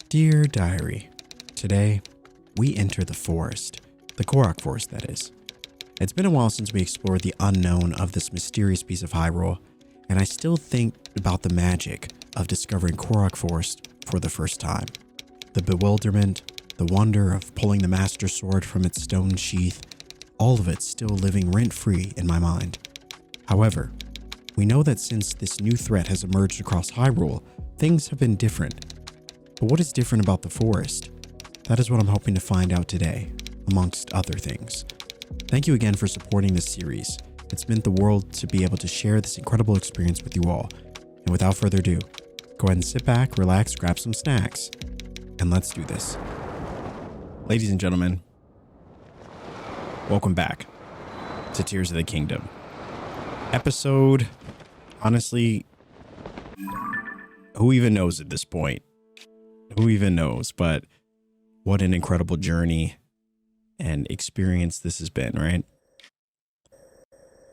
Dear Diary, today we enter the forest, the Korok Forest that is. It's been a while since we explored the unknown of this mysterious piece of Hyrule, and I still think about the magic of discovering Korok Forest for the first time. The bewilderment, the wonder of pulling the Master Sword from its stone sheath, all of it still living rent-free in my mind. However, we know that since this new threat has emerged across Hyrule, things have been different. But what is different about the forest? That is what I'm hoping to find out today, amongst other things. Thank you again for supporting this series. It's meant the world to be able to share this incredible experience with you all. And without further ado, go ahead and sit back, relax, grab some snacks, and let's do this. Ladies and gentlemen, welcome back to Tears of the Kingdom. Episode, honestly, who even knows at this point? Who even knows? But what an incredible journey and experience this has been, right?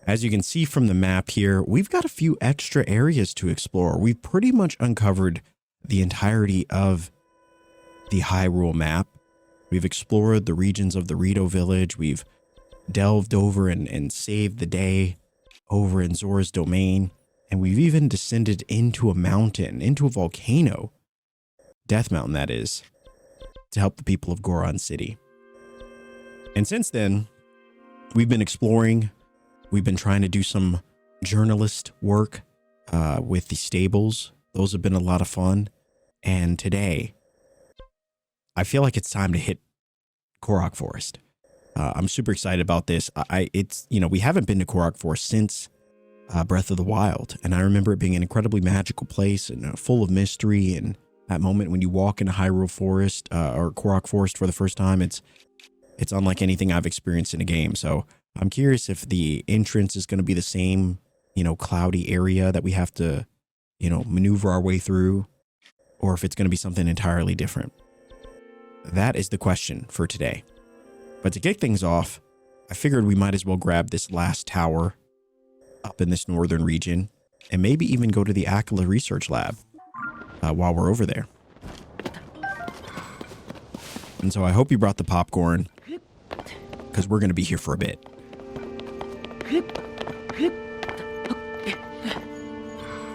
As you can see from the map here, we've got a few extra areas to explore. We've pretty much uncovered the entirety of the Hyrule map. We've explored the regions of the Rito village. We've delved over and saved the day over in Zora's domain. And we've even descended into a mountain, into a volcano. Death Mountain, that is, to help the people of Goron City. And since then, we've been exploring. We've been trying to do some journalist work with the stables. Those have been a lot of fun. And today, I feel like it's time to hit Korok Forest. I'm super excited about this. We haven't been to Korok Forest since Breath of the Wild, and I remember it being an incredibly magical place and full of mystery. And that moment when you walk into Hyrule Forest or Korok Forest for the first time, it's unlike anything I've experienced in a game. So I'm curious if the entrance is going to be the same, cloudy area that we have to, maneuver our way through, or if it's going to be something entirely different. That is the question for today. But to kick things off, I figured we might as well grab this last tower up in this northern region and maybe even go to the Akala Research Lab while we're over there. And so I hope you brought the popcorn, because we're going to be here for a bit.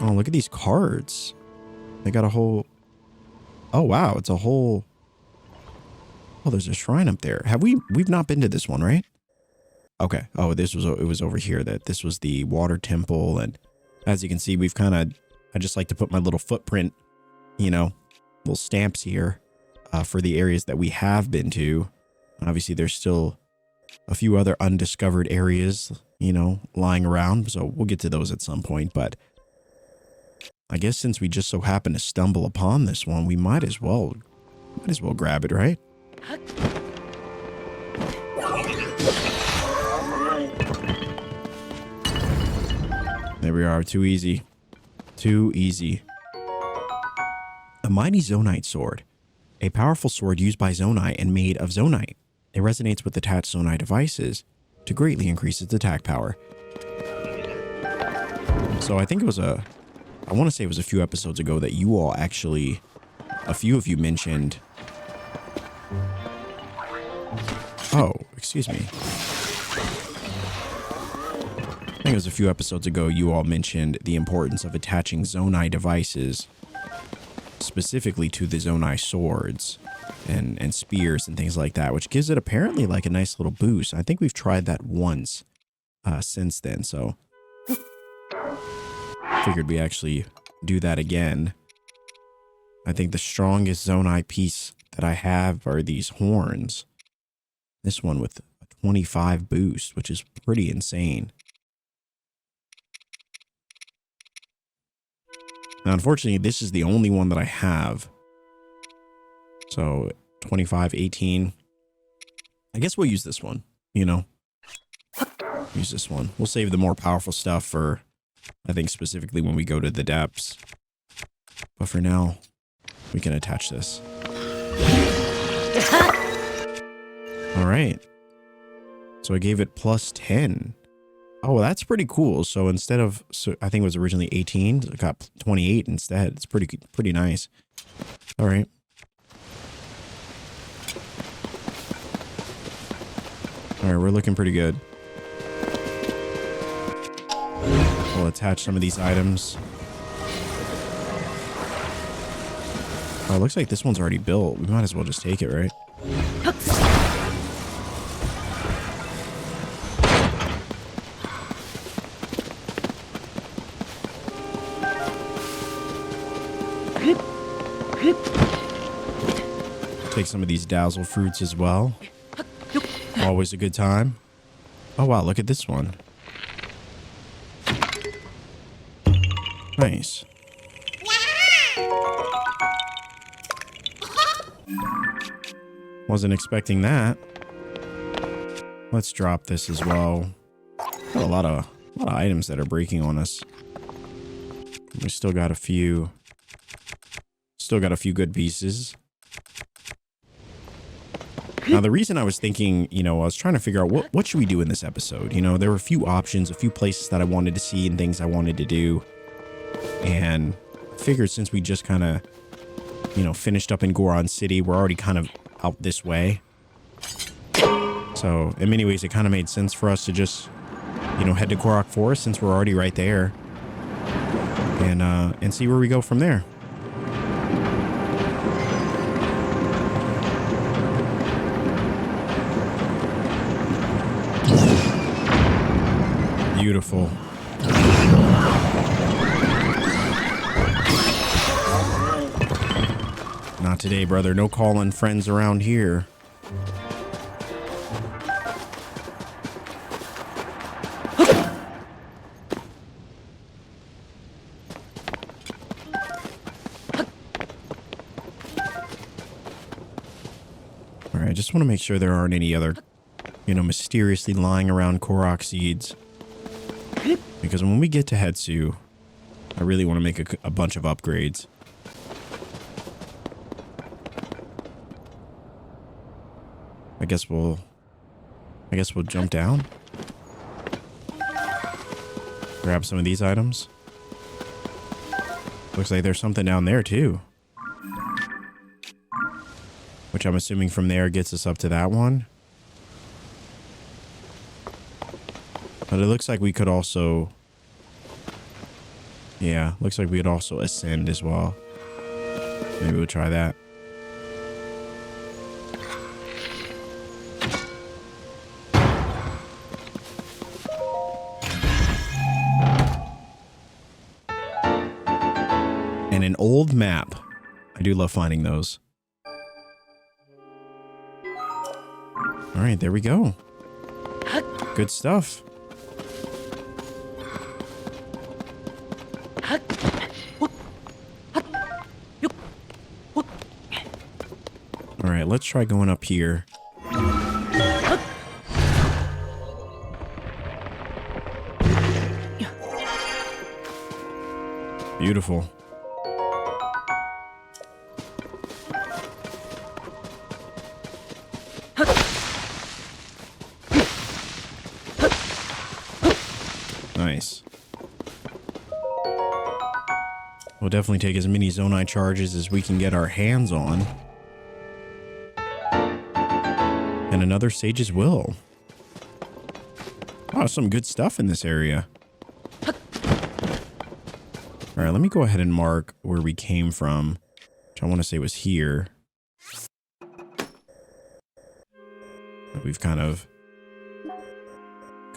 Oh, look at these cards. They got a whole... Oh, wow. It's a whole... Oh, there's a shrine up there. We've not been to this one, right? Okay. Oh, it was over here. This was the water temple. And as you can see, I just like to put my little footprint, little stamps here for the areas that we have been to. Obviously, there's still a few other undiscovered areas, lying around. So we'll get to those at some point. But I guess since we just so happen to stumble upon this one, we might as well grab it, right? There we are. Too easy. Too easy. A mighty Zonite sword. A powerful sword used by Zonite and made of Zonite. It resonates with attached Zonite devices to greatly increase its attack power. So I think I want to say it was a few episodes ago that you all actually, a few of you mentioned... Oh, excuse me. I think it was a few episodes ago you all mentioned the importance of attaching Zonai devices specifically to the Zonai swords and spears and things like that, which gives it apparently like a nice little boost. I think we've tried that once since then, so figured we actually do that again. I think the strongest Zonai piece that I have are these horns. This one with a 25 boost, which is pretty insane. Now, unfortunately, this is the only one that I have. So 25, 18. I guess we'll use this one, Use this one. We'll save the more powerful stuff for, I think, specifically when we go to the depths. But for now, we can attach this. All right. So I gave it plus 10. Oh, well, that's pretty cool. So instead of, I think it was originally 18, it got 28 instead. It's pretty nice. All right. All right, we're looking pretty good. We'll attach some of these items. Oh, it looks like this one's already built. We might as well just take it, right? Take some of these dazzle fruits as well. Always a good time. Oh, wow, look at this one. Nice. Wasn't expecting that. Let's drop this as well. Got a lot of items that are breaking on us. We still got a few. Still got a few good pieces. Now, the reason I was thinking, you know, I was trying to figure out what should we do in this episode. You know, there were a few options, a few places that I wanted to see and things I wanted to do. And I figured since we just kind of, you know, finished up in Goron City, we're already kind of out this way. So in many ways, it kind of made sense for us to just, you know, head to Korok Forest since we're already right there. And see where we go from there. Beautiful. Not today, brother. No calling friends around here. All right, I just want to make sure there aren't any other, you know, mysteriously lying around Korok seeds. Because when we get to Hetsu, I really want to make a bunch of upgrades. I guess we'll jump down. Grab some of these items. Looks like there's something down there too. Which I'm assuming from there gets us up to that one. But it looks like we could also... Yeah, looks like we could also ascend as well. Maybe we'll try that. And an old map. I do love finding those. All right, there we go. Good stuff. All right, let's try going up here. Beautiful. Nice. We'll definitely take as many Zonai charges as we can get our hands on. And another Sage's Will. Oh, some good stuff in this area. All right, let me go ahead and mark where we came from, which I want to say was here. We've kind of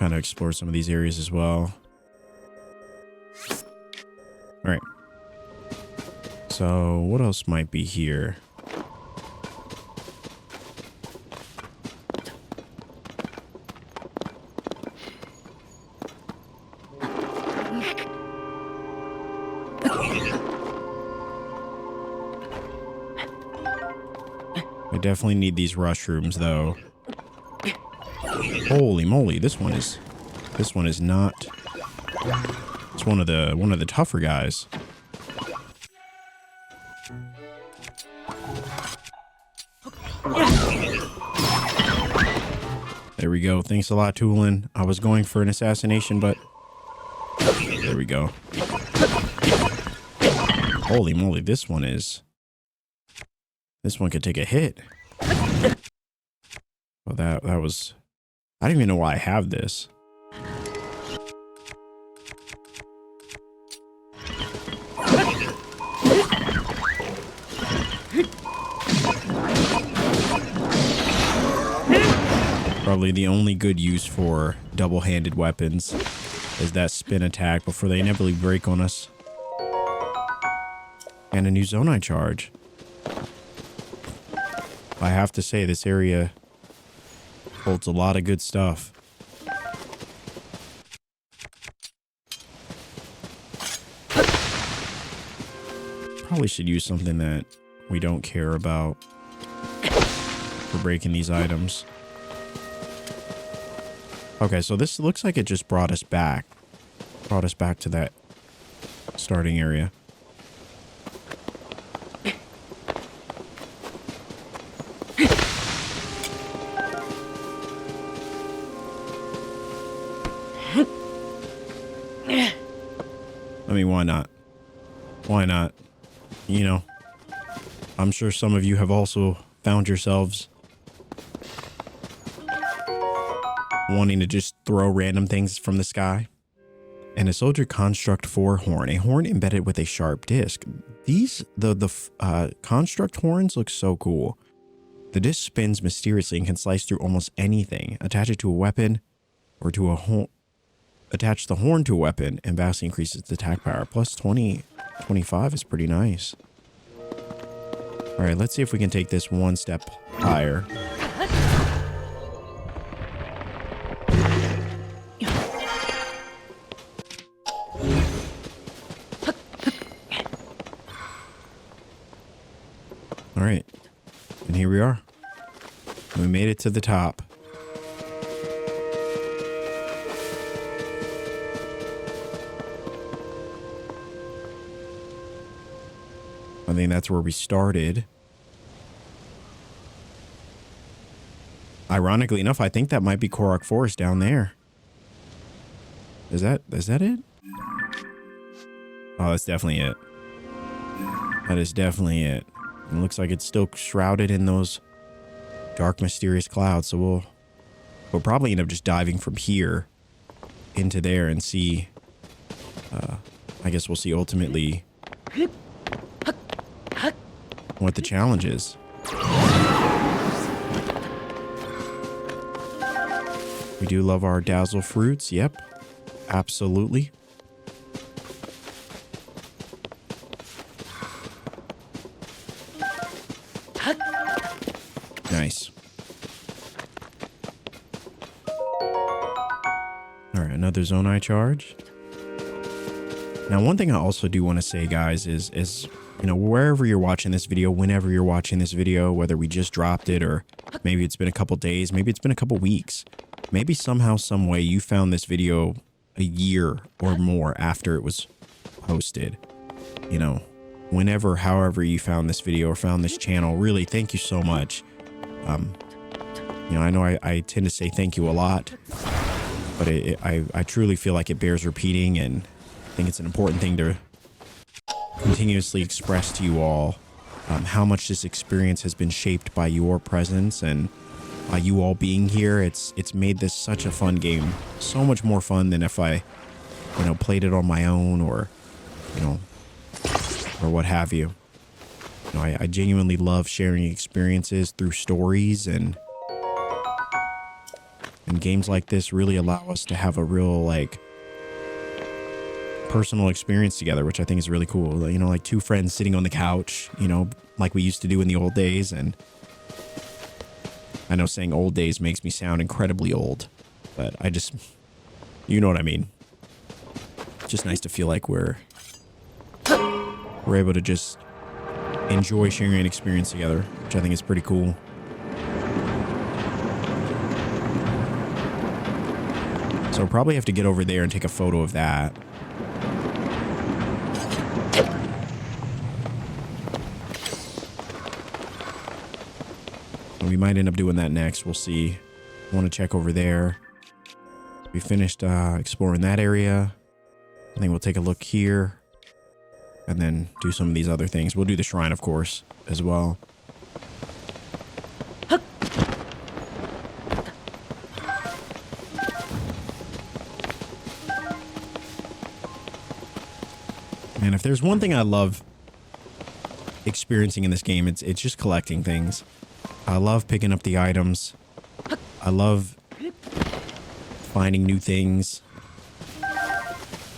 explored some of these areas as well. All right. So what else might be here? I definitely need these mushrooms though. Holy moly, this one is not. It's one of the tougher guys. There we go. Thanks a lot, Tulin. I was going for an assassination, but there we go. Holy moly, this one could take a hit. Well, that was I don't even know why I have this. Probably the only good use for double-handed weapons is that spin attack before they inevitably break on us. And a new Zonai charge. I have to say, this area holds a lot of good stuff. Probably should use something that we don't care about for breaking these items. Okay, so this looks like it just brought us back. Brought us back to that starting area. I mean, why not? Why not? You know, I'm sure some of you have also found yourselves wanting to just throw random things from the sky. And a soldier construct 4 horn, a horn embedded with a sharp disc. These, the construct horns look so cool. The disc spins mysteriously and can slice through almost anything. Attach it to a weapon or to a horn. Attach the horn to a weapon and vastly increases its attack power. Plus 20, 25 is pretty nice. All right, let's see if we can take this one step higher. All right, and here we are. We made it to the top. I think that's where we started. Ironically enough, I think that might be Korok Forest down there. Is that it? Oh, that's definitely it. That is definitely it. It looks like it's still shrouded in those dark, mysterious clouds. So we'll probably end up just diving from here into there and see. I guess we'll see ultimately what the challenge is. We do love our dazzle fruits. Yep, absolutely. Nice. All right, another Zonai charge. Now, one thing I also do want to say, guys, is you know, wherever you're watching this video, whenever you're watching this video, whether we just dropped it or maybe it's been a couple days, maybe it's been a couple weeks, maybe somehow, some way you found this video a year or more after it was posted. You know, whenever, however you found this video or found this channel, really, thank you so much. You know, I know I tend to say thank you a lot, but I truly feel like it bears repeating, and I think it's an important thing to continuously express to you all how much this experience has been shaped by your presence and you all being here. It's made this such a fun game, so much more fun than if I, you know, played it on my own or, you know, or what have you. You know, I genuinely love sharing experiences through stories, and games like this really allow us to have a real, like, personal experience together, which I think is really cool. You know, like two friends sitting on the couch, you know, like we used to do in the old days. And I know saying old days makes me sound incredibly old, but I just, you know what I mean? It's just nice to feel like we're able to just enjoy sharing an experience together, which I think is pretty cool. So we'll probably have to get over there and take a photo of that. We might end up doing that next. We'll see. I want to check over there. We finished exploring that area. I think we'll take a look here and then do some of these other things. We'll do the shrine, of course, as well. And if there's one thing I love experiencing in this game, it's just collecting things. I love picking up the items. I love finding new things.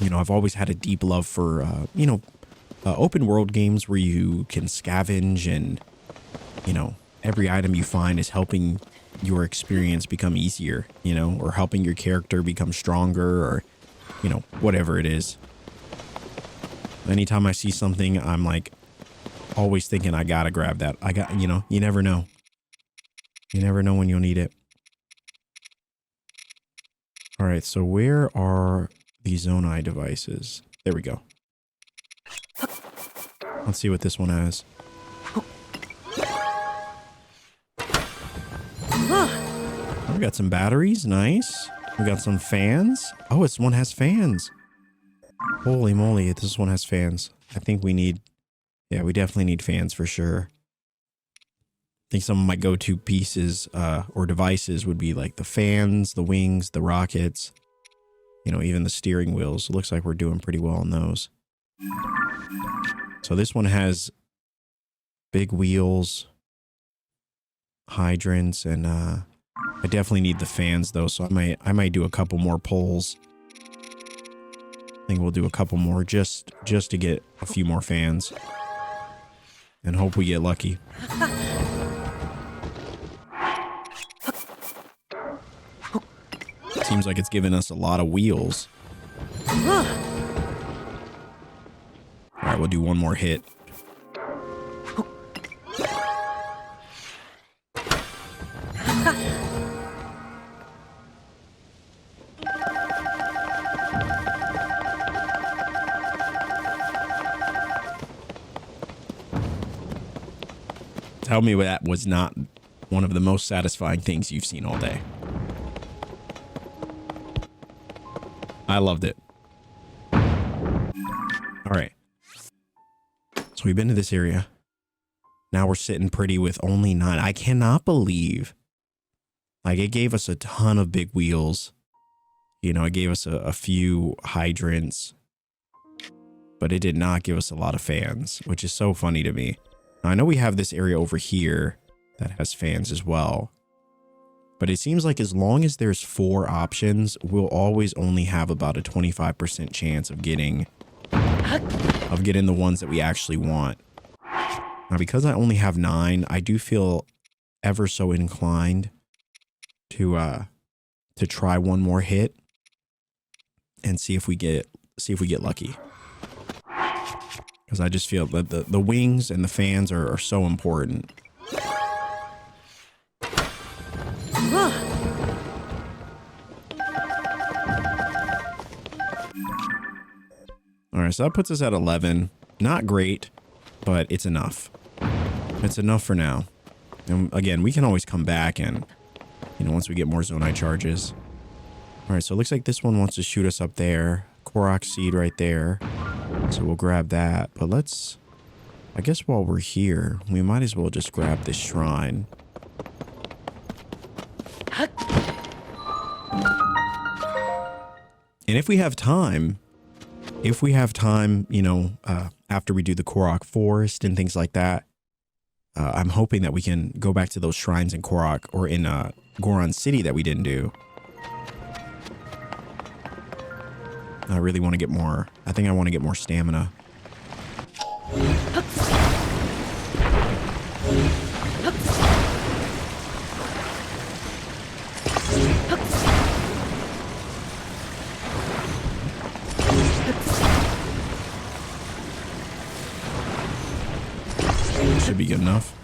You know, I've always had a deep love for, open world games where you can scavenge and, you know, every item you find is helping your experience become easier, you know, or helping your character become stronger or, you know, whatever it is. Anytime I see something, I'm like always thinking I gotta grab that. You know, you never know. You never know when you'll need it. All right, so where are the Zonai devices? There we go. Let's see what this one has. We got some batteries, nice. We got some fans. Oh, this one has fans. Holy moly, this one has fans. I think we need, yeah, we definitely need fans for sure. I think some of my go-to pieces or devices would be like the fans, the wings, the rockets, you know, even the steering wheels. It looks like we're doing pretty well on those. So this one has big wheels, hydrants, and I definitely need the fans though, so I might do a couple more pulls. I think we'll do a couple more just to get a few more fans. And hope we get lucky. Seems like it's giving us a lot of wheels. Alright, we'll do one more hit. Tell me that was not one of the most satisfying things you've seen all day. I loved it. All right. So we've been to this area. Now we're sitting pretty with only 9. I cannot believe, like, it gave us a ton of big wheels. You know, it gave us a few hydrants, but it did not give us a lot of fans, which is so funny to me. Now, I know we have this area over here that has fans as well, but it seems like as long as there's 4 options, we'll always only have about a 25% chance of getting the ones that we actually want. Now, because I only have 9, I do feel ever so inclined to try one more hit and see if we get lucky. Because I just feel that the wings and the fans are so important. All right, so that puts us at 11. Not great, but it's enough. It's enough for now. And again, we can always come back and, you know, once we get more Zonai charges. All right, so it looks like this one wants to shoot us up there. Korok seed right there. So we'll grab that. But let's, I guess while we're here, we might as well just grab this shrine. And if we have time, you know, after we do the Korok Forest and things like that, I'm hoping that we can go back to those shrines in Korok or in Goron City that we didn't do. I really want to get more. I think I want to get more stamina. Should be good enough.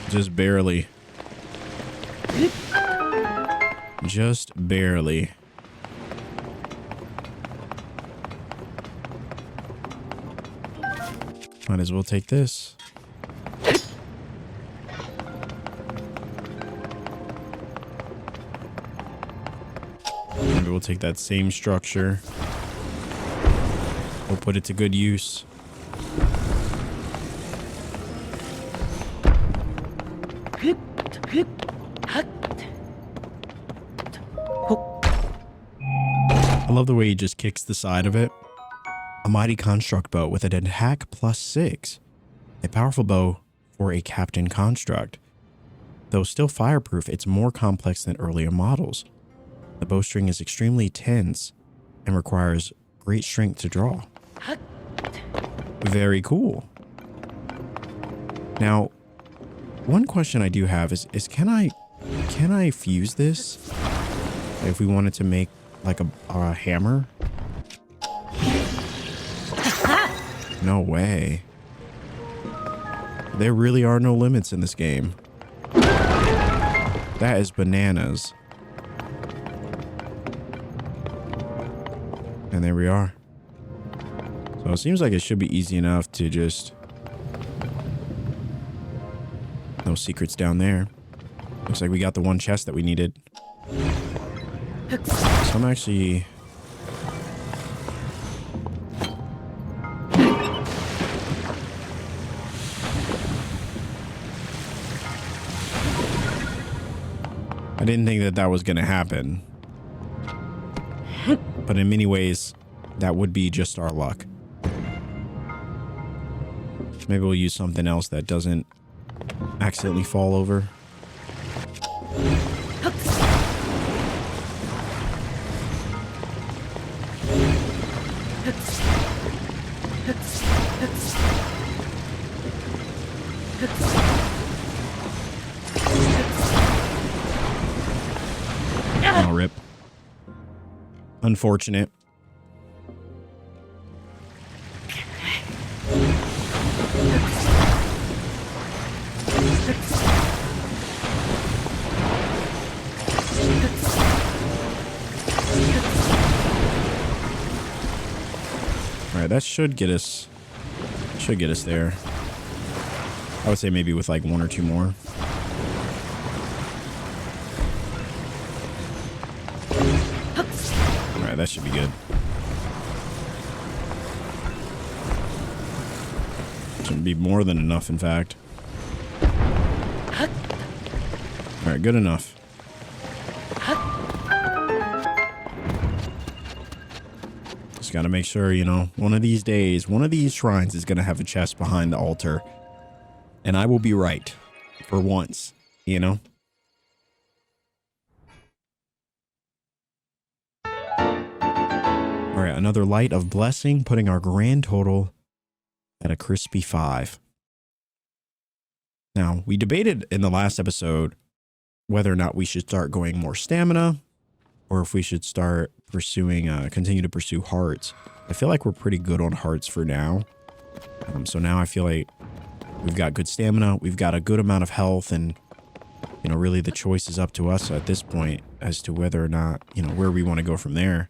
Just barely. Just barely. Might as well take this. Maybe we'll take that same structure. We'll put it to good use. I love the way he just kicks the side of it. A mighty construct bow with an attack +6. A powerful bow for a captain construct. Though still fireproof, it's more complex than earlier models. The bowstring is extremely tense and requires great strength to draw. Very cool. Now, one question I do have is can I fuse this if we wanted to make like a hammer? No way. There really are no limits in this game. That is bananas. And there we are. So it seems like it should be easy enough to just... No secrets down there. Looks like we got the one chest that we needed. So I'm actually... I didn't think that that was going to happen. But in many ways, that would be just our luck. Maybe we'll use something else that doesn't accidentally fall over. Oh, rip. Unfortunate. All right, that should get us there. I would say maybe with like one or two more. All right, that should be good. Shouldn't be more than enough, in fact. All right, good enough. Just got to make sure, you know, one of these days, one of these shrines is going to have a chest behind the altar. And I will be right for once, you know? All right, another light of blessing, putting our grand total at a crispy 5. Now, we debated in the last episode whether or not we should start going more stamina or if we should start pursuing, continue to pursue hearts. I feel like we're pretty good on hearts for now. So now I feel like we've got good stamina, we've got a good amount of health, and, you know, really the choice is up to us at this point as to whether or not, you know, where we want to go from there.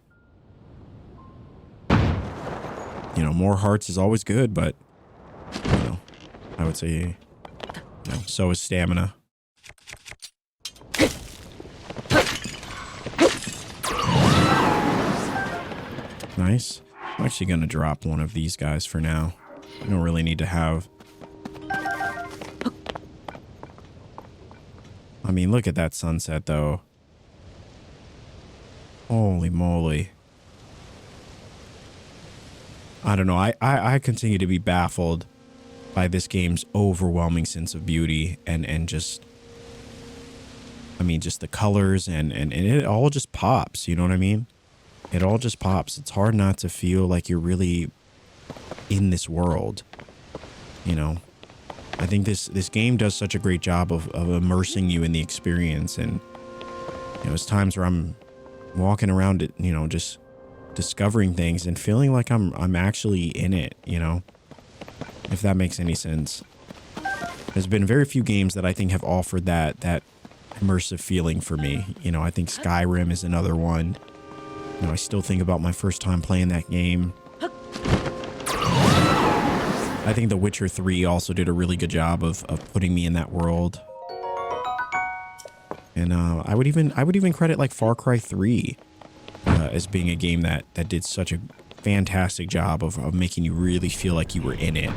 You know, more hearts is always good, but, you know, I would say, you know, so is stamina. Nice. I'm actually going to drop one of these guys for now. I don't really need to have... I mean, look at that sunset, though. Holy moly. I don't know. I continue to be baffled by this game's overwhelming sense of beauty and just... I mean, just the colors and it all just pops, you know what I mean? It all just pops. It's hard not to feel like you're really in this world, you know? I think this game does such a great job of immersing you in the experience. And, you know, there's times where I'm walking around it, you know, just discovering things and feeling like I'm actually in it, you know, if that makes any sense. There's been very few games that I think have offered that immersive feeling for me. You know, I think Skyrim is another one. You know, I still think about my first time playing that game. I think The Witcher 3 also did a really good job of putting me in that world. And I would even credit like Far Cry 3 as being a game that did such a fantastic job of making you really feel like you were in it.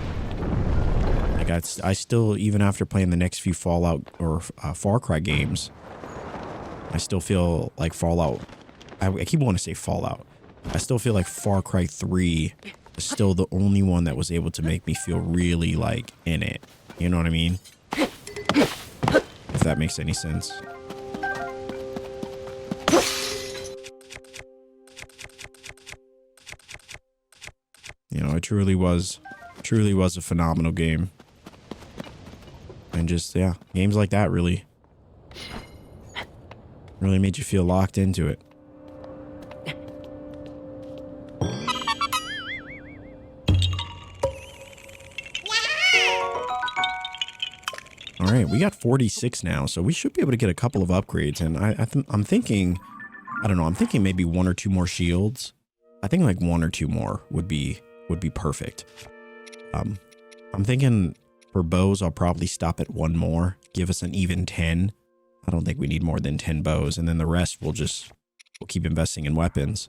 Like I still, even after playing the next few Fallout or Far Cry games, I still feel like Fallout. I keep wanting to say Fallout. I still feel like Far Cry 3 is still the only one that was able to make me feel really like in it. You know what I mean? If that makes any sense. You know, it truly was a phenomenal game. And just, yeah, games like that really made you feel locked into it. All right, we got 46 now, so we should be able to get a couple of upgrades. And I'm thinking, I don't know, I'm thinking maybe 1 or 2 more shields. I think like 1 or 2 more would be perfect. I'm thinking for bows, I'll probably stop at 1 more, give us an even 10. I don't think we need more than 10 bows, and then the rest we'll keep investing in weapons.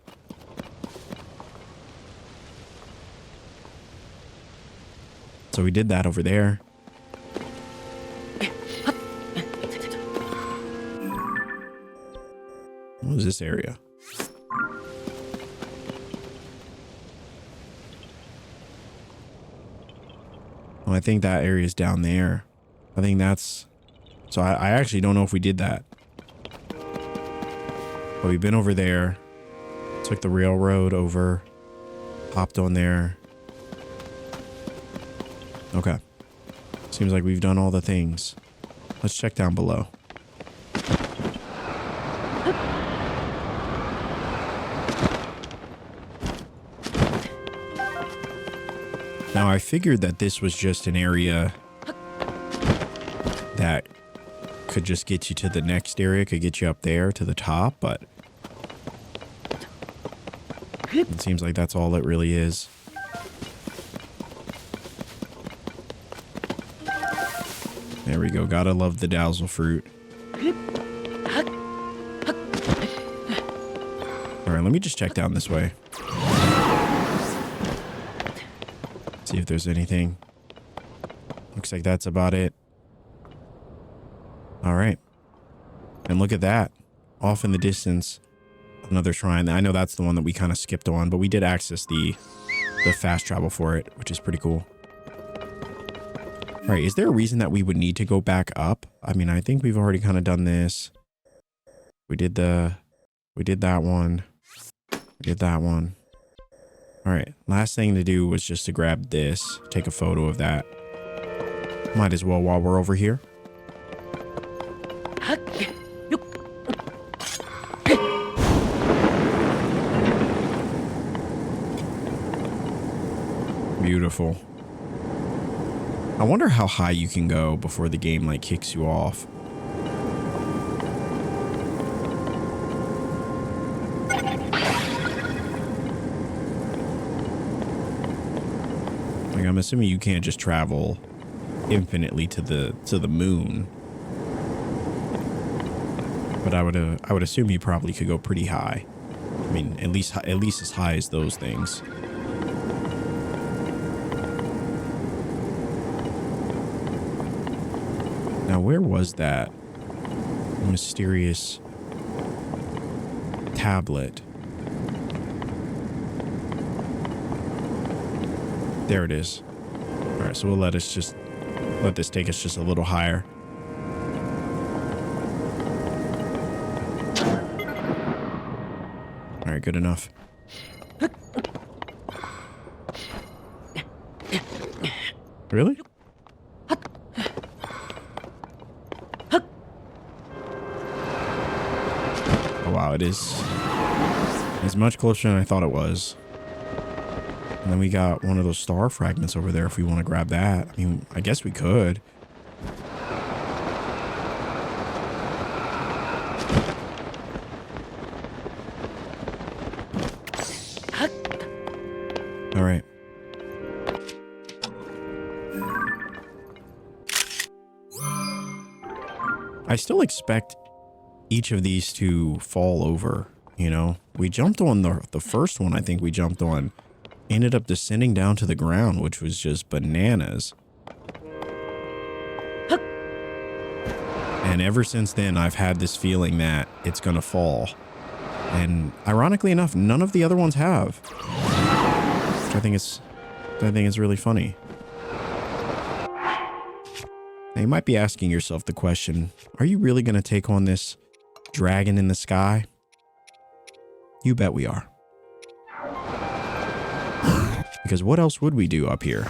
So we did that over there. What is this area? Well, I think that area is down there. I think that's... So I actually don't know if we did that. But we've been over there. Took the railroad over. Hopped on there. Okay. Seems like we've done all the things. Let's check down below. Now, I figured that this was just an area that could just get you to the next area, could get you up there to the top, but it seems like that's all it really is. There we go. Gotta love the dazzle fruit. All right, let me just check down this way. See if there's anything. Looks like that's about it. All right. And look at that. Off in the distance, another shrine. I know that's the one that we kind of skipped on, but we did access the fast travel for it, which is pretty cool. All right, is there a reason that we would need to go back up? I mean, I think we've already kind of done this. We did that one. We did that one. All right, last thing to do was just to grab this, take a photo of that. Might as well while we're over here. Beautiful. I wonder how high you can go before the game like kicks you off. Like, I'm assuming you can't just travel infinitely to the moon. But I would assume you probably could go pretty high. I mean, at least as high as those things. Now, where was that mysterious tablet? There it is. All right, so we'll let this take us just a little higher. All right, good enough. Really? Oh, wow, it is. It's much closer than I thought it was. And then we got one of those star fragments over there if we want to grab that. I mean, I guess we could. All right. I still expect each of these to fall over, you know? We jumped on the first one I think we jumped on. Ended up descending down to the ground, which was just bananas. And ever since then, I've had this feeling that it's gonna fall. And ironically enough, none of the other ones have. Which I think is really funny. Now you might be asking yourself the question, are you really going to take on this dragon in the sky? You bet we are. Because what else would we do up here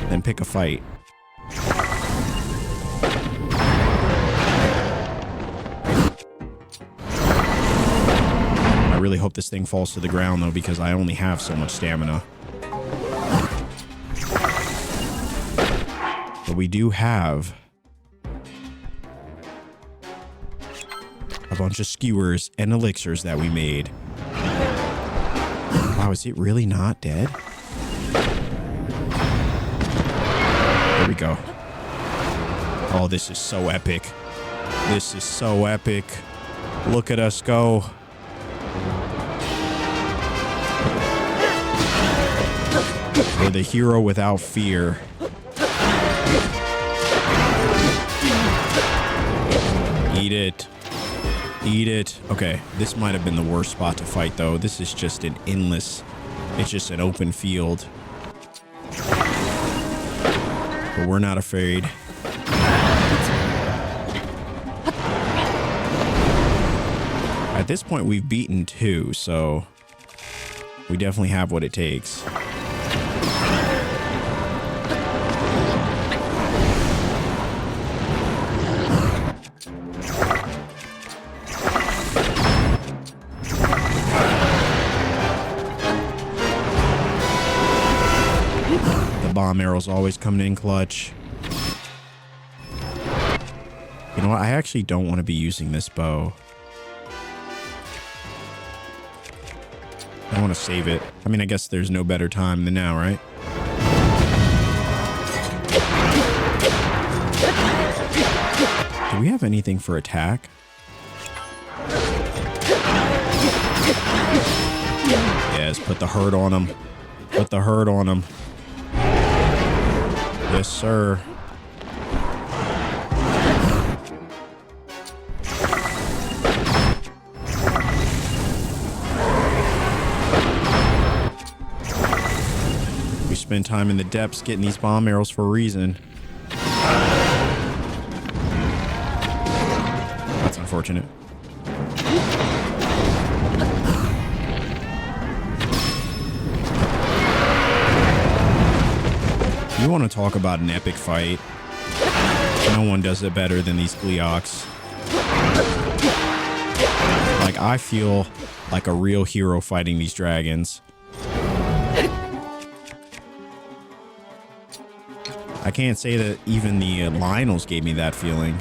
than pick a fight? I really hope this thing falls to the ground though, because I only have so much stamina. But we do have a bunch of skewers and elixirs that we made. Wow, is it really not dead? There we go. Oh, this is so epic. This is so epic. Look at us go. We're the hero without fear. Eat it. Eat it. Okay, this might have been the worst spot to fight, though. This is just an endless... It's just an open field. But we're not afraid. At this point, we've beaten 2, so... we definitely have what it takes. Bomb arrows always coming in clutch. You know what? I actually don't want to be using this bow. I want to save it. I mean, I guess there's no better time than now, right? Do we have anything for attack? Yes, put the hurt on him. Put the hurt on him. Yes, sir. We spend time in the depths getting these bomb arrows for a reason. That's unfortunate. You want to talk about an epic fight? No one does it better than these Gleeoks. Like, I feel like a real hero fighting these dragons. I can't say that even the Lionels gave me that feeling.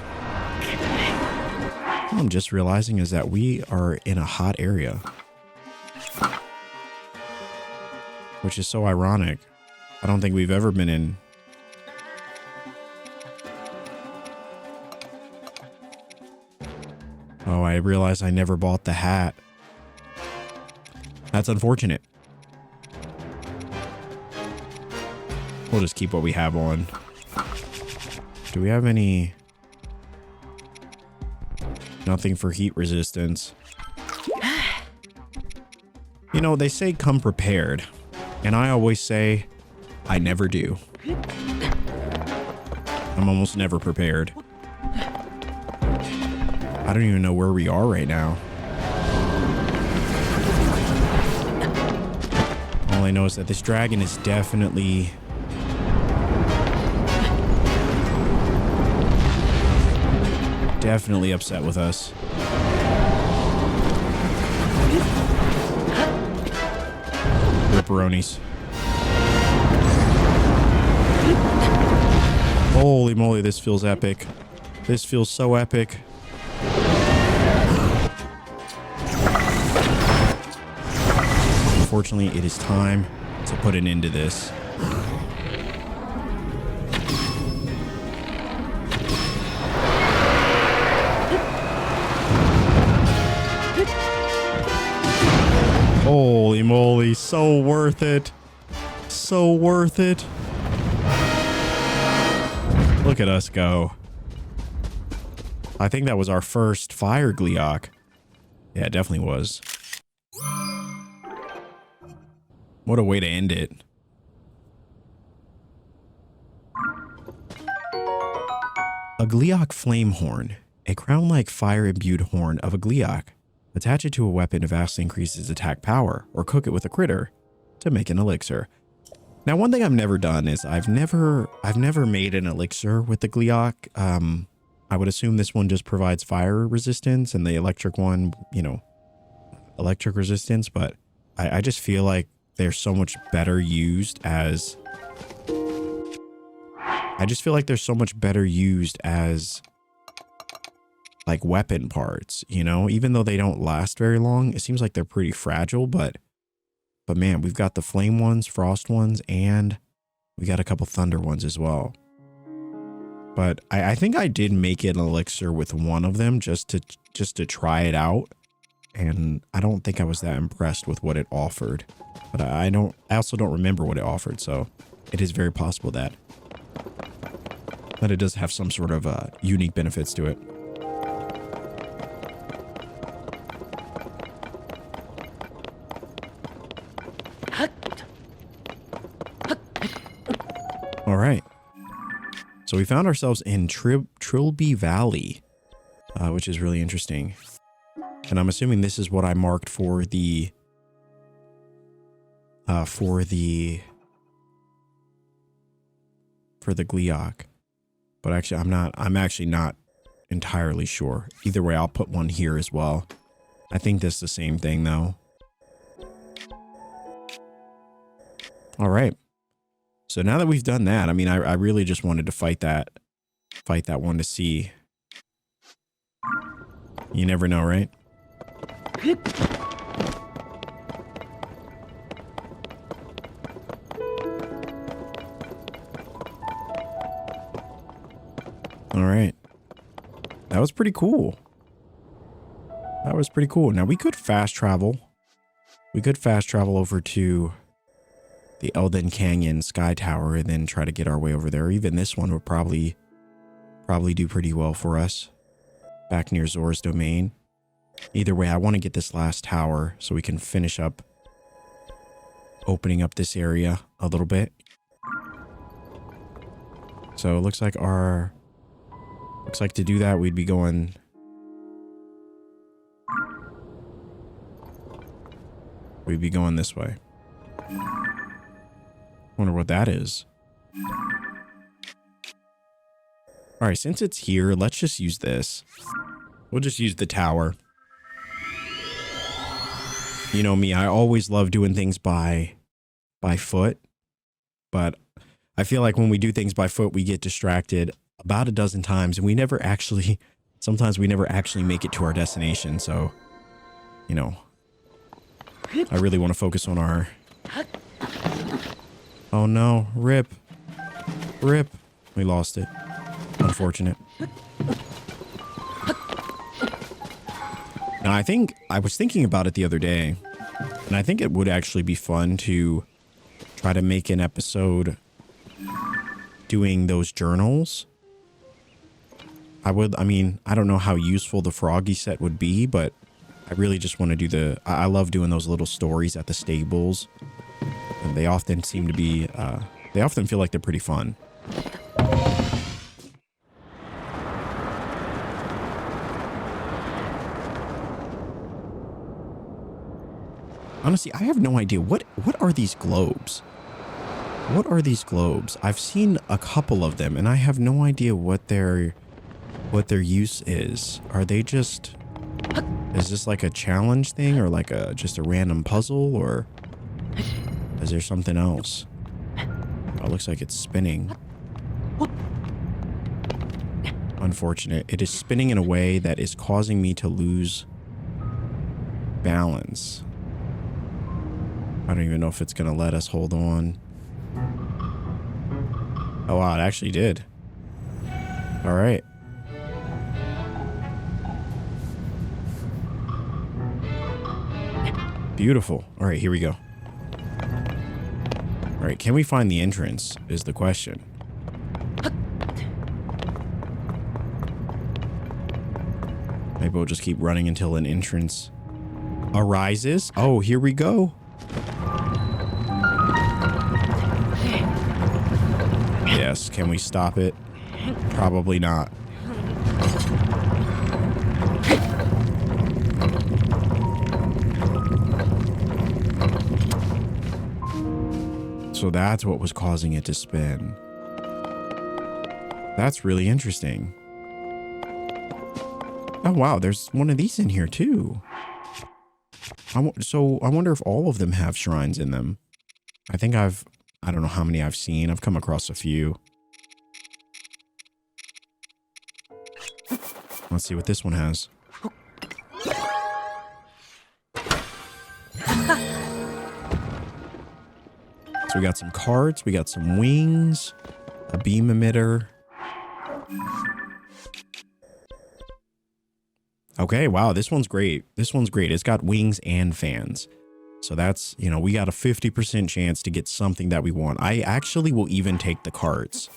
What I'm just realizing is that we are in a hot area. Which is so ironic. I don't think we've ever been in. Oh, I realized I never bought the hat. That's unfortunate. We'll just keep what we have on. Do we have any... Nothing for heat resistance. You know, they say come prepared. And I always say... I never do. I'm almost never prepared. I don't even know where we are right now. All I know is that this dragon is definitely... definitely upset with us. Ripperonis. Holy moly, this feels epic. This feels so epic. Unfortunately, it is time to put an end to this. Holy moly, so worth it. So worth it. Look at us go. I think that was our first fire Gleeok. Yeah, it definitely was. What a way to end it. A Gleeok flame horn. A crown-like fire-imbued horn of a Gleeok. Attach it to a weapon to vastly increase its attack power, or cook it with a critter to make an elixir. Now, one thing I've never done is I've never made an elixir with the Gleeok. I would assume this one just provides fire resistance and the electric one, you know, electric resistance, but I just feel like they're so much better used as... I just feel like they're so much better used as like weapon parts, you know, even though they don't last very long. It seems like they're pretty fragile, but man, we've got the flame ones, frost ones, and we got a couple thunder ones as well. But I think I did make an elixir with one of them just to try it out. And I don't think I was that impressed with what it offered, but I also don't remember what it offered. So it is very possible that it does have some sort of unique benefits to it. All right. So we found ourselves in Trilby Valley, which is really interesting. And I'm assuming this is what I marked for the Gleeok. But actually, I'm actually not entirely sure. Either way, I'll put one here as well. I think this is the same thing though. All right. So now that we've done that, I mean, I really just wanted to fight that one to see. You never know, right? All right. That was pretty cool. That was pretty cool. Now we could fast travel. We could fast travel over to the Elden Canyon Sky Tower and then try to get our way over there. Even this one would probably do pretty well for us. Back near Zora's Domain. Either way, I want to get this last tower so we can finish up opening up this area a little bit. So it looks like to do that, we'd be going... We'd be going this way. Wonder what that is. All right, since it's here, let's just use this. We'll just use the tower. You know me, I always love doing things by foot, but I feel like when we do things by foot, we get distracted about a dozen times and sometimes we never actually make it to our destination. So, you know, I really want to focus on our... Oh no, rip. We lost it. Unfortunate. Now, I was thinking about it the other day, and I think it would actually be fun to try to make an episode doing those journals. I don't know how useful the Froggy set would be, but I really just want to do I love doing those little stories at the stables. And they often seem to be, they often feel like they're pretty fun. Honestly, I have no idea. What are these globes? What are these globes? I've seen a couple of them and I have no idea what their use is. Are they just... Is this like a challenge thing or like just a random puzzle, or is there something else? Oh, it looks like it's spinning. Unfortunate. It is spinning in a way that is causing me to lose balance. I don't even know if it's going to let us hold on. Oh, wow, it actually did. All right. Beautiful. All right, here we go. All right, can we find the entrance is the question. Maybe we'll just keep running until an entrance arises. Oh, here we go. Yes, can we stop it? Probably not. So that's what was causing it to spin. That's really interesting. Oh, wow. There's one of these in here, too. So I wonder if all of them have shrines in them. I don't know how many I've seen. I've come across a few. Let's see what this one has. So we got some cards, we got some wings, a beam emitter. Okay, wow, this one's great. This one's great. It's got wings and fans. So that's, you know, we got a 50% chance to get something that we want. I actually will even take the carts.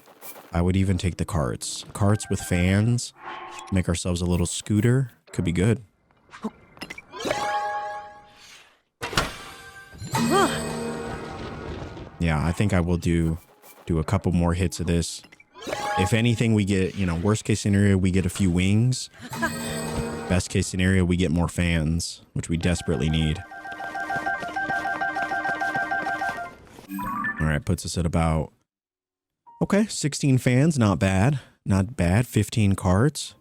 I would even take the carts. Carts with fans. Make ourselves a little scooter. Could be good. Yeah, I think I will do a couple more hits of this. If anything, we get, you know, worst case scenario, we get a few wings. Best case scenario, we get more fans, which we desperately need. All right, puts us at about, okay, 16 fans, not bad. Not bad, 15 carts.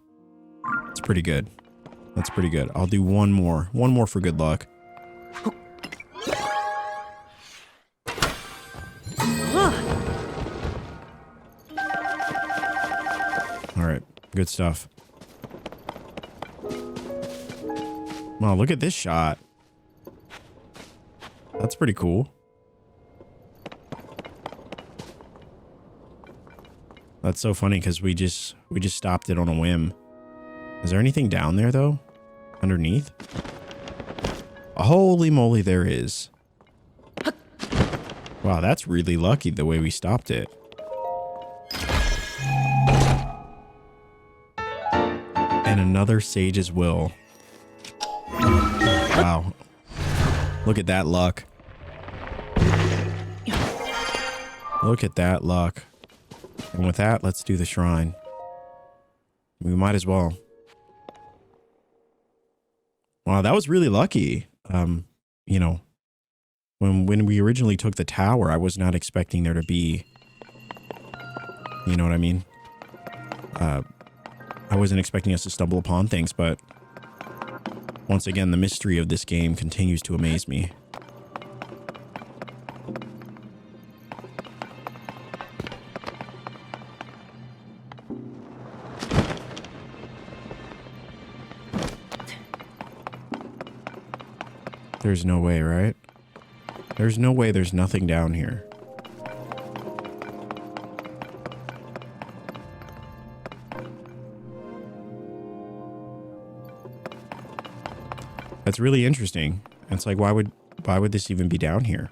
That's pretty good. That's pretty good. I'll do one more for good luck. All right, good stuff. Wow, look at this shot. That's pretty cool. That's so funny because we just stopped it on a whim. Is there anything down there though? Underneath? Holy moly, there is. Wow, that's really lucky the way we stopped it. And another Sage's Will. Wow. Look at that luck. Look at that luck. And with that, let's do the shrine. We might as well. Wow, that was really lucky. You know, when we originally took the tower, I was not expecting there to be, you know what I mean? I wasn't expecting us to stumble upon things, but once again, the mystery of this game continues to amaze me. There's no way, right? There's no way there's nothing down here. That's really interesting. It's like, why would this even be down here?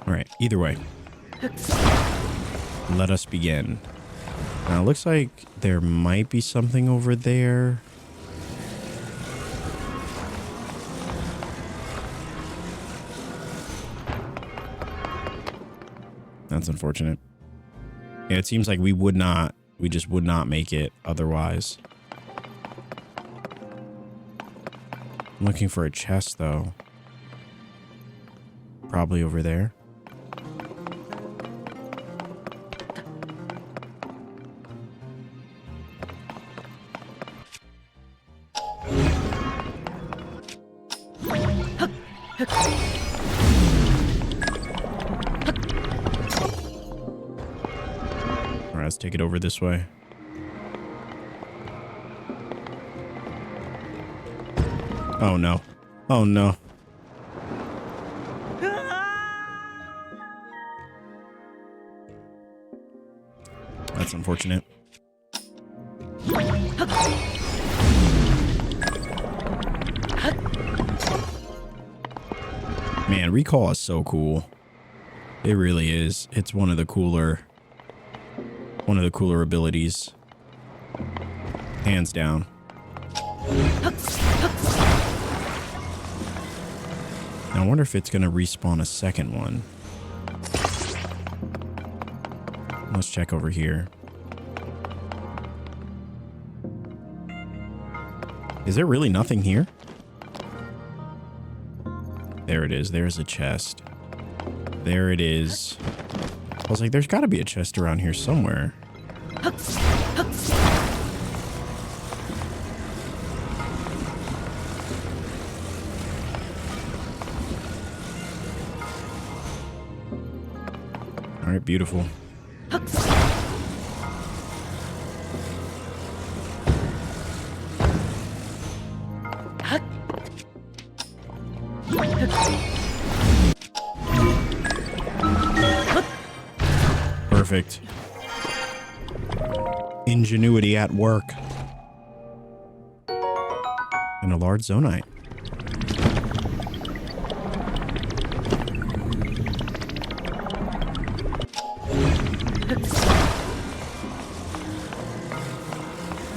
All right, either way. Let us begin. Now, it looks like there might be something over there. That's unfortunate. Yeah, it seems like we just would not make it otherwise. I'm looking for a chest, though. Probably over there. Let's take it over this way. Oh no. Oh no. That's unfortunate. Man, Recall is so cool. It really is. It's one of the cooler One of the cooler abilities. Hands down. Now, I wonder if it's going to respawn a second one. Let's check over here. Is there really nothing here? There it is. There's a chest. There it is. I was like, there's got to be a chest around here somewhere. All right, beautiful. Perfect. Ingenuity at work. And a large zonite.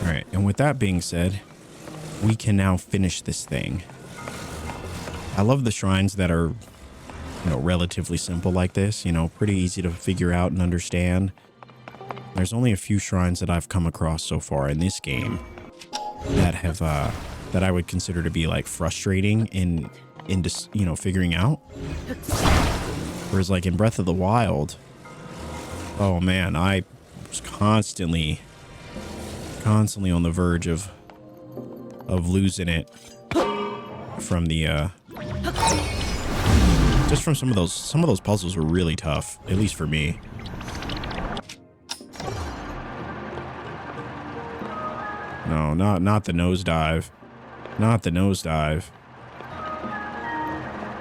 All right, and with that being said, we can now finish this thing. I love the shrines that are, you know, relatively simple like this, you know, pretty easy to figure out and understand. There's only a few shrines that I've come across so far in this game that have, that I would consider to be like frustrating in just, you know, figuring out. Whereas like in Breath of the Wild, oh man, I was constantly on the verge of losing it from the, just from some of those puzzles were really tough, at least for me. No, not the nosedive. Not the nosedive.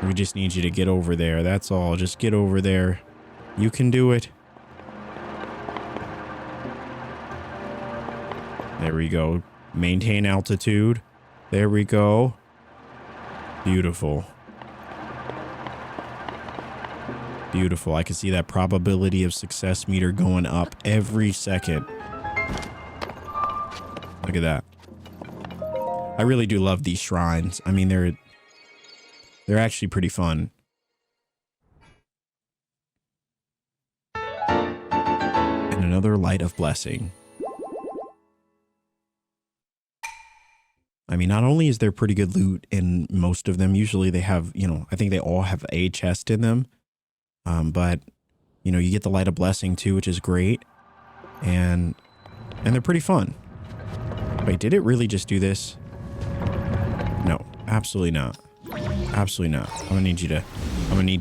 We just need you to get over there. That's all. Just get over there. You can do it. There we go. Maintain altitude. There we go. Beautiful. Beautiful. I can see that probability of success meter going up every second. Look at that. I really do love these shrines. I mean, they're actually pretty fun. And another light of blessing. I mean, not only is there pretty good loot in most of them, usually they have, you know, I think they all have a chest in them. But, you know, you get the light of blessing too, which is great. And they're pretty fun. Wait, did it really just do this? No, absolutely not. Absolutely not. I'm gonna need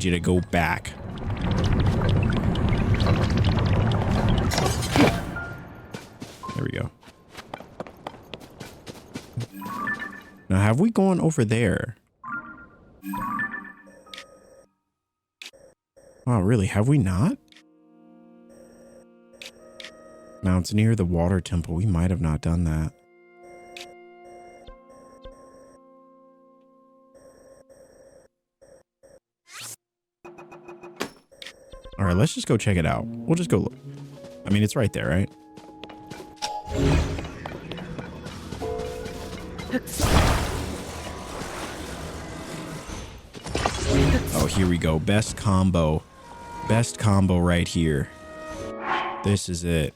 you to go back. There we go. Now, have we gone over there? Oh, really? Have we not? Now, it's near the water temple. We might have not done that. All right, let's just go check it out. We'll just go look. I mean, it's right there, right? Oh, here we go. Best combo. Best combo right here. This is it.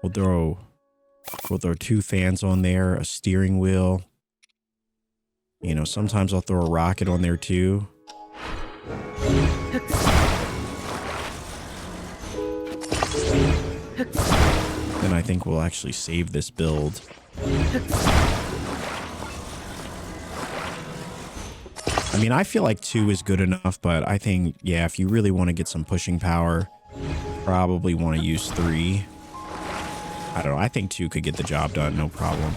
We'll throw 2 fans on there, a steering wheel. You know, sometimes I'll throw a rocket on there too. Then I think we'll actually save this build. I mean, I feel like 2 is good enough, but I think, yeah, if you really want to get some pushing power, probably want to use 3. I don't know. I think 2 could get the job done, no problem.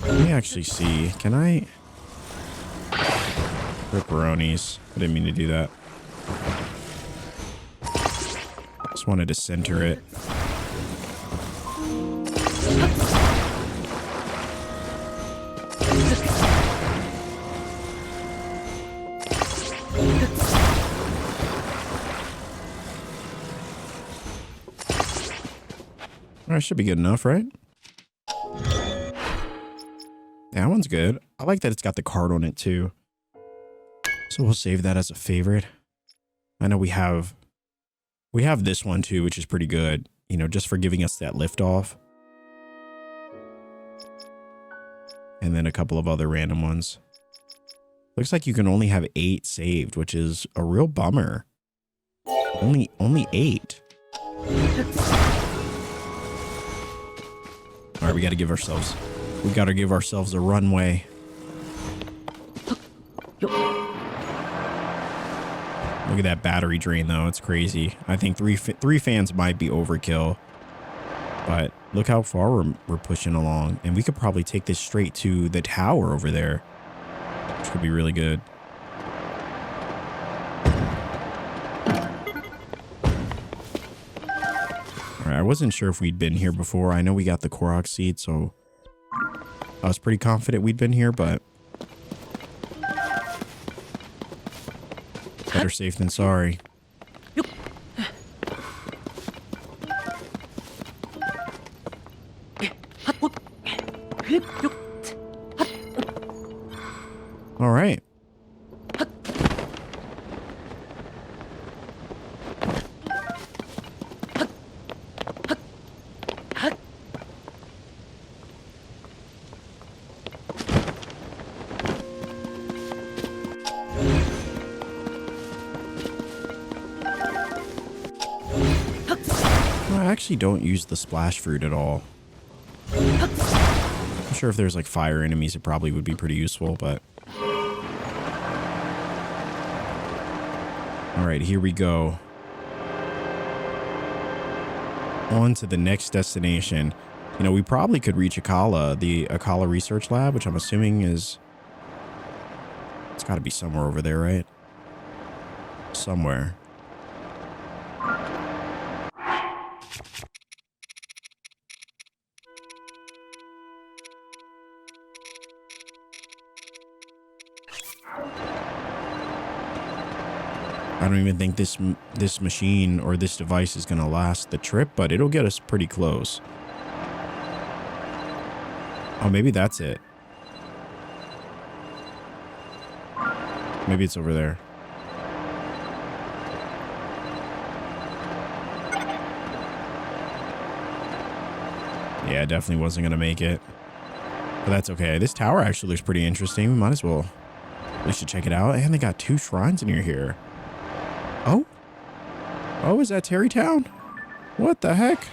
Let me actually see. Can I? Ripperonis. I didn't mean to do that. Just wanted to center it. That should be good enough, right? That one's good. I like that it's got the card on it too. So we'll save that as a favorite. I know we have this one too, which is pretty good, you know, just for giving us that lift off. And then a couple of other random ones. Looks like you can only have 8 saved, which is a real bummer. Only 8. All right, we got to give ourselves a runway. Look at that battery drain, though. It's crazy. I think three fans might be overkill. But look how far we're pushing along. And we could probably take this straight to the tower over there, which could be really good. All right, I wasn't sure if we'd been here before. I know we got the Korok seed, so I was pretty confident we'd been here, but better safe than sorry. All right. I actually don't use the splash fruit at all. I'm sure if there's like fire enemies, it probably would be pretty useful, but... All right, here we go. On to the next destination. You know, we probably could reach Akala, the Akala Research Lab, which I'm assuming is... It's got to be somewhere over there, right? Somewhere. I don't even think this machine or this device is going to last the trip, but it'll get us pretty close. Oh, maybe that's it. Maybe it's over there. Yeah, definitely wasn't going to make it. But that's okay. This tower actually looks pretty interesting. We might as well. We should check it out. And they got 2 shrines near here. Oh? Oh, is that Terrytown? What the heck?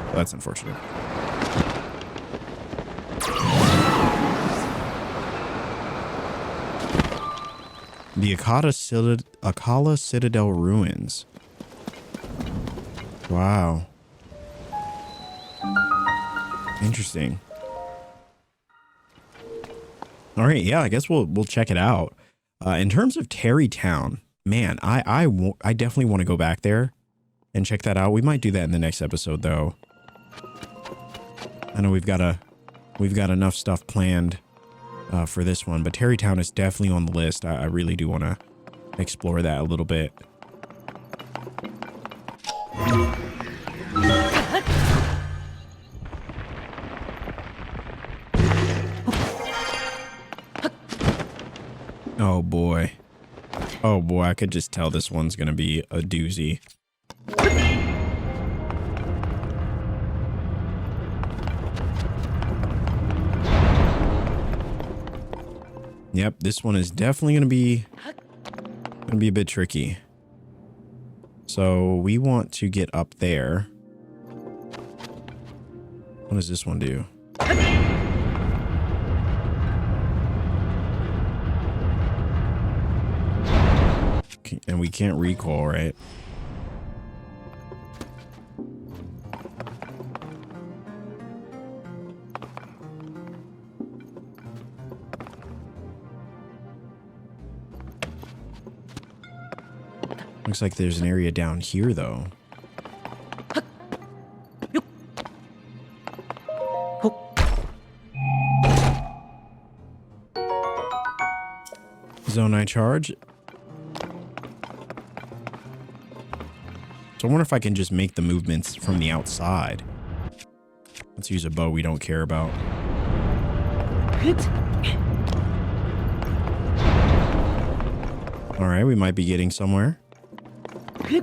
Well, that's unfortunate. The Akala Citadel Ruins. Wow. Interesting. All right, yeah, I guess we'll check it out. In terms of Terrytown, man, I definitely want to go back there and check that out. We might do that in the next episode, though. I know we've got enough stuff planned for this one, but Terrytown is definitely on the list. I really do want to explore that a little bit. Oh boy. Oh boy, I could just tell this one's gonna be a doozy. Yep, this one is definitely gonna be a bit tricky. So we want to get up there. What does this one do? And we can't recall, right? Looks like there's an area down here, though. Zonai charge. So So I wonder if I can just make the movements from the outside. Let's use a bow we don't care about. All right, we might be getting somewhere.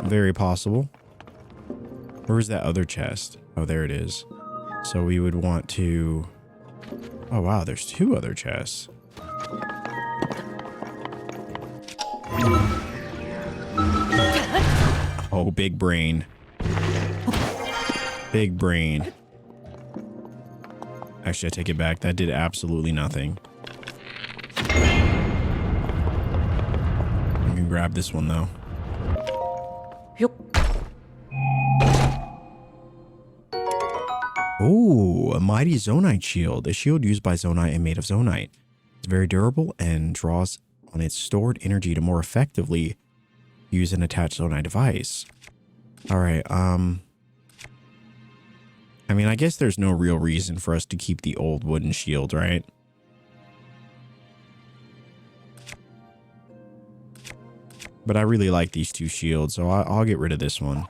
Very possible. Where was that other chest? Oh, there it is. So we would want to... Oh, wow, there's 2 other chests. Oh, big brain. Big brain. Actually, I take it back. That did absolutely nothing. I can grab this one, though. Oh, a mighty Zonite shield. A shield used by Zonite and made of Zonite. It's very durable and draws on its stored energy to more effectively use an attached Zonite device. All right, I mean, I guess there's no real reason for us to keep the old wooden shield, right? But I really like these 2 shields, so I'll get rid of this one.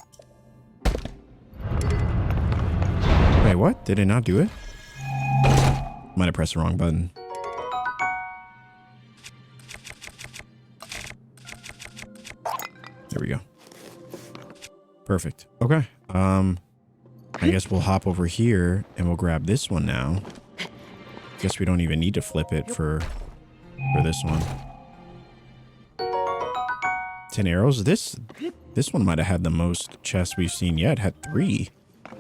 Wait, what? Did it not do it? Might have pressed the wrong button. There we go. Perfect. Okay. I guess we'll hop over here and we'll grab this one now. Guess we don't even need to flip it for this one. 10 arrows. This one might have had the most chests we've seen yet. It had 3. All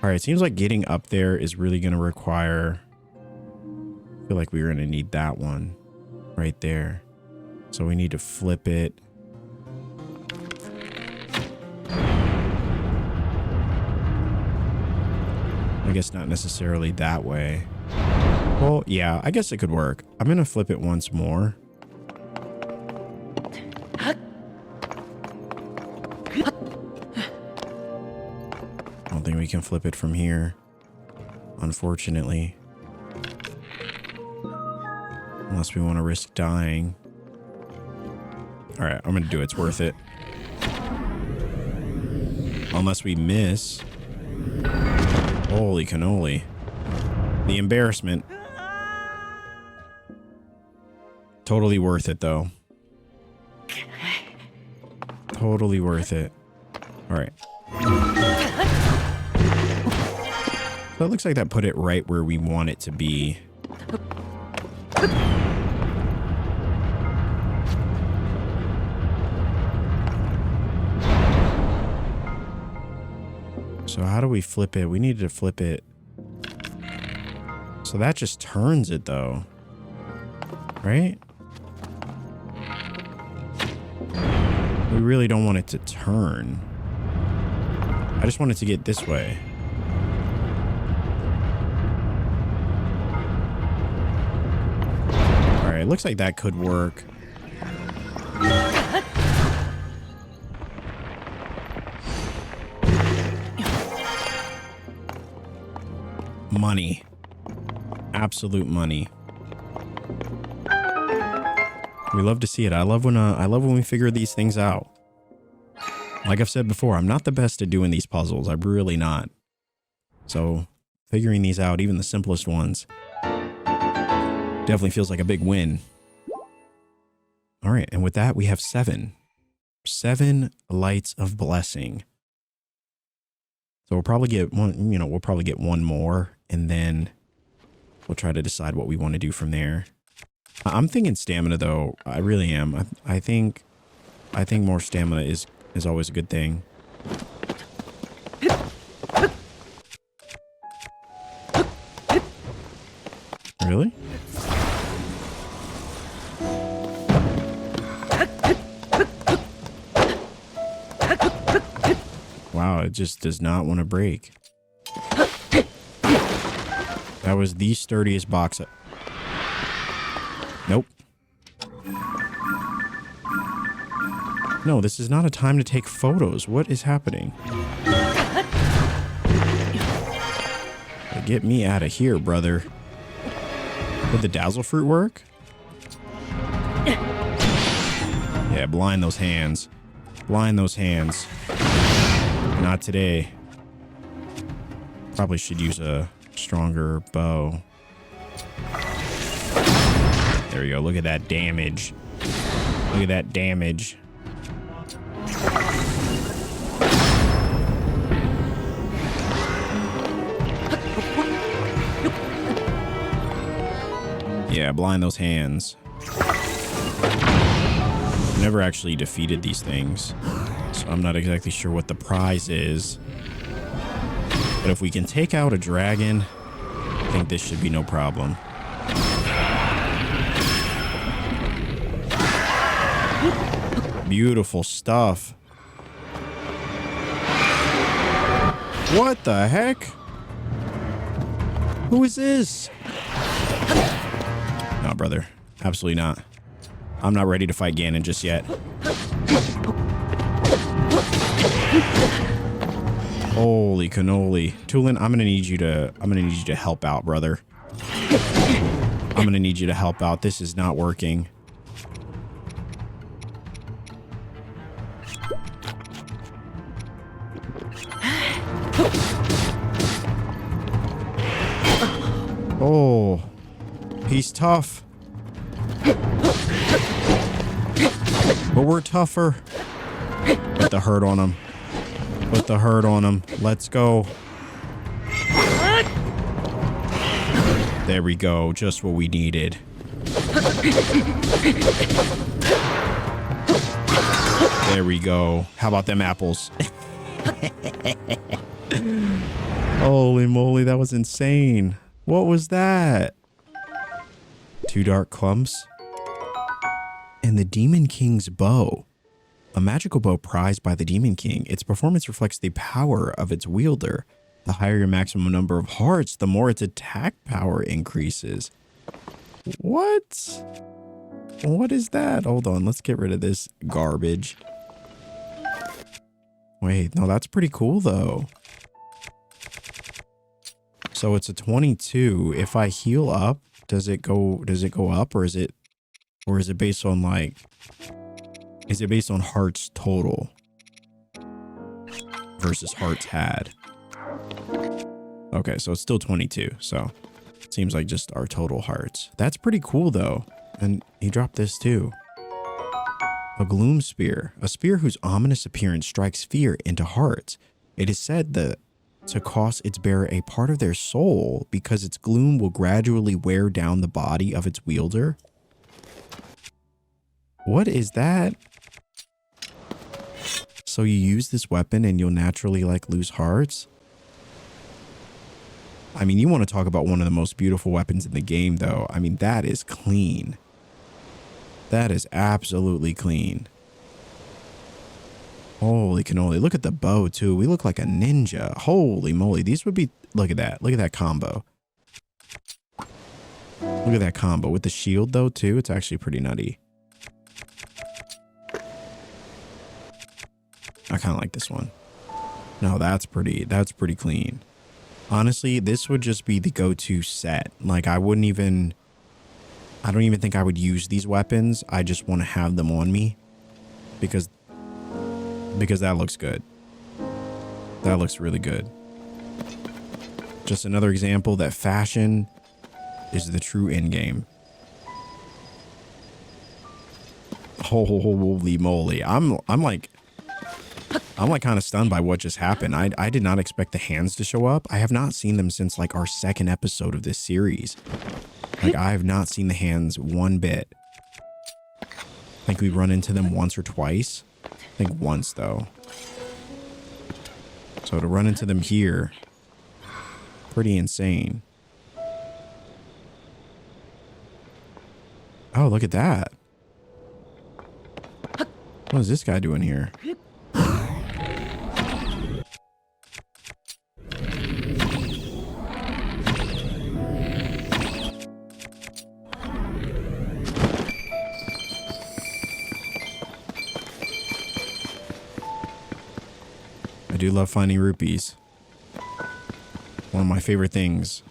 right, it seems like getting up there is really going to require... I feel like we're going to need that one right there. So we need to flip it. I guess not necessarily that way. Well, yeah, I guess it could work. I'm going to flip it once more. I don't think we can flip it from here, unfortunately. Unless we want to risk dying. All right, I'm going to do it. It's worth it. Unless we miss. Holy cannoli. The embarrassment. Totally worth it, though. Totally worth it. All right. So it looks like that put it right where we want it to be. So how do we flip it? We need to flip it. So that just turns it though. Right? We really don't want it to turn. I just want it to get this way. All right, looks like that could work. Money. Absolute money. We love to see it. I love when we figure these things out. Like I've said before, I'm not the best at doing these puzzles. I'm really not. So figuring these out, even the simplest ones, definitely feels like a big win. All right, and with that, we have 7. 7 lights of blessing. So we'll probably get one, we'll probably get one more, and then we'll try to decide what we want to do from there. I'm thinking stamina, though. I really am. I think more stamina is always a good thing. Really? Wow, it just does not want to break. That was the sturdiest box. Nope. No, this is not a time to take photos. What is happening? Get me out of here, brother. Would the dazzle fruit work? Yeah, blind those hands. Blind those hands. Not today. Probably should use a stronger bow. There we go. Look at that damage. Look at that damage. Yeah, blind those hands. Never actually defeated these things, so I'm not exactly sure what the prize is. But if we can take out a dragon, I think this should be no problem. Beautiful stuff. What the heck? Who is this? No, brother. Absolutely not. I'm not ready to fight Ganon just yet. Holy cannoli. Tulin, I'm gonna need you to help out, brother. I'm gonna need you to help out. This is not working. Oh, he's tough. But we're tougher. Put the hurt on him. Put the hurt on him. Let's go. There we go. Just what we needed. There we go. How about them apples? Holy moly, that was insane. What was that? 2 dark clumps. And the Demon King's bow. A magical bow prized by the Demon King. Its performance reflects the power of its wielder. The higher your maximum number of hearts, the more its attack power increases. What? What is that? Hold on, let's get rid of this garbage. Wait, no, that's pretty cool though. So it's a 22. If I heal up, does it go up, or is it based on like, is it based on hearts total versus hearts had? Okay, so it's still 22. So it seems like just our total hearts. That's pretty cool though. And he dropped this too. A gloom spear, a spear whose ominous appearance strikes fear into hearts. It is said that to cost its bearer a part of their soul because its gloom will gradually wear down the body of its wielder. What is that? So you use this weapon and you'll naturally like lose hearts? I mean, you want to talk about one of the most beautiful weapons in the game though. I mean, that is clean. That is absolutely clean. Holy cannoli. Look at the bow too. We look like a ninja. Holy moly. These would be, look at that. Look at that combo. Look at that combo with the shield though too. It's actually pretty nutty. I kind of like this one. No, that's pretty clean. Honestly, this would just be the go-to set. Like I don't even think I would use these weapons. I just want to have them on me because that looks good. That looks really good. Just another example that fashion is the true end game. Holy moly. I'm like kind of stunned by what just happened. I did not expect the hands to show up. I have not seen them since like our 2nd episode of this series. Like I have not seen the hands one bit. I think we run into them once or twice. I think once though. So to run into them here, pretty insane. Oh, look at that. What is this guy doing here? I do love finding rupees. One of my favorite things.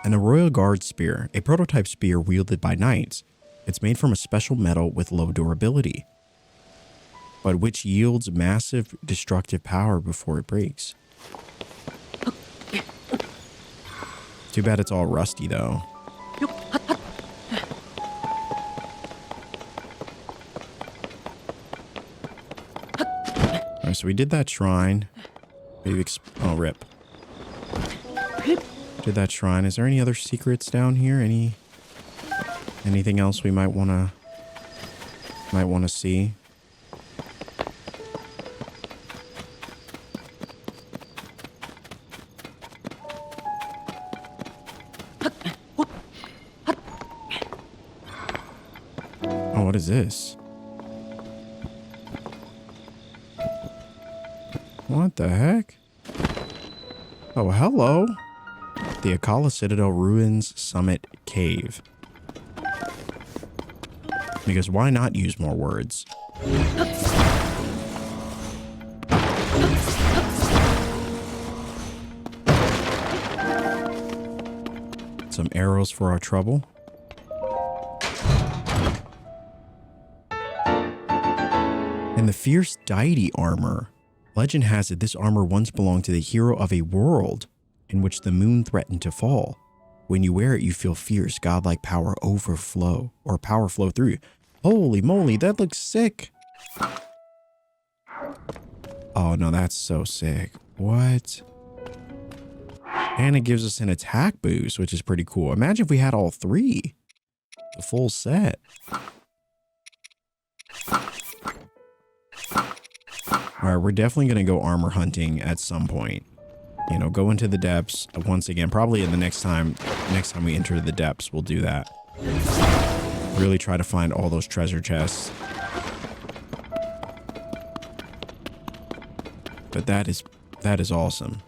And the Royal Guard Spear, a prototype spear wielded by knights. It's made from a special metal with low durability, but which yields massive destructive power before it breaks. Too bad it's all rusty though. Alright, so we did that shrine. Oh, rip. Did that shrine. Is there any other secrets down here? Anything else we might wanna see? Oh, what is this? What the heck? Oh, hello. The Akala Citadel Ruins Summit Cave. Because why not use more words? Some arrows for our trouble. And the fierce deity armor. Legend has it this armor once belonged to the hero of a world in which the moon threatened to fall. When you wear it, you feel fierce, godlike power overflow, or power flow through you. Holy moly, that looks sick. Oh no, that's so sick. What? And it gives us an attack boost, which is pretty cool. Imagine if we had all three. The full set. All right, we're definitely going to go armor hunting at some point. You know, go into the depths once again. Probably in the next time we enter the depths, we'll do that. Really try to find all those treasure chests. But that is awesome.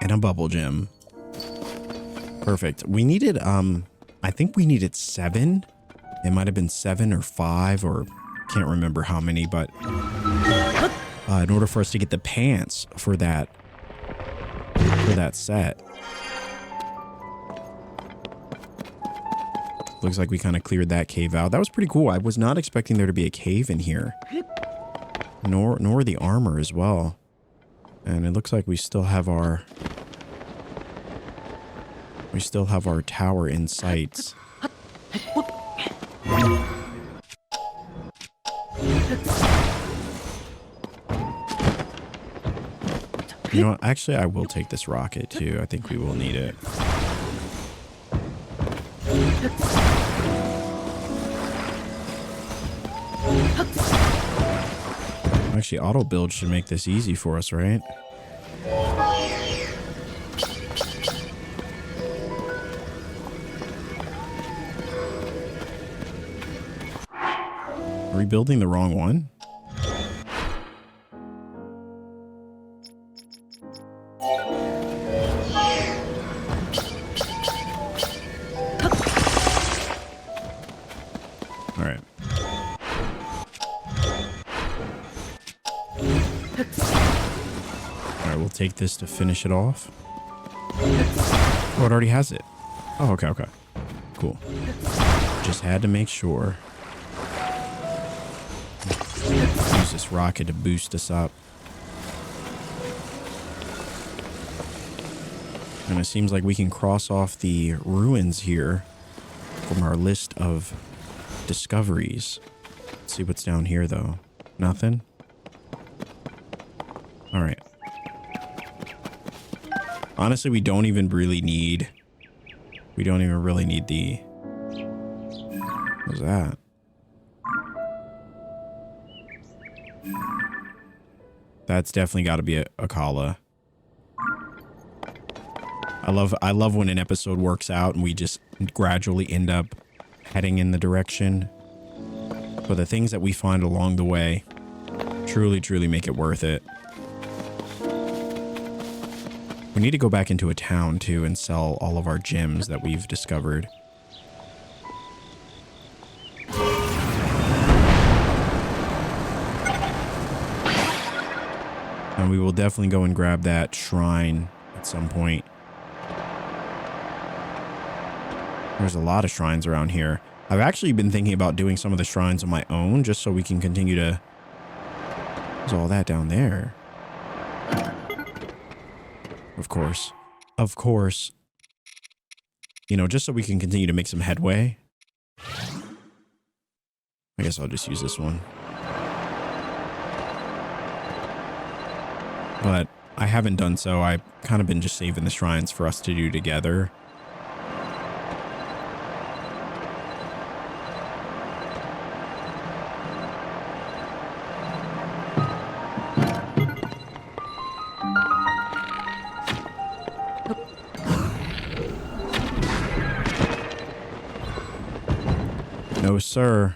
And a bubble gem. Perfect. We needed, I think we needed 7. It might have been 7 or 5 or can't remember how many, but in order for us to get the pants for that set. Looks like we kind of cleared that cave out. That was pretty cool. I was not expecting there to be a cave in here. Nor the armor as well. And it looks like we still have our tower in sights. You know what? Actually, I will take this rocket too. I think we will need it. Actually, auto build should make this easy for us, right? Are we building the wrong one? All right. All right, we'll take this to finish it off. Oh, it already has it. Oh, okay, okay. Cool. Just had to make sure. Use this rocket to boost us up. And it seems like we can cross off the ruins here from our list of discoveries. Let's see what's down here though. Nothing? All right. Honestly, we don't even really need the... What was that? That's definitely got to be a Akala. I love when an episode works out and we just gradually end up heading in the direction. But the things that we find along the way truly make it worth it. We need to go back into a town too and sell all of our gems that we've discovered. And we will definitely go and grab that shrine at some point. There's a lot of shrines around here. I've actually been thinking about doing some of the shrines on my own just so we can continue to... There's all that down there. Of course. Of course. You know, just so we can continue to make some headway. I guess I'll just use this one. But I haven't done so. I've kind of been just saving the shrines for us to do together. No, sir.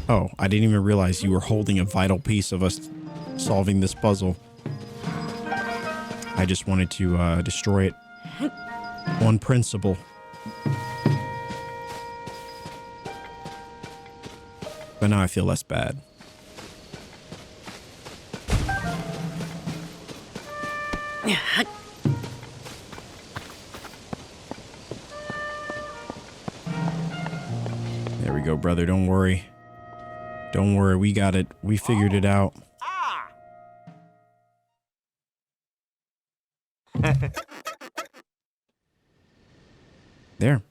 Oh, I didn't even realize you were holding a vital piece of us solving this puzzle. I just wanted to destroy it on principle. But now I feel less bad. There we go, brother. Don't worry. Don't worry. We got it. We figured it out. There.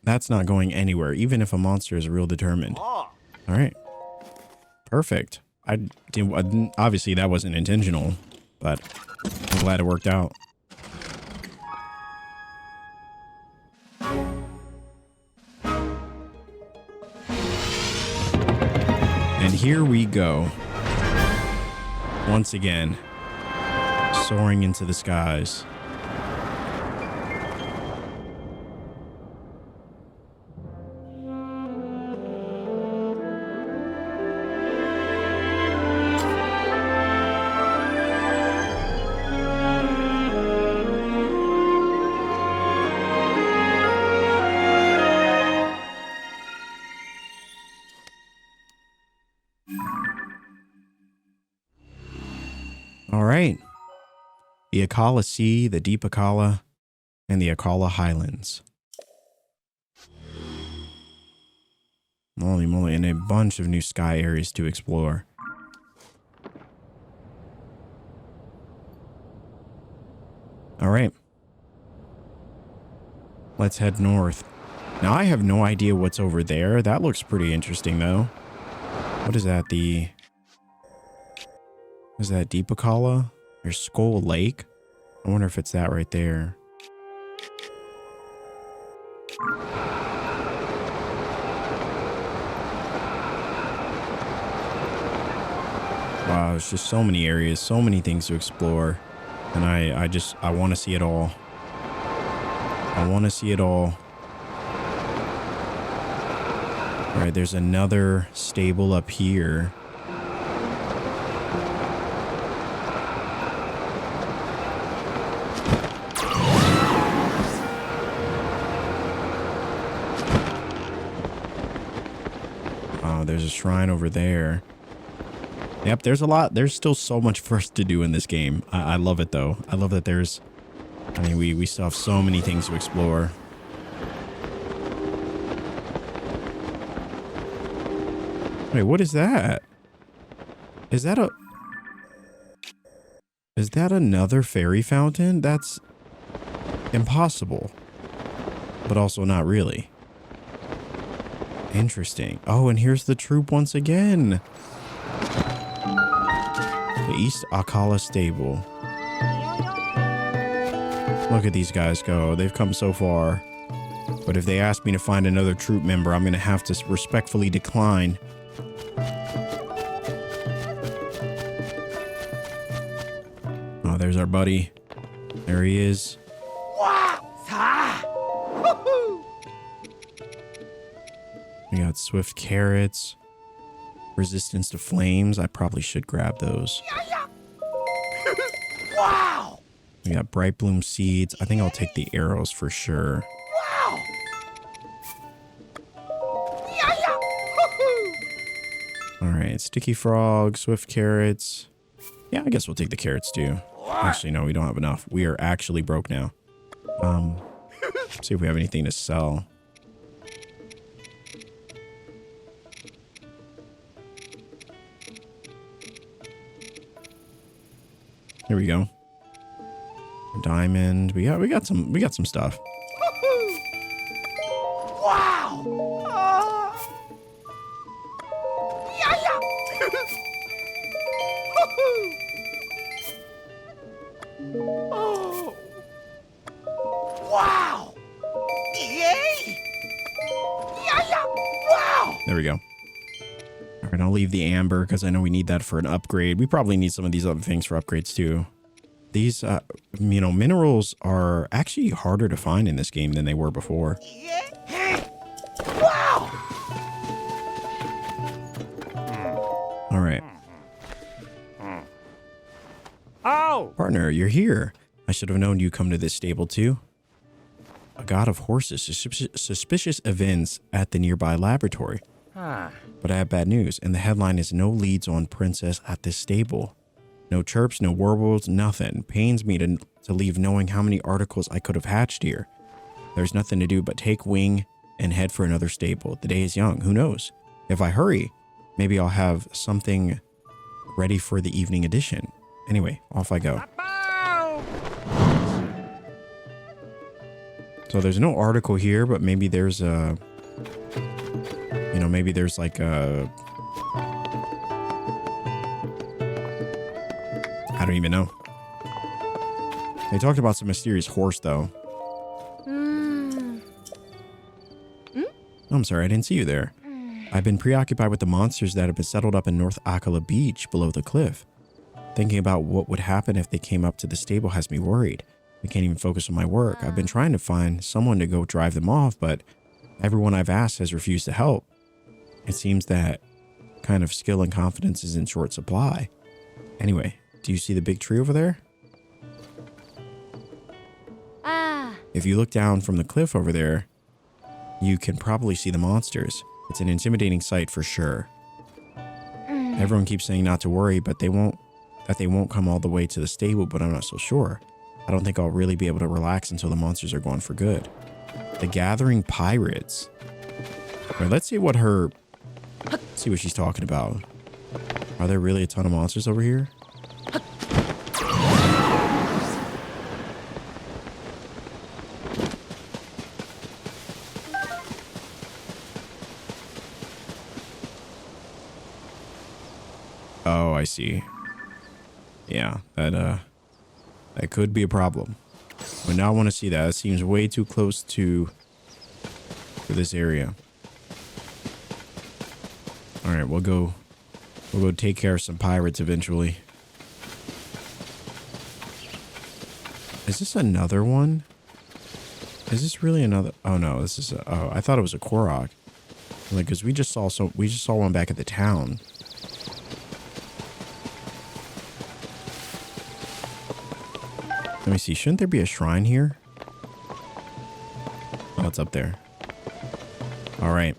That's not going anywhere, even if a monster is real determined. All right. Perfect. Obviously that wasn't intentional, but I'm glad it worked out. And here we go. Once again, soaring into the skies. All right. The Akala Sea, the Deep Akala, and the Akala Highlands. Holy moly, and a bunch of new sky areas to explore. All right. Let's head north. Now, I have no idea what's over there. That looks pretty interesting, though. What is that? Is that Deep Akala? There's Skull Lake. I wonder if it's that right there. Wow, there's just so many areas, so many things to explore. And I want to see it all. I want to see it all. All right, there's another stable up here. There's a shrine over there. Yep, there's a lot. There's still so much for us to do in this game. I love it, though. I love that there's... I mean, we still have so many things to explore. Wait, what is that? Is that another fairy fountain? That's impossible. But also not really. Interesting. Oh, and here's the troop once again. The East Akala Stable. Look at these guys go. They've come so far. But if they ask me to find another troop member, I'm going to have to respectfully decline. Oh, there's our buddy. There he is. We got swift carrots, resistance to flames. I probably should grab those. Wow! We got bright bloom seeds. I think I'll take the arrows for sure. Wow! All right, sticky frog, swift carrots. Yeah, I guess we'll take the carrots too. Actually, no, we don't have enough. We are actually broke now. See if we have anything to sell. Here we go. Diamond. We got some stuff. Wow! Yeah, yeah. Oh. Wow! Yay! Yeah, yeah. Wow! There we go. All right, I'll leave the amber because I know we need that for an upgrade. We probably need some of these other things for upgrades too. These, minerals are actually harder to find in this game than they were before. Yeah. Wow! All right. Oh! Partner, you're here. I should have known you'd come to this stable too. A god of horses, suspicious events at the nearby laboratory. But I have bad news, and the headline is no leads on princess at this stable. No chirps, no warbles, nothing. Pains me to leave knowing how many articles I could have hatched here. There's nothing to do but take wing and head for another stable. The day is young, who knows? If I hurry, maybe I'll have something ready for the evening edition. Anyway, off I go. So there's no article here, but maybe there's a... maybe there's like a... I don't even know. They talked about some mysterious horse, though. I'm sorry, I didn't see you there. I've been preoccupied with the monsters that have been settled up in North Akala Beach below the cliff. Thinking about what would happen if they came up to the stable has me worried. I can't even focus on my work. I've been trying to find someone to go drive them off, but everyone I've asked has refused to help. It seems that kind of skill and confidence is in short supply. Anyway, do you see the big tree over there? If you look down from the cliff over there, you can probably see the monsters. It's an intimidating sight for sure. Everyone keeps saying not to worry, but they won't come all the way to the stable, but I'm not so sure. I don't think I'll really be able to relax until the monsters are gone for good. The Gathering Pirates. Wait, let's see what she's talking about. Are there really a ton of monsters over here? Oh, I see. Yeah, that could be a problem. Would not want to see that. It seems way too close to this area. All right, we'll go take care of some pirates eventually. Is this another one? Is this really another? Oh no, this is. Oh, I thought it was a Korok. Like, cause we just saw one back at the town. Let me see. Shouldn't there be a shrine here? Oh, it's up there. All right.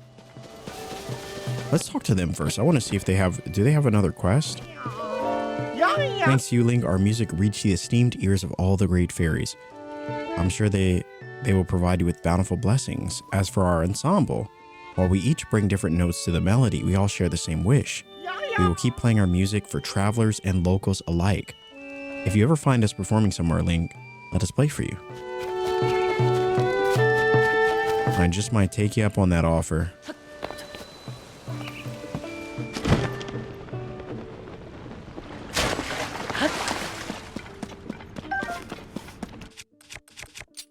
Let's talk to them first. I want to see if they have... Do they have another quest? Thanks to you, Link, our music reached the esteemed ears of all the great fairies. I'm sure they will provide you with bountiful blessings. As for our ensemble, while we each bring different notes to the melody, we all share the same wish. We will keep playing our music for travelers and locals alike. If you ever find us performing somewhere, Link, let us play for you. I just might take you up on that offer.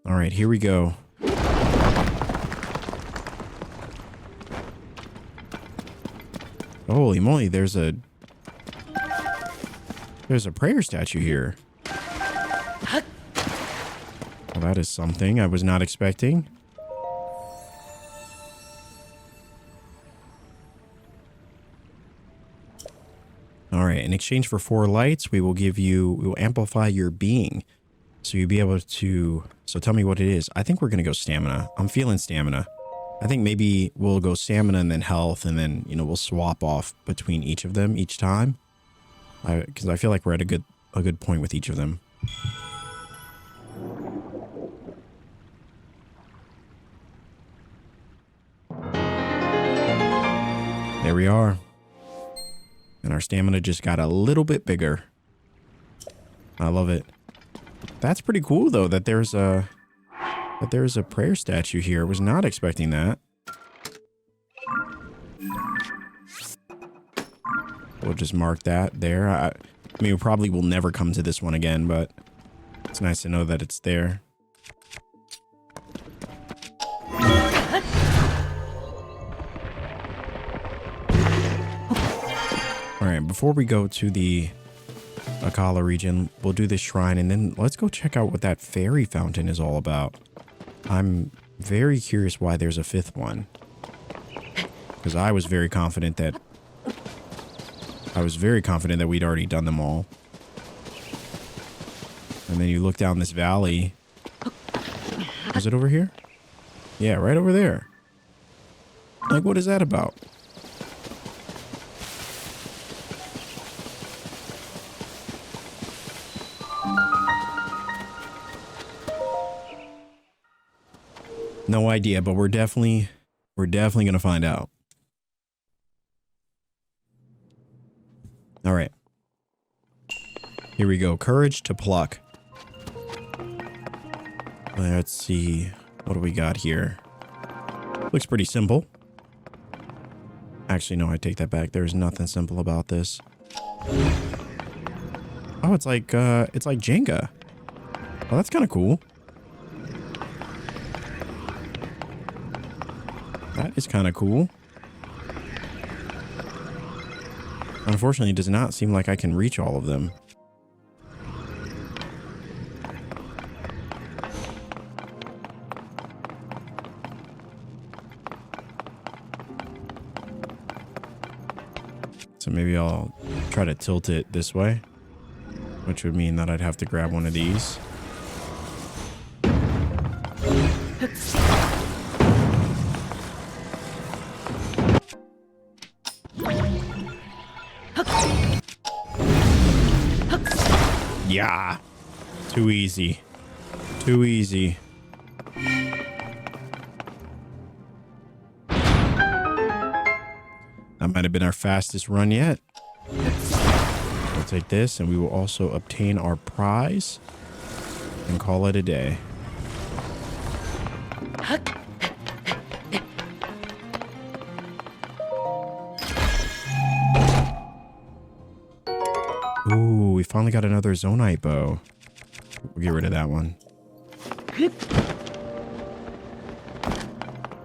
All right, here we go. Holy moly, there's a prayer statue here. Well, that is something I was not expecting. All right, in exchange for 4 lights, we will amplify your being. So you'll be able to, so tell me what it is. I think we're going to go stamina. I'm feeling stamina. I think maybe we'll go stamina and then health, and then, we'll swap off between each of them each time. Because I feel like we're at a good point with each of them. There we are. And our stamina just got a little bit bigger. I love it. That's pretty cool though that there's a prayer statue here. I was not expecting that. We'll just mark that there. I mean, we probably will never come to this one again, but it's nice to know that it's there. All right, before we go to the Akala region, we'll do this shrine and then let's go check out what that fairy fountain is all about. I'm very curious why there's a fifth one. Because I was very confident that we'd already done them all. And then you look down this valley. Is it over here? Yeah, right over there. Like, what is that about? No idea, but we're definitely gonna find out. All right. Here we go. Courage to pluck. Let's see. What do we got here? Looks pretty simple. Actually, no, I take that back. There's nothing simple about this. Oh, it's like Jenga. Oh, that's kind of cool. That is kind of cool. Unfortunately, it does not seem like I can reach all of them. So maybe I'll try to tilt it this way, which would mean that I'd have to grab one of these. Yeah. Too easy. Too easy. That might have been our fastest run yet. We'll take this and we will also obtain our prize and call it a day. Ooh, we finally got another Zonite bow. We'll get rid of that one.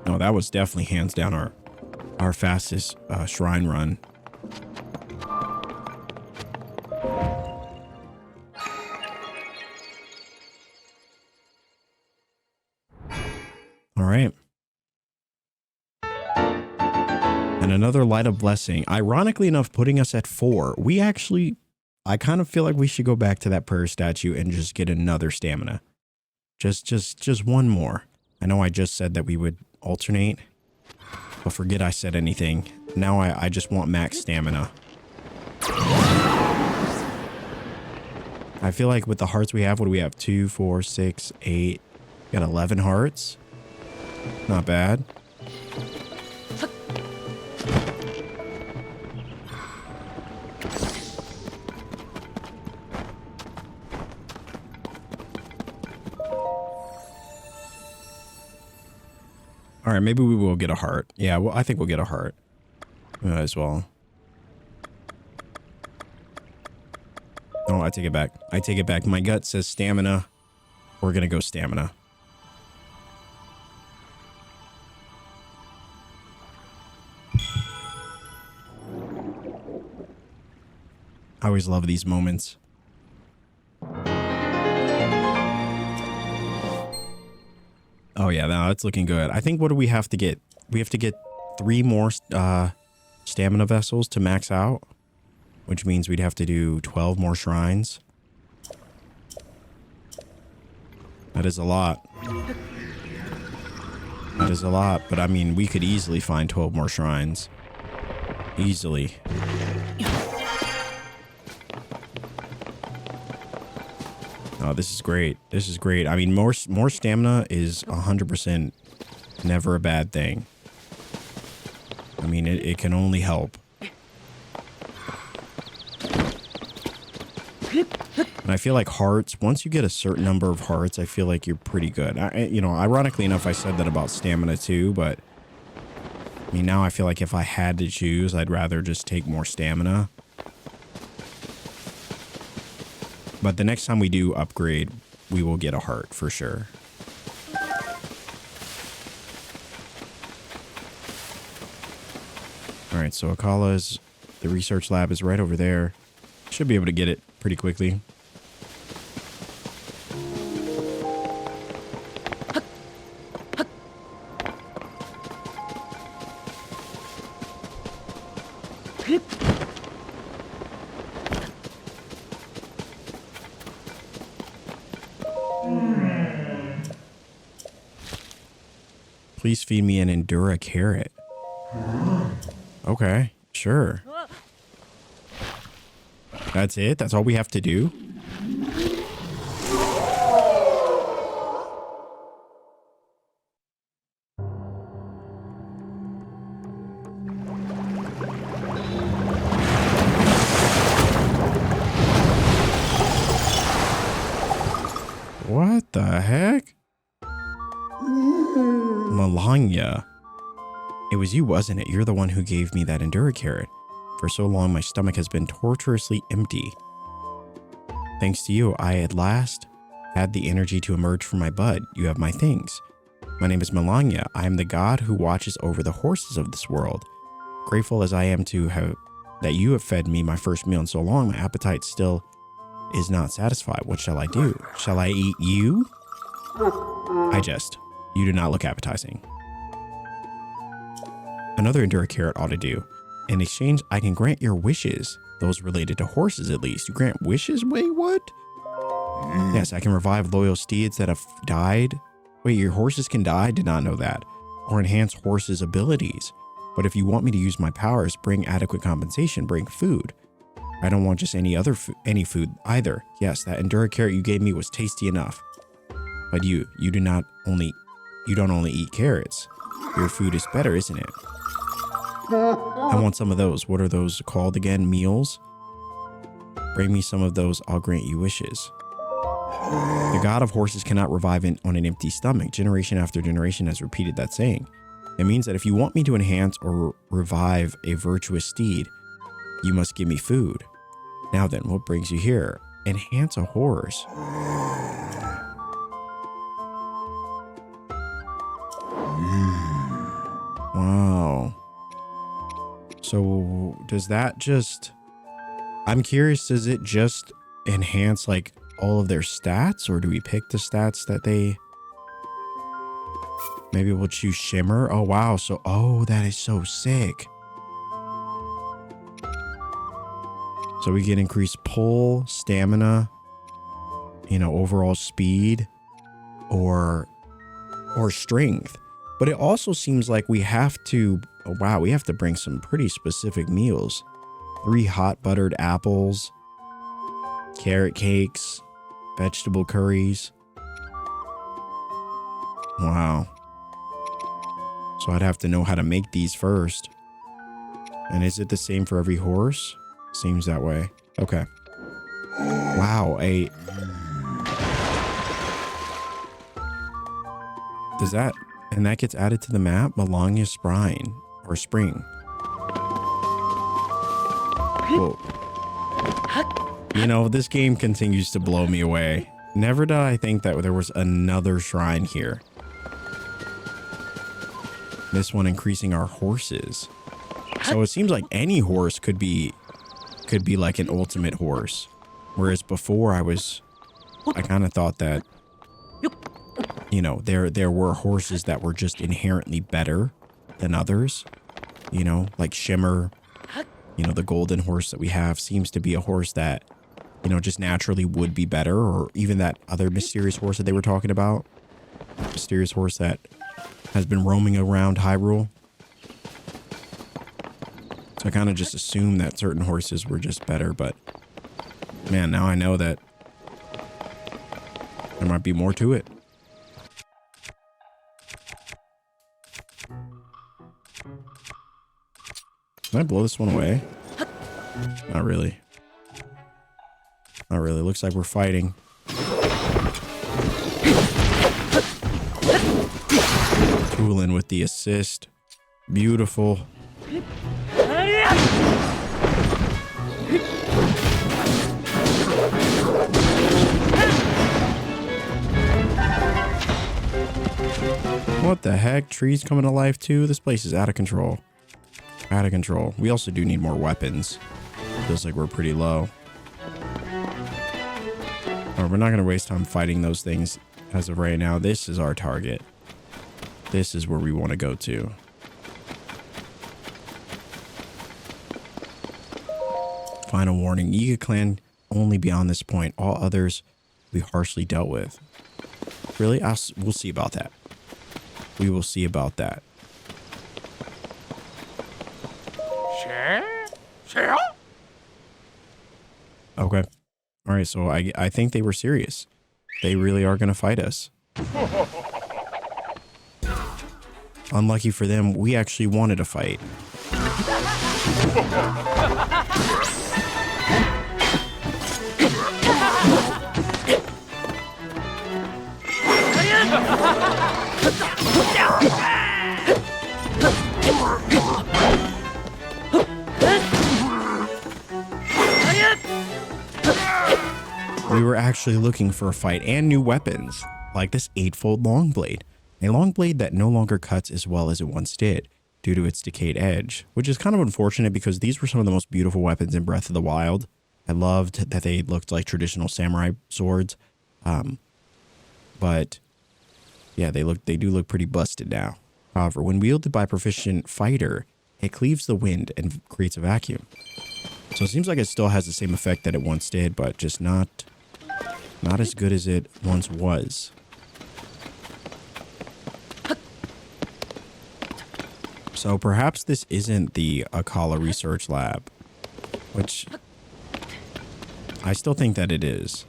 No, that was definitely hands down our fastest shrine run. All right. And another light of blessing. Ironically enough, putting us at 4. I kind of feel like we should go back to that prayer statue and just get another stamina. Just one more. I know I just said that we would alternate, but forget I said anything. Now I just want max stamina. I feel like with the hearts we have, what do we have? 2, 4, 6, 8. We got 11 hearts. Not bad. All right, maybe we will get a heart. Yeah, well, I think we'll get a heart. Might as well. Oh, I take it back. I take it back. My gut says stamina. We're going to go stamina. I always love these moments. Oh yeah, no, it's looking good. I think what do we have to get? We have to get 3 more stamina vessels to max out, which means we'd have to do 12 more shrines. That is a lot. That is a lot, but I mean, we could easily find 12 more shrines. Easily. Oh, this is great. This is great. I mean, more stamina is 100% never a bad thing. I mean, it can only help. And I feel like hearts, once you get a certain number of hearts, I feel like you're pretty good. You know, ironically enough, I said that about stamina too, but I mean, now I feel like if I had to choose, I'd rather just take more stamina. But the next time we do upgrade, we will get a heart for sure. All right, so Akala's, the research lab is right over there. Should be able to get it pretty quickly. Please feed me an Endura carrot. Okay, sure. That's it? That's all we have to do? What the heck? Melania. It was you, wasn't it? You're the one who gave me that Endura carrot. For so long, my stomach has been torturously empty. Thanks to you, I at last had the energy to emerge from my bud. You have my things. My name is Melania. I am the god who watches over the horses of this world. Grateful as I am to have that you have fed me my first meal in so long, my appetite still is not satisfied. What shall I do? Shall I eat you? I jest. You do not look appetizing. Another Endura carrot ought to do. In exchange, I can grant your wishes. Those related to horses, at least. You grant wishes? Wait, what? Yes, I can revive loyal steeds that have died. Wait, your horses can die? Did not know that. Or enhance horses' abilities. But if you want me to use my powers, bring adequate compensation, bring food. I don't want just any food either. Yes, that Endura carrot you gave me was tasty enough. But you don't only eat carrots. Your food is better, isn't it? I want some of those. What are those called again? Meals? Bring me some of those. I'll grant you wishes. The god of horses cannot revive on an empty stomach. Generation after generation has repeated that saying. It means that if you want me to enhance or revive a virtuous steed, you must give me food. Now then, what brings you here? Enhance a horse. Wow. So does that just, I'm curious, does it just enhance like all of their stats, or do we pick the stats that they, maybe we'll choose Shimmer. Oh, wow. So, oh, that is so sick. So we get increased pull, stamina, you know, overall speed, or strength. But it also seems like we have to, oh, wow, we have to bring some pretty specific meals. 3 hot buttered apples, carrot cakes, vegetable curries. Wow. So I'd have to know how to make these first. And is it the same for every horse? Seems that way. Okay. Wow, does that, and that gets added to the map? Melania Sprine, or Spring. Whoa. You know, this game continues to blow me away. Never did I think that there was another shrine here. This one increasing our horses. So it seems like any horse could be like an ultimate horse. Whereas before I kind of thought that, you know, there were horses that were just inherently better than others. You know, like Shimmer, you know, the golden horse that we have seems to be a horse that, you know, just naturally would be better. Or even that other mysterious horse that they were talking about. Mysterious horse that has been roaming around Hyrule. So I kind of just assumed that certain horses were just better, but man, now I know that There might be more to it. Can I blow this one away? Not really. Not really. Looks like we're fighting. Coolin with the assist. Beautiful. What the heck? Trees coming to life too? This place is out of control. Out of control. We also do need more weapons. Feels like we're pretty low. Or we're not going to waste time fighting those things as of right now. This is our target. This is where we want to go to. Final warning. Yiga clan only beyond this point. All others we harshly dealt with. Really? We'll see about that. We will see about that. Sure. Okay. All right. So I think they were serious. They really are going to fight us. Unlucky for them, we actually wanted a fight. We were actually looking for a fight and new weapons, like this 8-fold long blade. A long blade that no longer cuts as well as it once did due to its decayed edge, which is kind of unfortunate because these were some of the most beautiful weapons in Breath of the Wild. I loved that they looked like traditional samurai swords. But yeah, they do look pretty busted now. However, when wielded by a proficient fighter, it cleaves the wind and creates a vacuum. So it seems like it still has the same effect that it once did, but just not as good as it once was. So perhaps this isn't the Akala Research Lab, which I still think that it is.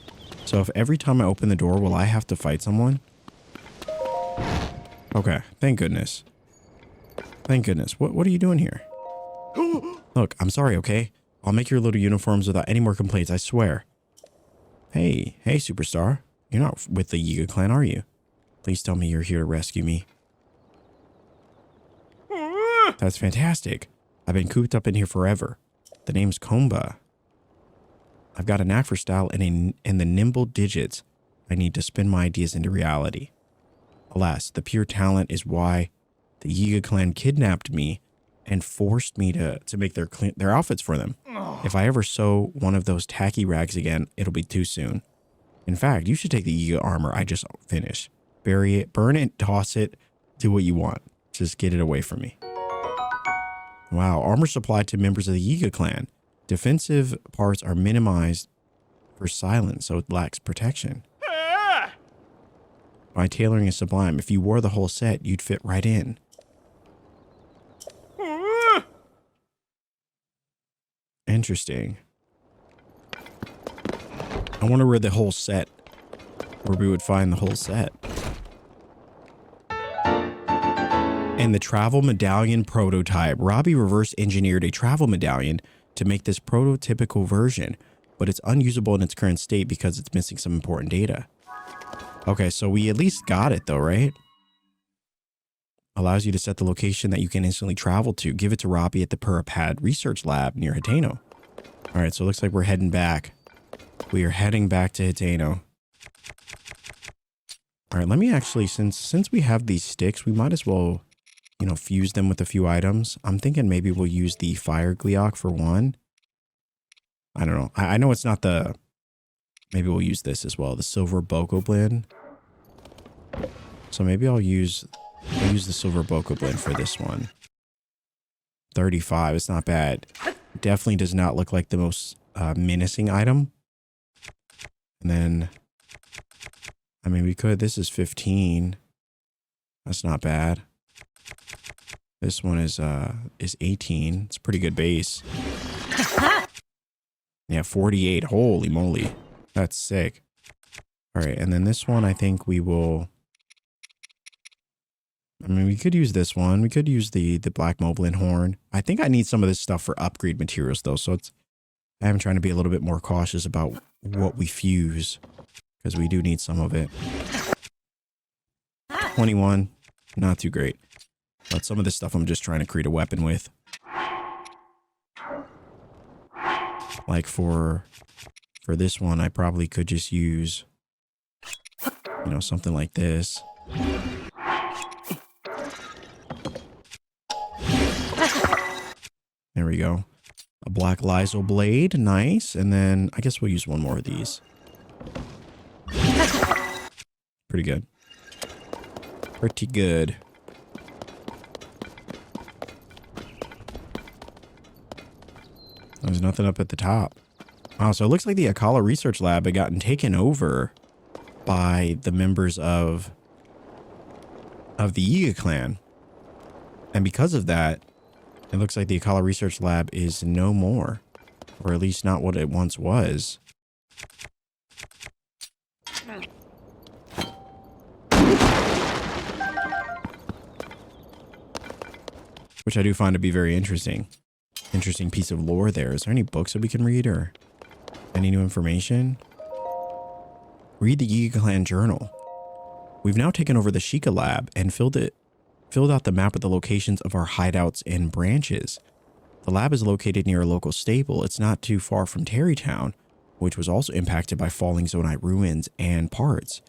So if every time I open the door, will I have to fight someone? Okay, thank goodness. Thank goodness. What are you doing here? Look, I'm sorry, okay? I'll make your little uniforms without any more complaints, I swear. Hey, superstar. You're not with the Yiga clan, are you? Please tell me you're here to rescue me. That's fantastic. I've been cooped up in here forever. The name's Komba. I've got a knack for style and the nimble digits I need to spin my ideas into reality. Alas, the pure talent is why the Yiga clan kidnapped me and forced me to make their outfits for them. If I ever sew one of those tacky rags again, it'll be too soon. In fact, you should take the Yiga armor I just finished. Bury it, burn it, toss it, do what you want. Just get it away from me. Wow, armor supplied to members of the Yiga clan. Defensive parts are minimized for silence, so it lacks protection. My tailoring is sublime. If you wore the whole set, you'd fit right in. Interesting. I wonder where the whole set, where we would find the whole set. And the travel medallion prototype. Robbie reverse engineered a travel medallion to make this prototypical version, but it's unusable in its current state because it's missing some important data. Okay, so we at least got it though, right? Allows you to set the location that you can instantly travel to. Give it to Robbie at the Purapad Research Lab near Hitano. All right, so it looks like we're heading back. We are heading back to Hitano. All right, let me actually, since we have these sticks, we might as well, you know, fuse them with a few items. I'm thinking maybe we'll use the fire Gleeok for one. I don't know. I know it's not the... Maybe we'll use this as well, the silver Boko blend. So maybe I'll use the silver Boko blend for this one. 35, it's not bad. Definitely does not look like the most menacing item. And then, I mean, we could, this is 15. That's not bad. This one is 18. It's a pretty good base. Yeah, 48. Holy moly. That's sick. All right, and then this one, I think we will... I mean, we could use this one. We could use the black moblin horn. I think I need some of this stuff for upgrade materials, though. So I'm trying to be a little bit more cautious about what we fuse, because we do need some of it. 21, not too great. But some of this stuff I'm just trying to create a weapon with. Like for this one, I probably could just use, you know, something like this. There we go. A black Lysol blade. Nice. And then I guess we'll use one more of these. Pretty good. Pretty good. There's nothing up at the top. Wow, so it looks like the Akala Research Lab had gotten taken over by the members of the Yiga clan. And because of that, it looks like the Akala Research Lab is no more. Or at least not what it once was. Which I do find to be very interesting. Interesting piece of lore there. Is there any books that we can read or any new information? Read the Yiga Clan journal. We've now taken over the Sheikah lab and filled out the map of the locations of our hideouts and branches. The lab is located near a local stable. It's not too far from Terrytown, which was also impacted by falling Zonite ruins and parts.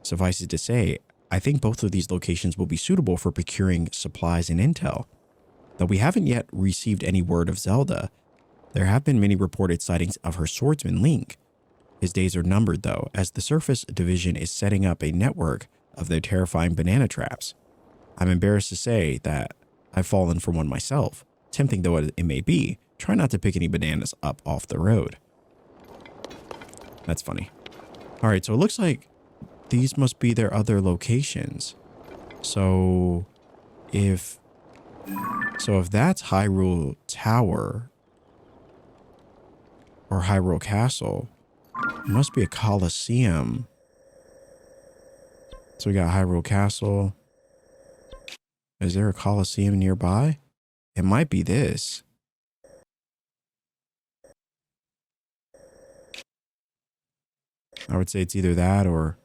Suffice it to say, I think both of these locations will be suitable for procuring supplies and intel. Though we haven't yet received any word of Zelda, there have been many reported sightings of her swordsman Link. His days are numbered though, as the Surface Division is setting up a network of their terrifying banana traps. I'm embarrassed to say that I've fallen for one myself. Tempting though it may be, try not to pick any bananas up off the road. That's funny. All right, so it looks like these must be their other locations. So if that's Hyrule Tower or Hyrule Castle, it must be a Coliseum. So we got Hyrule Castle. Is there a Coliseum nearby? It might be this. I would say it's either that or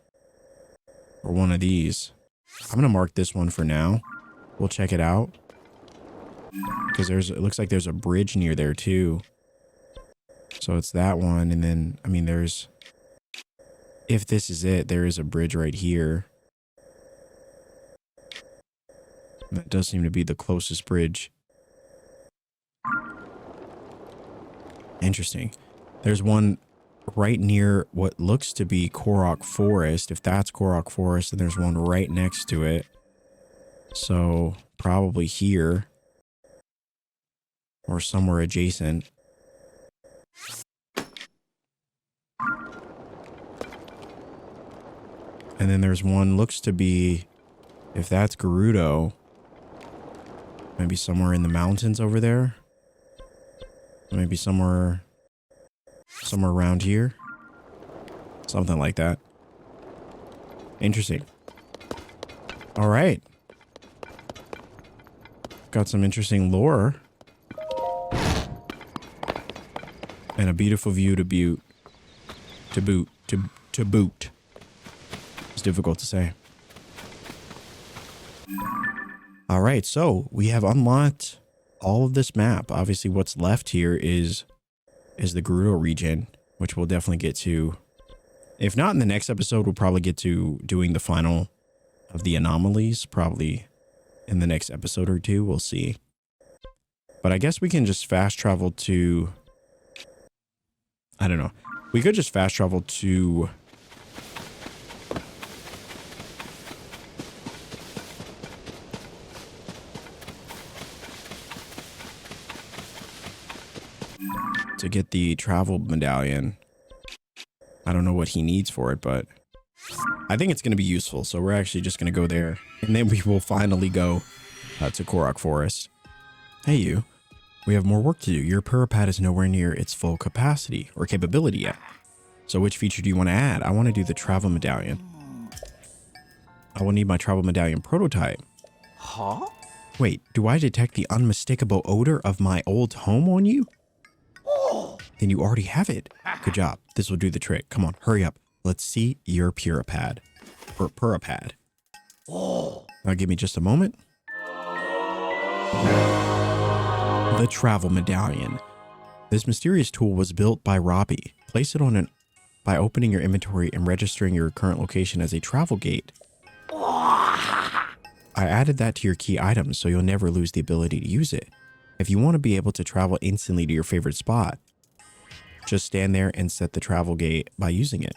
one of these. I'm gonna mark this one for now. We'll check it out. Because it looks like there's a bridge near there too. So it's that one, and then I mean if this is it, there is a bridge right here. That does seem to be the closest bridge. Interesting. There's one right near what looks to be Korok Forest. If that's Korok Forest, then there's one right next to it. So probably here. Or somewhere adjacent. And then there's one looks to be, if that's Gerudo, maybe somewhere in the mountains over there. Maybe somewhere around here. Something like that. Interesting. All right. Got some interesting lore. And a beautiful view to boot. It's difficult to say. All right, so we have unlocked all of this map. Obviously, what's left here is the Gerudo region, which we'll definitely get to. If not in the next episode, we'll probably get to doing the final of the anomalies, probably in the next episode or two. We'll see. But I guess we can just fast travel to... I don't know. We could just fast travel to... to get the travel medallion. I don't know what he needs for it, but I think it's going to be useful. So we're actually just going to go there, and then we will finally go to Korok Forest. Hey, you. We have more work to do. Your Purapad is nowhere near its full capacity or capability yet. So which feature do you want to add? I want to do the travel medallion. I will need my travel medallion prototype. Huh? Wait, do I detect the unmistakable odor of my old home on you? Oh. Then you already have it. Good job. This will do the trick. Come on, hurry up. Let's see your Puripad. Or Puripad. Oh. Now give me just a moment. The travel medallion. This mysterious tool was built by Robbie. Place it on by opening your inventory and registering your current location as a travel gate. I added that to your key items so you'll never lose the ability to use it. If you want to be able to travel instantly to your favorite spot, just stand there and set the travel gate by using it.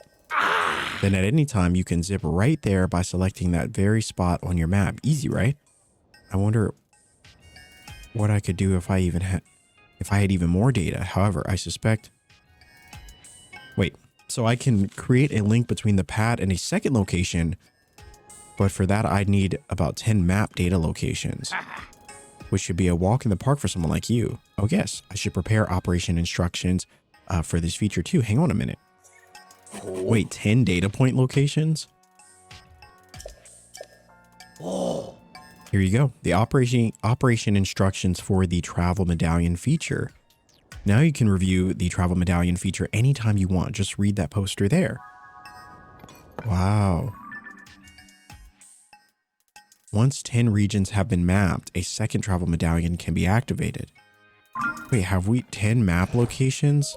Then at any time you can zip right there by selecting that very spot on your map. Easy, right? I wonder what I could do if I had even more data. However, I suspect... Wait, so I can create a link between the pad and a second location, but for that I'd need about 10 map data locations, which should be a walk in the park for someone like you. Oh yes, I should prepare operation instructions for this feature too. Hang on a minute. Wait, 10 data point locations? Oh. Here you go. The operation instructions for the travel medallion feature. Now you can review the travel medallion feature anytime you want. Just read that poster there. Wow. Once 10 regions have been mapped, a second travel medallion can be activated. Wait, have we 10 map locations?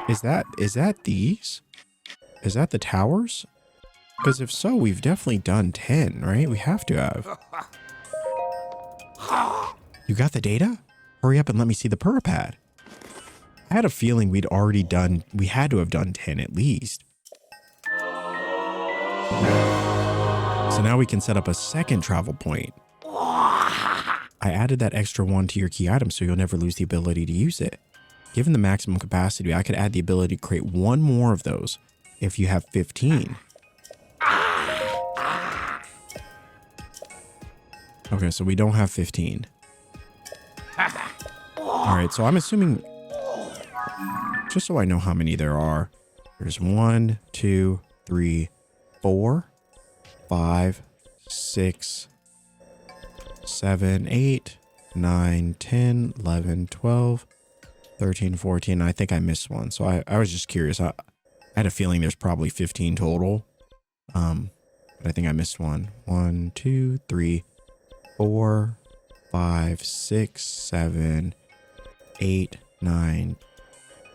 Is that these? Is that the towers? Because if so, we've definitely done 10, right? We have to have. You got the data? Hurry up and let me see the Puripad. I had a feeling we had to have done 10 at least. So now we can set up a second travel point. I added that extra one to your key item so you'll never lose the ability to use it. Given the maximum capacity, I could add the ability to create one more of those if you have 15. Okay, so we don't have 15. All right, so I'm assuming, just so I know how many there are, there's 1, 2, 3, 4, 5, 6, 7, 8, 9, 10, 11, 12, 13, 14. I think I missed one. So I was just curious. I had a feeling there's probably 15 total. But I think I missed one. 1, 2, 3, 4, 5, 6, 7, 8, 9,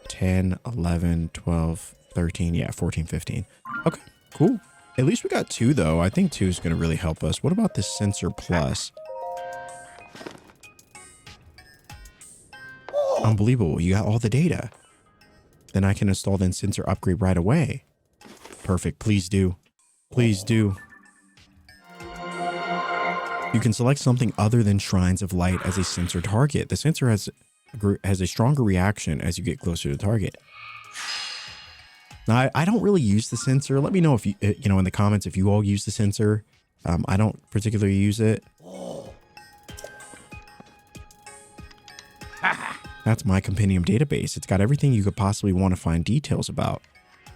10, 11, 12, 13. Yeah, 14, 15. Okay, cool. At least we got 2 though. I think 2 is going to really help us. What about this sensor plus? Unbelievable. You got all the data. Then I can install the sensor upgrade right away. Perfect. Please do. Please do. You can select something other than shrines of light as a sensor target. The sensor has a stronger reaction as you get closer to the target. Now, I don't really use the sensor. Let me know if you know in the comments if you all use the sensor. I don't particularly use it. That's my compendium database. It's got everything you could possibly want to find details about.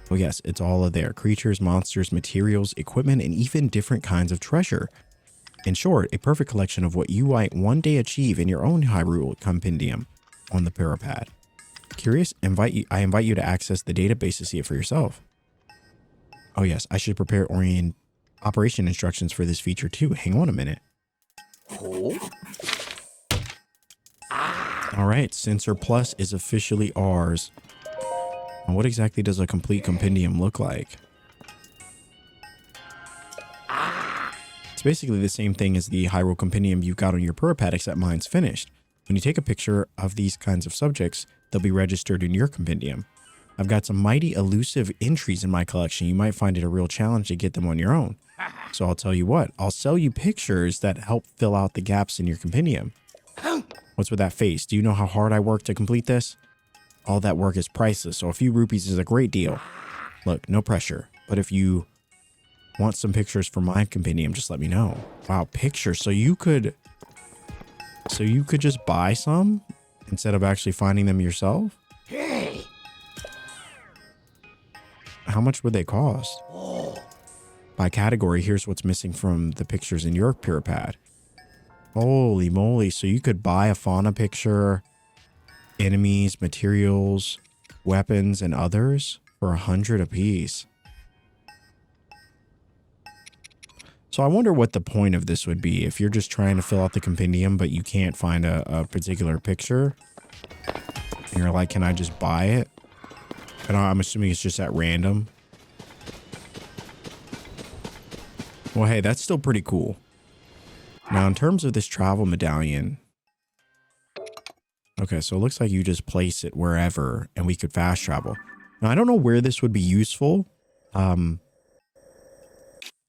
Well, yes, it's all there. Creatures, monsters, materials, equipment, and even different kinds of treasure. In short, a perfect collection of what you might one day achieve in your own Hyrule compendium on the Puripad. Curious? I invite you to access the database to see it for yourself. Oh yes, I should prepare operation instructions for this feature too. Hang on a minute. All right, Sensor Plus is officially ours. And what exactly does a complete compendium look like? It's basically the same thing as the Hyrule compendium you got on your Puripad, except mine's finished. When you take a picture of these kinds of subjects, they'll be registered in your compendium. I've got some mighty elusive entries in my collection. You might find it a real challenge to get them on your own. So I'll tell you what, I'll sell you pictures that help fill out the gaps in your compendium. What's with that face? Do you know how hard I worked to complete this? All that work is priceless, so a few rupees is a great deal. Look, no pressure, but if you want some pictures for my compendium, just let me know. Wow, pictures. So you could just buy some instead of actually finding them yourself? Hey. how much would they cost? By category, here's what's missing from the pictures in your Pure Pad. Holy moly. So you could buy a fauna picture, enemies, materials, weapons, and others for 100 apiece. So I wonder what the point of this would be if you're just trying to fill out the compendium, but you can't find a particular picture. And you're like, can I just buy it? And I'm assuming it's just at random. Well, hey, that's still pretty cool. Now, in terms of this travel medallion. Okay, so it looks like you just place it wherever and we could fast travel. Now, I don't know where this would be useful.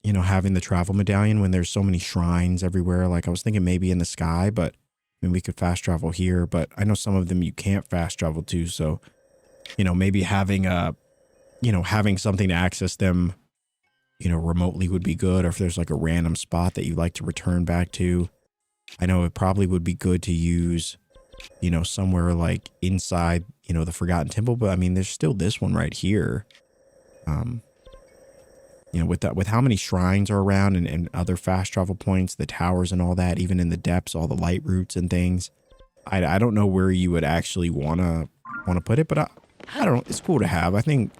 You know, having the travel medallion when there's so many shrines everywhere. Like I was thinking maybe in the sky, but I mean, we could fast travel here, but I know some of them you can't fast travel to. So, you know, maybe having having something to access them, you know, remotely would be good. Or if there's like a random spot that you like to return back to. I know it probably would be good to use, you know, somewhere like inside, you know, the Forgotten Temple. But I mean, there's still this one right here. You know, with how many shrines are around and other fast travel points, the towers and all that, even in the depths, all the light routes and things. I don't know where you would actually wanna put it, but I don't know. It's cool to have. I think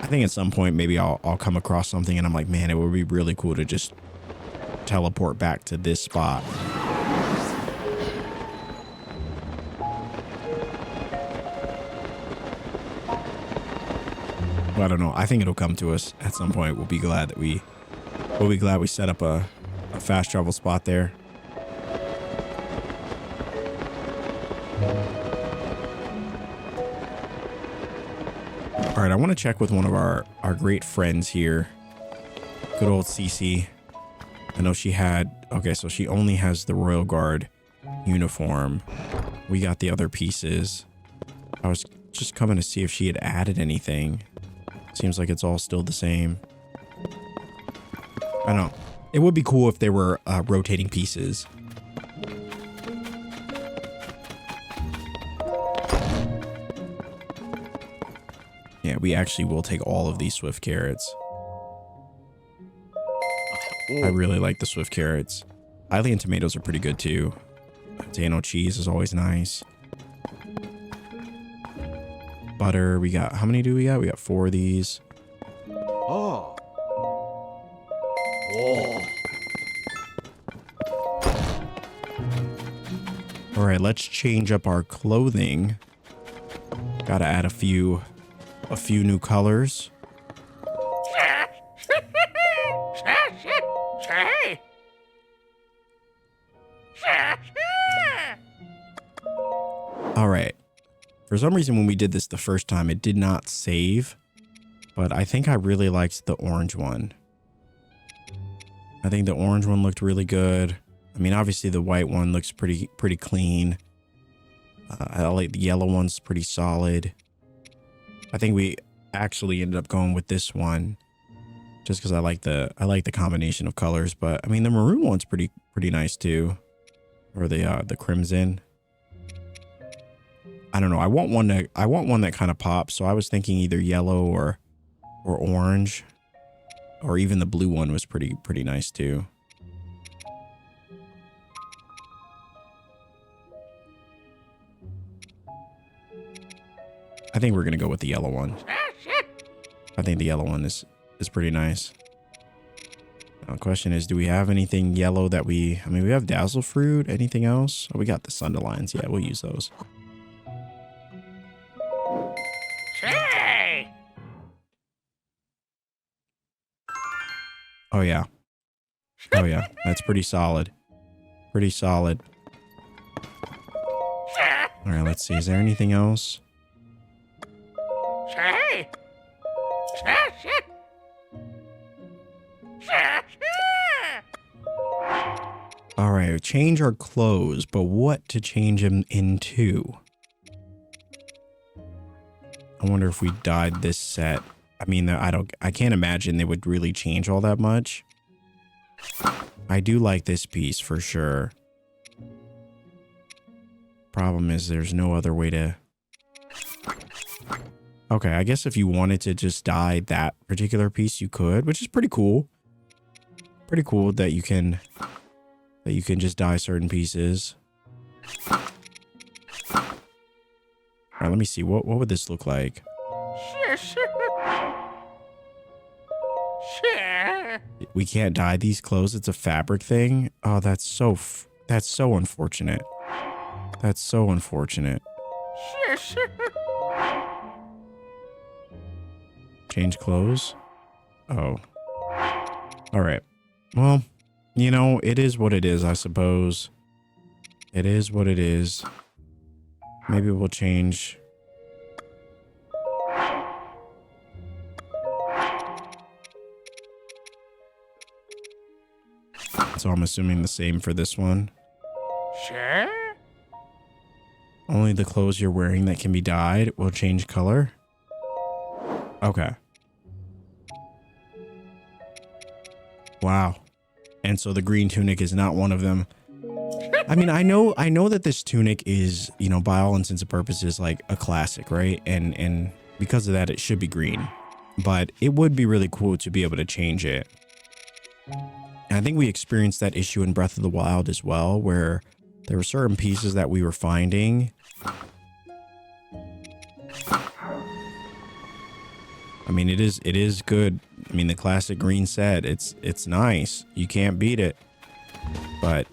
at some point maybe I'll come across something and I'm like, man, it would be really cool to just teleport back to this spot. I don't know. I think it'll come to us at some point. We'll be glad we set up a fast travel spot there. All right, I want to check with one of our great friends here. Good old Cece. I know she had, okay, so she only has the Royal Guard uniform. We got the other pieces. I was just coming to see if she had added anything. Seems like it's all still the same. I don't know. It would be cool if they were rotating pieces. Yeah, we actually will take all of these Swift Carrots. I really like the Swift Carrots. Hylian tomatoes are pretty good too. Dano cheese is always nice. Butter, we got, how many do we got? We got 4 of these. Oh. All right, let's change up our clothing. Gotta add a few new colors. All right. For some reason, when we did this the first time, it did not save, but I think I really liked the orange one. I think the orange one looked really good. I mean, obviously the white one looks pretty clean. I like the yellow one's pretty solid. I think we actually ended up going with this one just because I like the combination of colors. But I mean, the maroon one's pretty nice too, or the crimson. I don't know. I want one that kind of pops. So I was thinking either yellow or orange, or even the blue one was pretty nice too. I think we're gonna go with the yellow one. I think the yellow one is pretty nice. Now, the question is, do we have anything yellow that we have dazzle fruit, anything else? Oh, we got the Sunderlines. Yeah, we'll use those. Oh yeah. Oh yeah. That's pretty solid. Pretty solid. All right, let's see. Is there anything else? All right, change our clothes, but what to change them into? I wonder if we dyed this set. I mean, I can't imagine they would really change all that much. I do like this piece for sure. Problem is there's no other way to... Okay, I guess if you wanted to just dye that particular piece, you could, which is pretty cool. Pretty cool that you can just dye certain pieces. All right, let me see. What would this look like? We can't dye these clothes. It's a fabric thing. Oh, that's so unfortunate. That's so unfortunate. Change clothes? Oh. All right. Well, you know, it is what it is, I suppose. It is what it is. Maybe we'll change. So I'm assuming the same for this one. Sure. Only the clothes you're wearing that can be dyed will change color. Okay. Wow. And so the green tunic is not one of them. I mean, I know that this tunic is, you know, by all intents and purposes, like a classic, right? And because of that, it should be green. But it would be really cool to be able to change it. And I think we experienced that issue in Breath of the Wild as well, where there were certain pieces that we were finding. I mean, it is good. I mean, the classic green set, it's nice. You can't beat it. But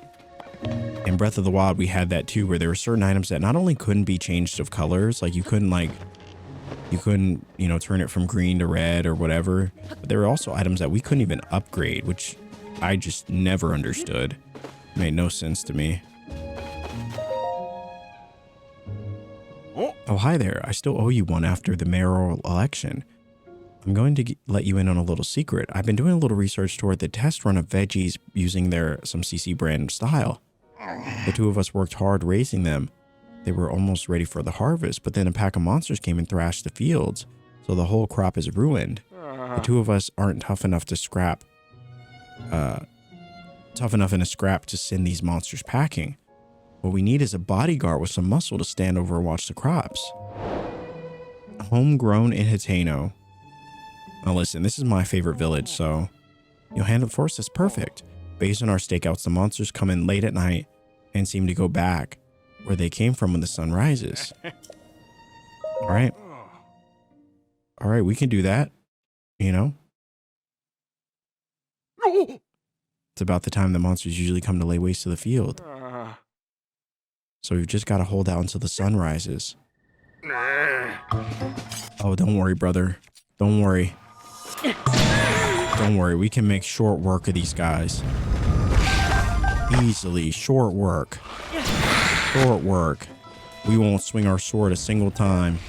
in Breath of the Wild, we had that too, where there were certain items that not only couldn't be changed of colors, like you couldn't, you know, turn it from green to red or whatever. But there were also items that we couldn't even upgrade, which I just never understood. It made no sense to me. Oh, hi there. I still owe you one after the mayoral election. I'm going to let you in on a little secret. I've been doing a little research toward the test run of veggies using some CC brand style. The two of us worked hard raising them. They were almost ready for the harvest, but then a pack of monsters came and thrashed the fields, so the whole crop is ruined. The two of us aren't tough enough in a scrap to send these monsters packing. What we need is a bodyguard with some muscle to stand over and watch the crops. Homegrown in Hitano. Now listen, this is my favorite village, so Johanna Forest is perfect. Based on our stakeouts, the monsters come in late at night and seem to go back where they came from when the sun rises. All right. All right, we can do that, you know? It's about the time the monsters usually come to lay waste to the field. So we've just got to hold out until the sun rises. Oh, don't worry, brother. Don't worry. Don't worry. We can make short work of these guys. Easily. Short work. Short work. We won't swing our sword a single time.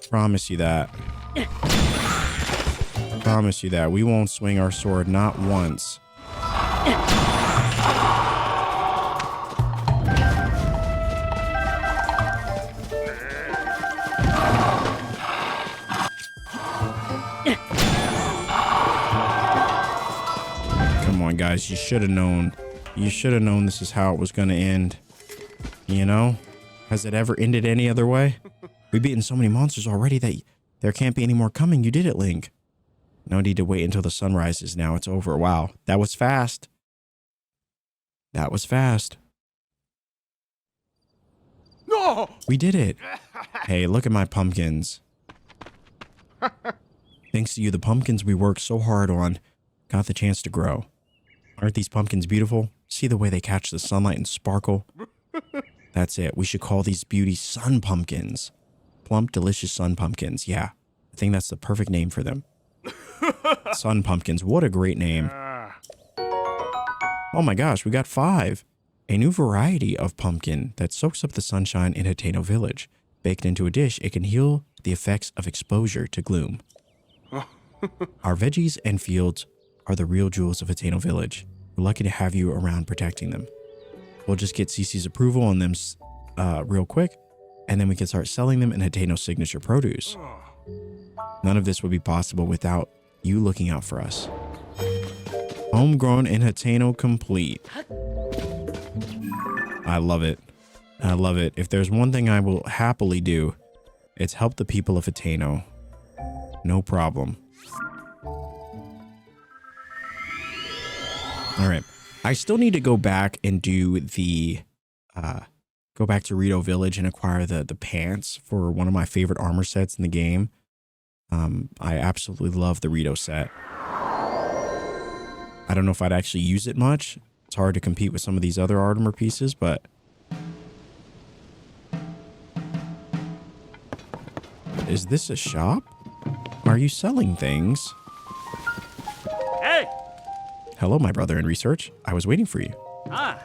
Promise you that. Promise you that. We won't swing our sword not once. Guys, you should have known. You should have known this is how it was going to end. You know? Has it ever ended any other way? We've beaten so many monsters already that there can't be any more coming. You did it, Link. No need to wait until the sun rises. Now it's over. Wow. That was fast. That was fast. No! We did it. Hey, look at my pumpkins. Thanks to you, the pumpkins we worked so hard on got the chance to grow. Aren't these pumpkins beautiful? See the way they catch the sunlight and sparkle? That's it. We should call these beauties sun pumpkins. Plump, delicious sun pumpkins. Yeah, I think that's the perfect name for them. Sun pumpkins. What a great name. Oh my gosh, we got 5. A new variety of pumpkin that soaks up the sunshine in Hitano Village. Baked into a dish, it can heal the effects of exposure to gloom. Our veggies and fields are the real jewels of Hitano Village. We're lucky to have you around protecting them. We'll just get Cece's approval on them real quick, and then we can start selling them in Hitano signature produce. None of this would be possible without you looking out for us. Homegrown in Hitano complete. I love it. I love it. If there's one thing I will happily do, It's help the people of Ateno. No problem. All right. I still need to go back and do the, go back to Rito Village and acquire the pants for one of my favorite armor sets in the game. I absolutely love the Rito set. I don't know if I'd actually use it much. It's hard to compete with some of these other armor pieces, but... Is this a shop? Are you selling things? Hey! Hello, my brother in research. I was waiting for you. Ah.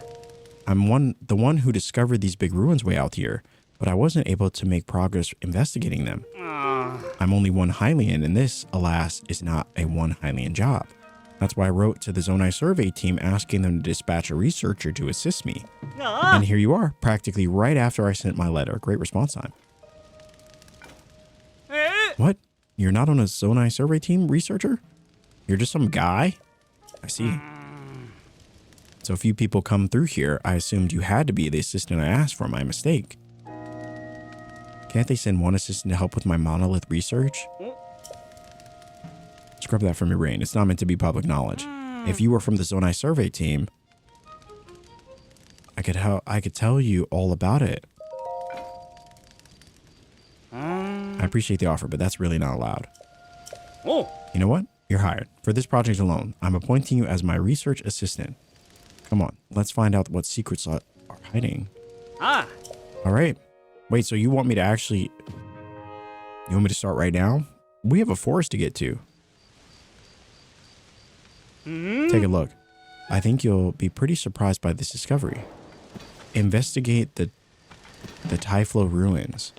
I'm the one who discovered these big ruins way out here, but I wasn't able to make progress investigating them. I'm only one Hylian, and this, alas, is not a one Hylian job. That's why I wrote to the Zonai survey team asking them to dispatch a researcher to assist me. And here you are, practically right after I sent my letter. Great response time. What? You're not on a Zonai survey team researcher? You're just some guy? I see. So few people come through here. I assumed you had to be the assistant I asked for. My mistake. Can't they send one assistant to help with my monolith research? Scrub that from your brain. It's not meant to be public knowledge. If you were from the Zonai survey team, I could tell you all about it. I appreciate the offer, but that's really not allowed. Oh. You know what? You're hired. For this project alone, I'm appointing you as my research assistant. Come on, let's find out what secrets are hiding. Ah. All right. Wait, so you want me to actually... You want me to start right now? We have a forest to get to. Take a look. I think you'll be pretty surprised by this discovery. Investigate the Typhlo ruins.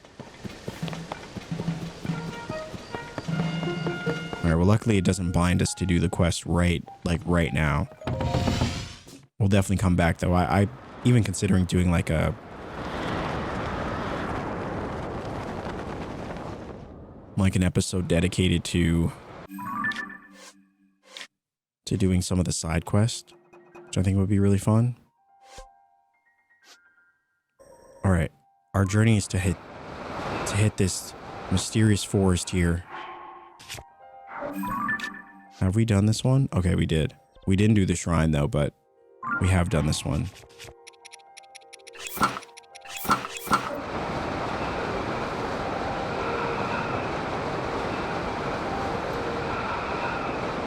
Alright, well luckily it doesn't bind us to do the quest right now. We'll definitely come back though. I even considering doing like an episode dedicated to doing some of the side quests, which I think would be really fun. All right, our journey is to hit this mysterious forest here. Have we done this one? Okay, we did. We didn't do the shrine though, but we have done this one.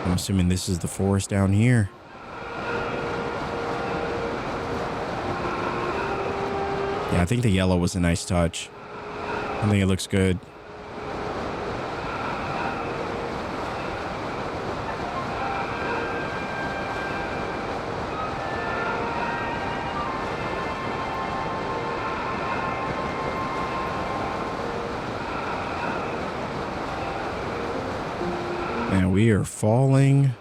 I'm assuming this is the forest down here. Yeah, I think the yellow was a nice touch. I think it looks good. Man, we are falling.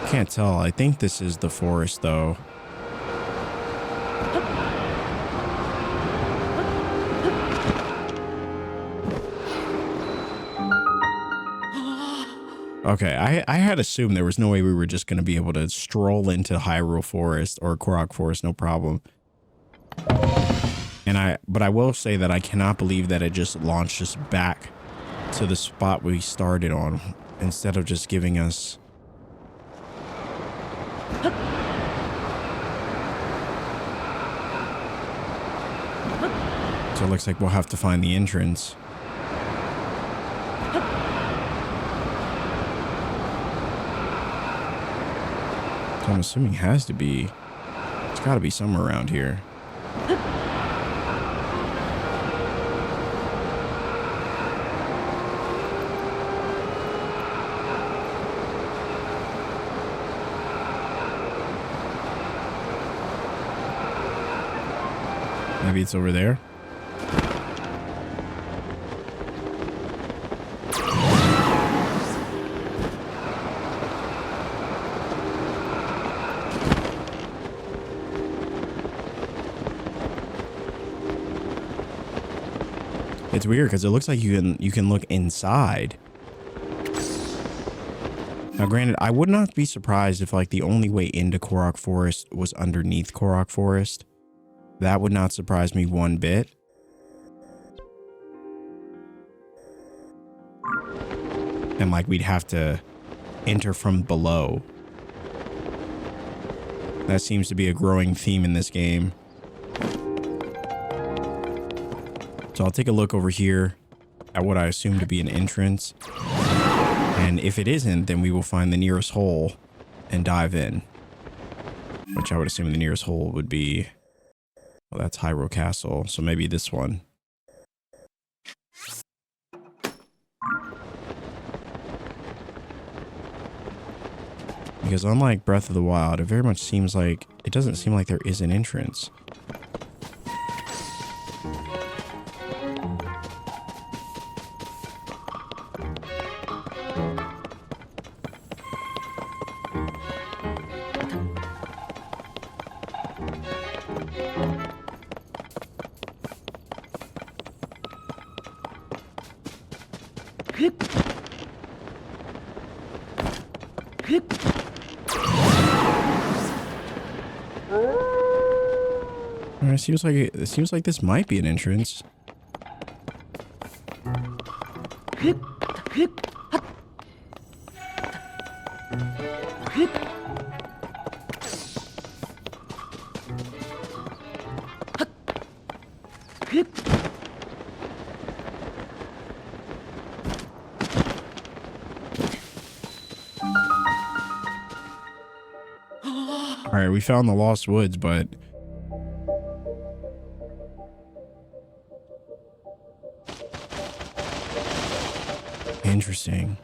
Can't tell. I think this is the forest, though. Okay, I had assumed there was no way we were just going to be able to stroll into Hyrule Forest or Korok Forest, no problem. But I will say that I cannot believe that it just launched us back to the spot we started on instead of just giving us... So it looks like we'll have to find the entrance. So I'm assuming it has to be... It's got to be somewhere around here. Maybe it's over there. It's weird because it looks like you can look inside. Now, granted, I would not be surprised if like the only way into Korok Forest was underneath Korok Forest. That would not surprise me one bit. And like we'd have to enter from below. That seems to be a growing theme in this game. So I'll take a look over here at what I assume to be an entrance. And if it isn't, then we will find the nearest hole and dive in. Which I would assume the nearest hole would be... Well, that's Hyrule Castle, so maybe this one. Because unlike Breath of the Wild, it very much seems like... It doesn't seem like there is an entrance. It seems like this might be an entrance. All right, we found the Lost Woods, but interesting.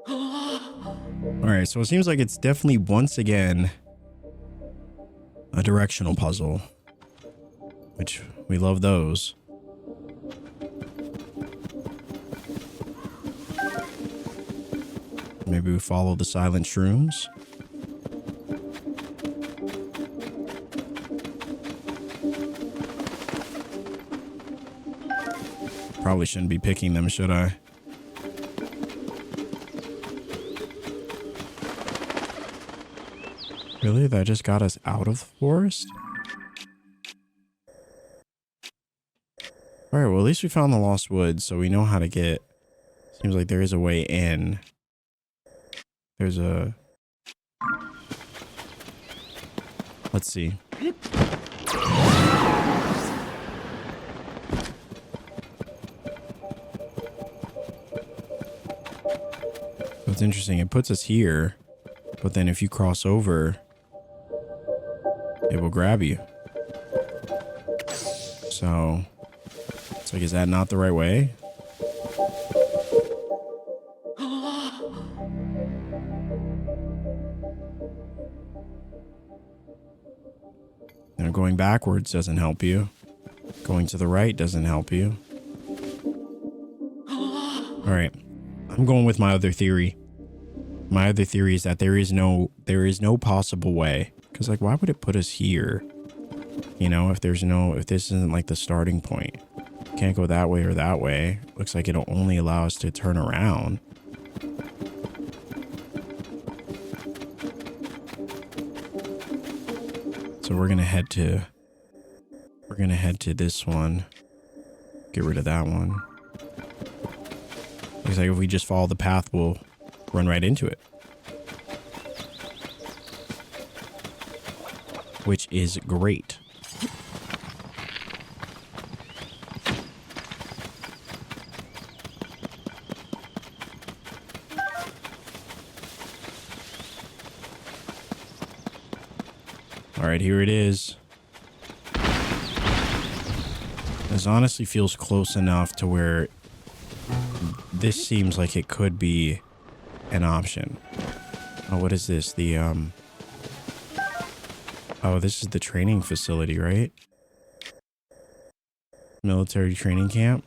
All right, so it seems like it's definitely once again a directional puzzle, which we love those. Maybe we follow the silent shrooms. Probably shouldn't be picking them, should I? Really? That just got us out of the forest? Alright, well at least we found the Lost Woods, so we know how to get... Seems like there is a way in. There's a... Let's see. It's interesting. It puts us here, but then if you cross over, it will grab you. So it's like, is that not the right way? Going backwards doesn't help you. Going to the right doesn't help you. All right, I'm going with my other theory. My other theory is that there is no possible way. Because like, why would it put us here? You know, if this isn't like the starting point. Can't go that way or that way. Looks like it'll only allow us to turn around. So we're gonna head to this one. Get rid of that one. Looks like if we just follow the path, we'll run right into it. Which is great. All right, here it is. This honestly feels close enough to where this seems like it could be an option. Oh, what is this? The, oh, this is the training facility, right? Military training camp.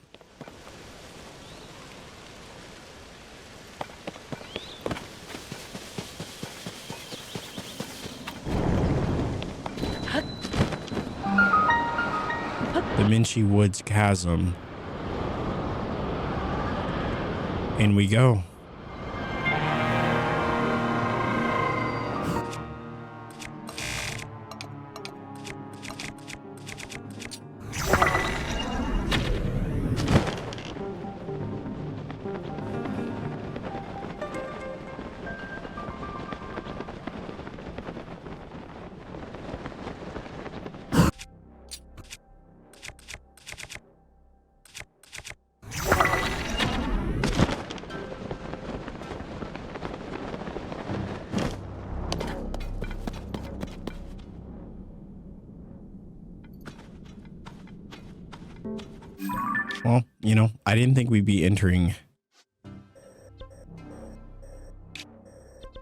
The Minchi Woods Chasm. In we go. you know, I didn't think we'd be entering.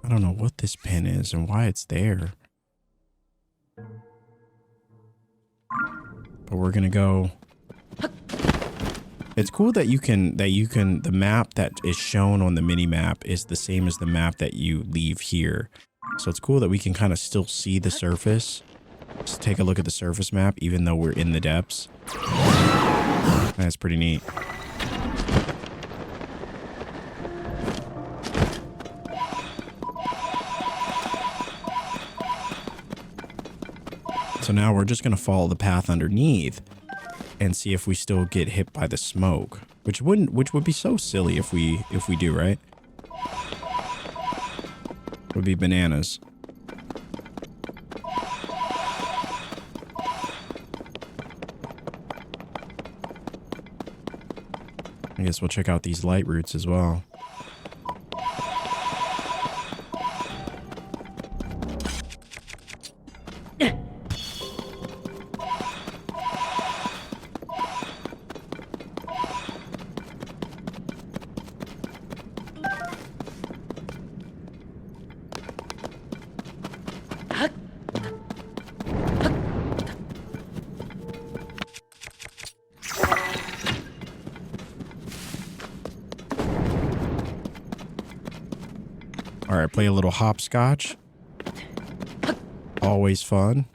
I don't know what this pin is and why it's there. But we're gonna go. It's cool that the map that is shown on the mini map is the same as the map that you leave here. So it's cool that we can kind of still see the surface. Just take a look at the surface map, even though we're in the depths. That's pretty neat. So now we're just going to follow the path underneath and see if we still get hit by the smoke, which would be so silly if we do, right? Would be bananas. I guess we'll check out these light roots as well. All right, play a little hopscotch. Always fun.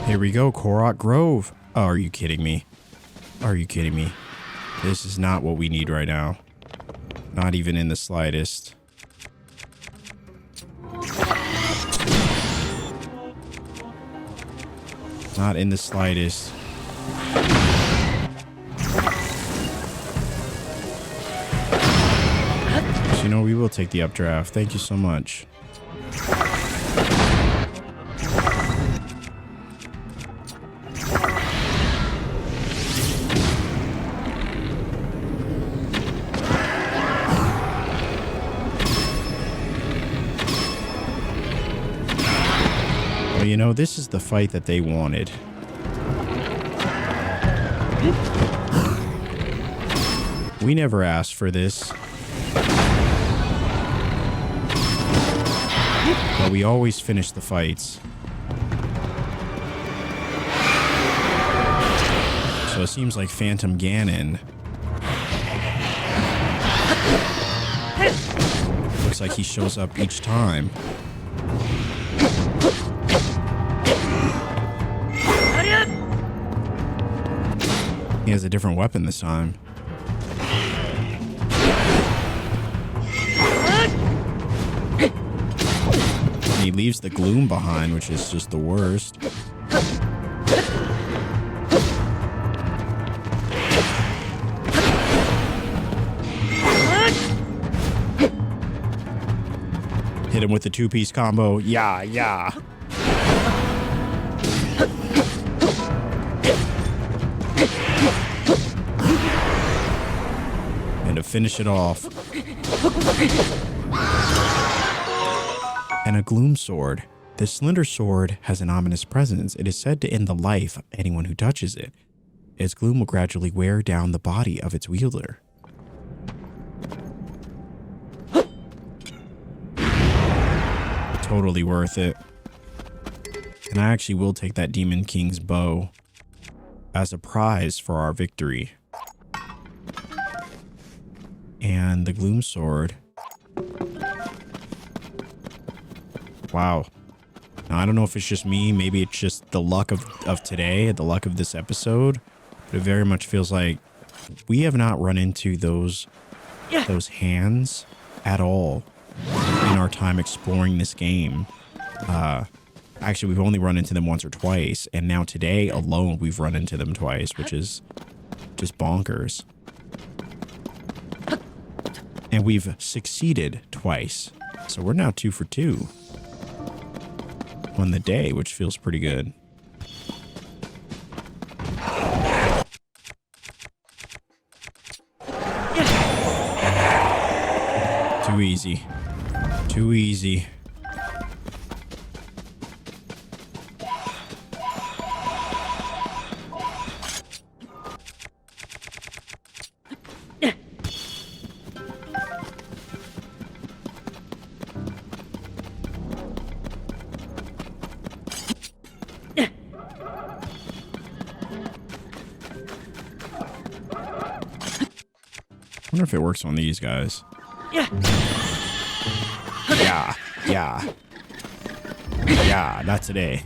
Here we go, Korok Grove. Oh, are you kidding me? Are you kidding me? This is not what we need right now. Not even in the slightest. Not in the slightest. You know, we will take the updraft. Thank you so much. Well, you know, this is the fight that they wanted. We never asked for this. But we always finish the fights. So it seems like Phantom Ganon looks like he shows up each time. He has a different weapon this time. He leaves the gloom behind, which is just the worst. Hit him with the two-piece combo. Yeah, yeah. And to finish it off. And a gloom sword. This slender sword has an ominous presence. It is said to end the life of anyone who touches it. Its gloom will gradually wear down the body of its wielder. Totally worth it. And I actually will take that Demon King's bow as a prize for our victory. And the gloom sword. Wow. Now, I don't know if it's just me. Maybe it's just the luck of today, the luck of this episode. But it very much feels like we have not run into those hands at all in our time exploring this game. Actually, we've only run into them once or twice. And now today alone, we've run into them twice, which is just bonkers. And we've succeeded twice. So we're now 2 for 2. On the day, which feels pretty good. Too easy. Too easy. wonder if it works on these guys. Yeah. Yeah. Yeah. Yeah, not today.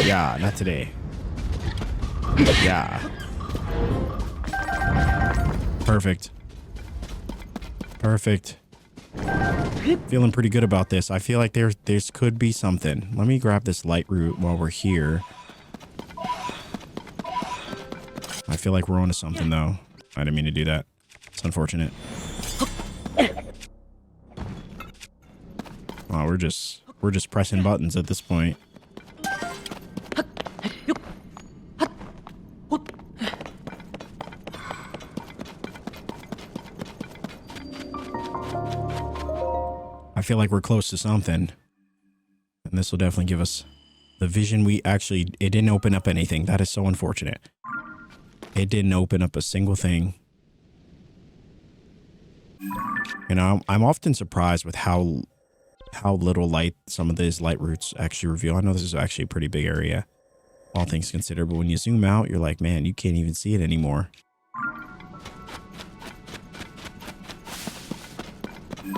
Yeah, not today. Yeah. Perfect. Perfect. Feeling pretty good about this. I feel like there could be something. Let me grab this light root while we're here. I feel like we're onto something though. I didn't mean to do that. It's unfortunate. Oh, we're just pressing buttons at this point. I feel like we're close to something. And this will definitely give us the vision we actually... It didn't open up anything. That is so unfortunate. It didn't open up a single thing. And I'm often surprised with how little light some of these light roots actually reveal. I know this is actually a pretty big area, all things considered, but when you zoom out, you're like, man, you can't even see it anymore.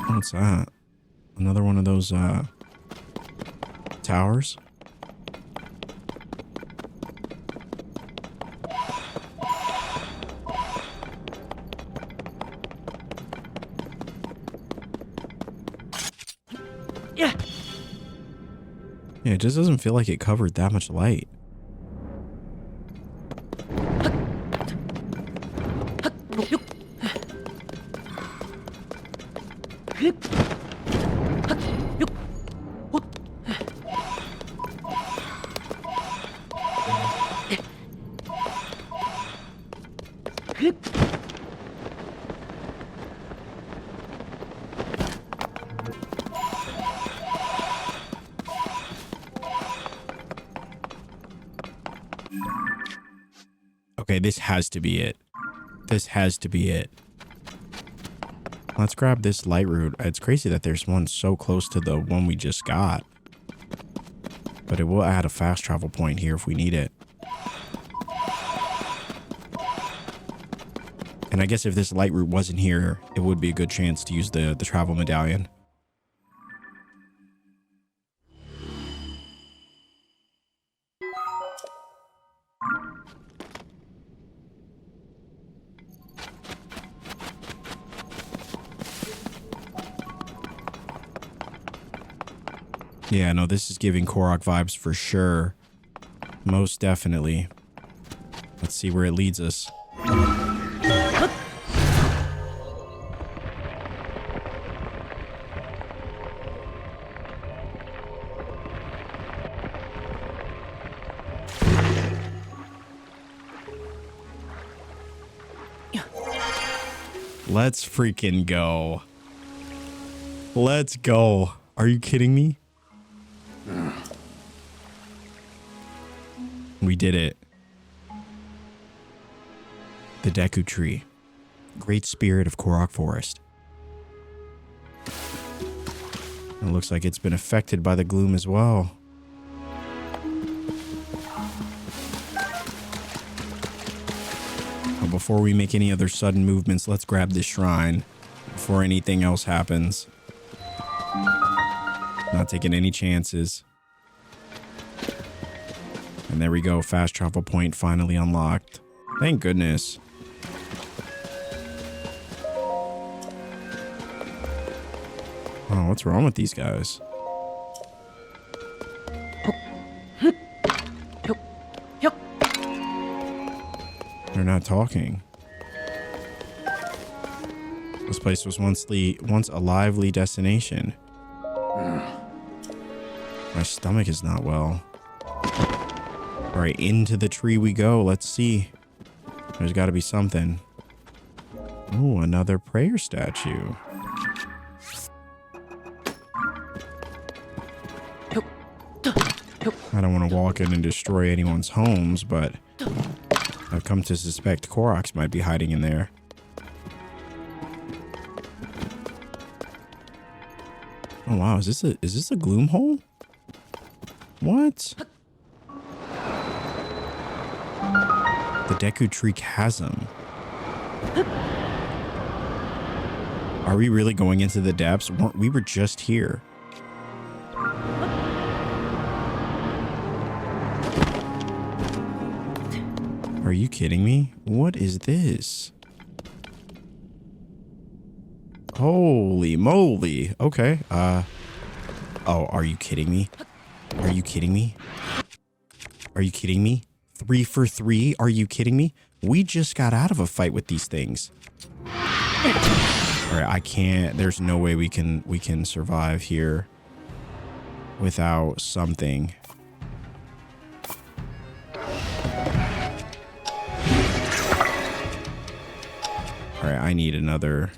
What's that? Another one of those towers? Yeah. Yeah, it just doesn't feel like it covered that much light. Okay, this has to be it. This has to be it. Let's grab this light root. It's crazy that there's one so close to the one we just got. But it will add a fast travel point here if we need it. And I guess if this light root wasn't here, it would be a good chance to use the travel medallion. Yeah, no, this is giving Korok vibes for sure. Most definitely. Let's see where it leads us. Let's freaking go. Let's go. Are you kidding me? We did it. The Deku Tree. Great Spirit of Korok Forest. It looks like it's been affected by the gloom as well. But before we make any other sudden movements, let's grab this shrine before anything else happens. Not taking any chances. And there we go. Fast travel point finally unlocked. Thank goodness. Oh, what's wrong with these guys? They're not talking. This place was once a lively destination. My stomach is not well. All right, into the tree we go. Let's see. There's got to be something. Oh, another prayer statue. I don't want to walk in and destroy anyone's homes, but I've come to suspect Koroks might be hiding in there. Oh wow, is this a gloom hole? What? The Deku Tree Chasm. Are we really going into the depths? We were just here. Are you kidding me? What is this? Holy moly. Okay. Oh, are you kidding me? Are you kidding me? Are you kidding me? 3 for 3? Are you kidding me? We just got out of a fight with these things. All right, I can't. There's no way we can survive here without something. All right, I need another.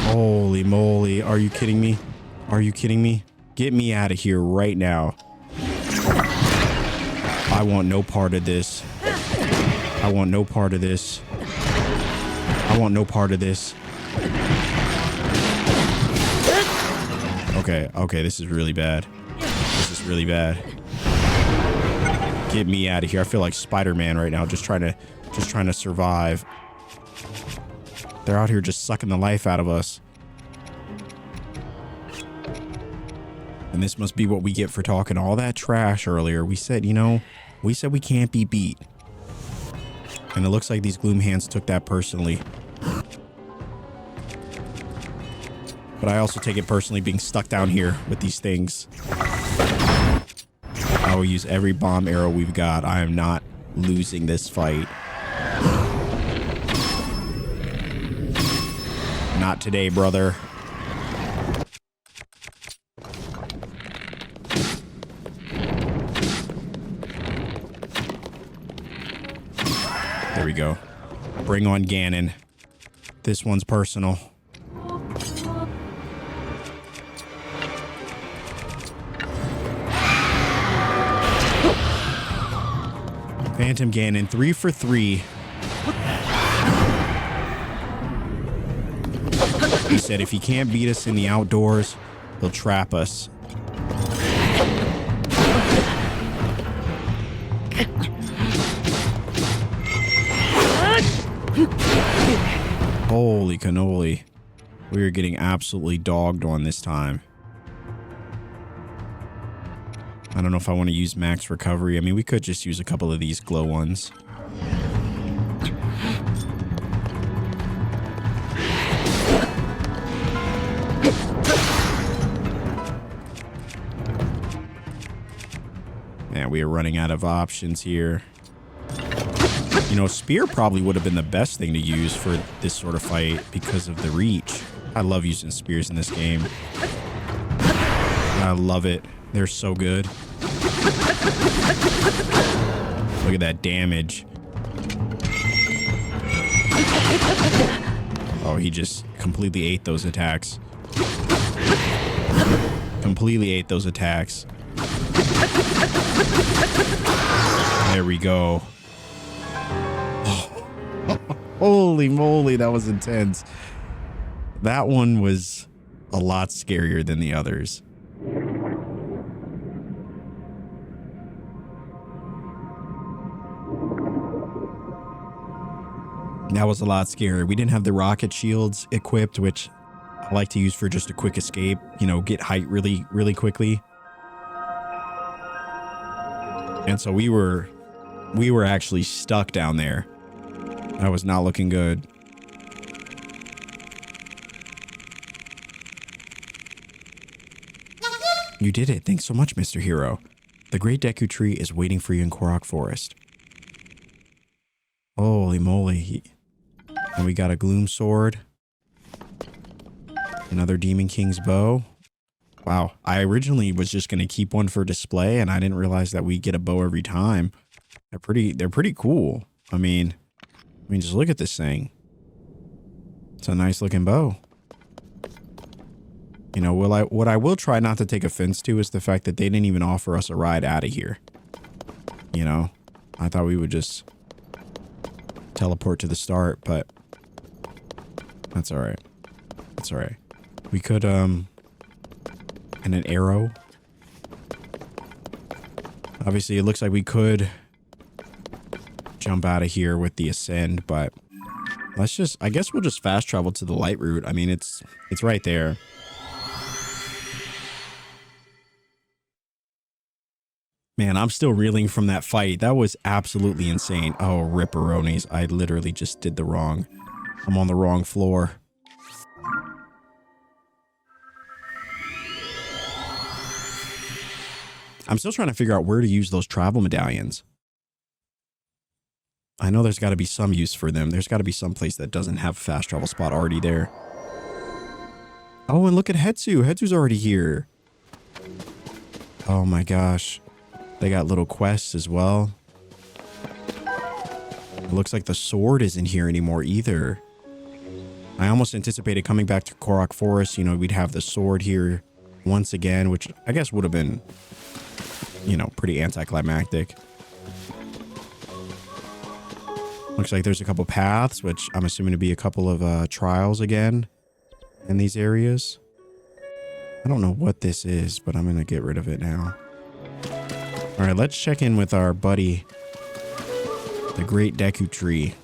Holy moly. Are you kidding me? Are you kidding me? Get me out of here right now. I want no part of this. I want no part of this. I want no part of this. Okay, okay, this is really bad. This is really bad. Get me out of here. I feel like Spider-Man right now, just trying to survive. They're out here just sucking the life out of us. And this must be what we get for talking all that trash earlier. We said, you know, we said we can't be beat. And it looks like these gloom hands took that personally. But I also take it personally being stuck down here with these things. I will use every bomb arrow we've got. I am not losing this fight. Not today, brother. There we go. Bring on Ganon. This one's personal. Phantom Ganon, 3 for 3. He said if he can't beat us in the outdoors, he'll trap us. Holy cannoli. We are getting absolutely dogged on this time. I don't know if I want to use max recovery. I mean, we could just use a couple of these glow ones. Man, we are running out of options here. You know, spear probably would have been the best thing to use for this sort of fight because of the reach. I love using spears in this game. I love it. They're so good. Look at that damage. Oh, he just completely ate those attacks. Completely ate those attacks. There we go. Oh. Holy moly, that was intense. That one was a lot scarier than the others. That was a lot scarier. We didn't have the rocket shields equipped, which I like to use for just a quick escape. You know, get height really, really quickly. And so we were actually stuck down there. That was not looking good. You did it. Thanks so much, Mr. Hero. The Great Deku Tree is waiting for you in Korok Forest. Holy moly. And we got a Gloom Sword. Another Demon King's Bow. Wow. I originally was just going to keep one for display, and I didn't realize that we get a bow every time. They're pretty cool. I mean, just look at this thing. It's a nice looking bow. You know, what I will try not to take offense to is the fact that they didn't even offer us a ride out of here. You know, I thought we would just teleport to the start, but that's all right. That's all right. We could, and an arrow. Obviously, it looks like we could jump out of here with the ascend, but I guess we'll just fast travel to the light route. I mean, it's right there. Man, I'm still reeling from that fight. That was absolutely insane. Oh, ripperonis. I literally just did the wrong. I'm on the wrong floor. I'm still trying to figure out where to use those travel medallions. I know there's got to be some use for them. There's got to be some place that doesn't have a fast travel spot already there. Oh, and look at Hetsu. Hetsu's already here. Oh my gosh. They got little quests as well. It looks like the sword isn't here anymore either. I almost anticipated coming back to Korok Forest. You know, we'd have the sword here once again, which I guess would have been, you know, pretty anticlimactic. Looks like there's a couple paths, which I'm assuming to be a couple of trials again in these areas. I don't know what this is, but I'm going to get rid of it now. All right, let's check in with our buddy, the Great Deku Tree.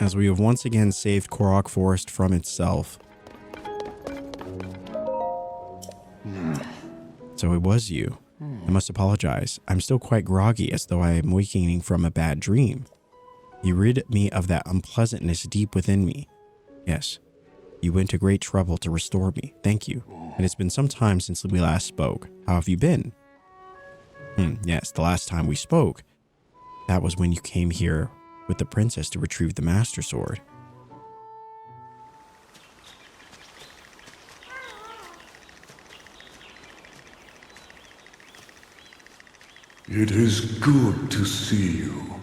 As we have once again saved Korok Forest from itself. So it was you. I must apologize. I'm still quite groggy, as though I am waking from a bad dream. You rid me of that unpleasantness deep within me. Yes, you went to great trouble to restore me. Thank you. And it's been some time since we last spoke. How have you been? Yes, the last time we spoke, that was when you came here with the princess to retrieve the Master Sword. It is good to see you,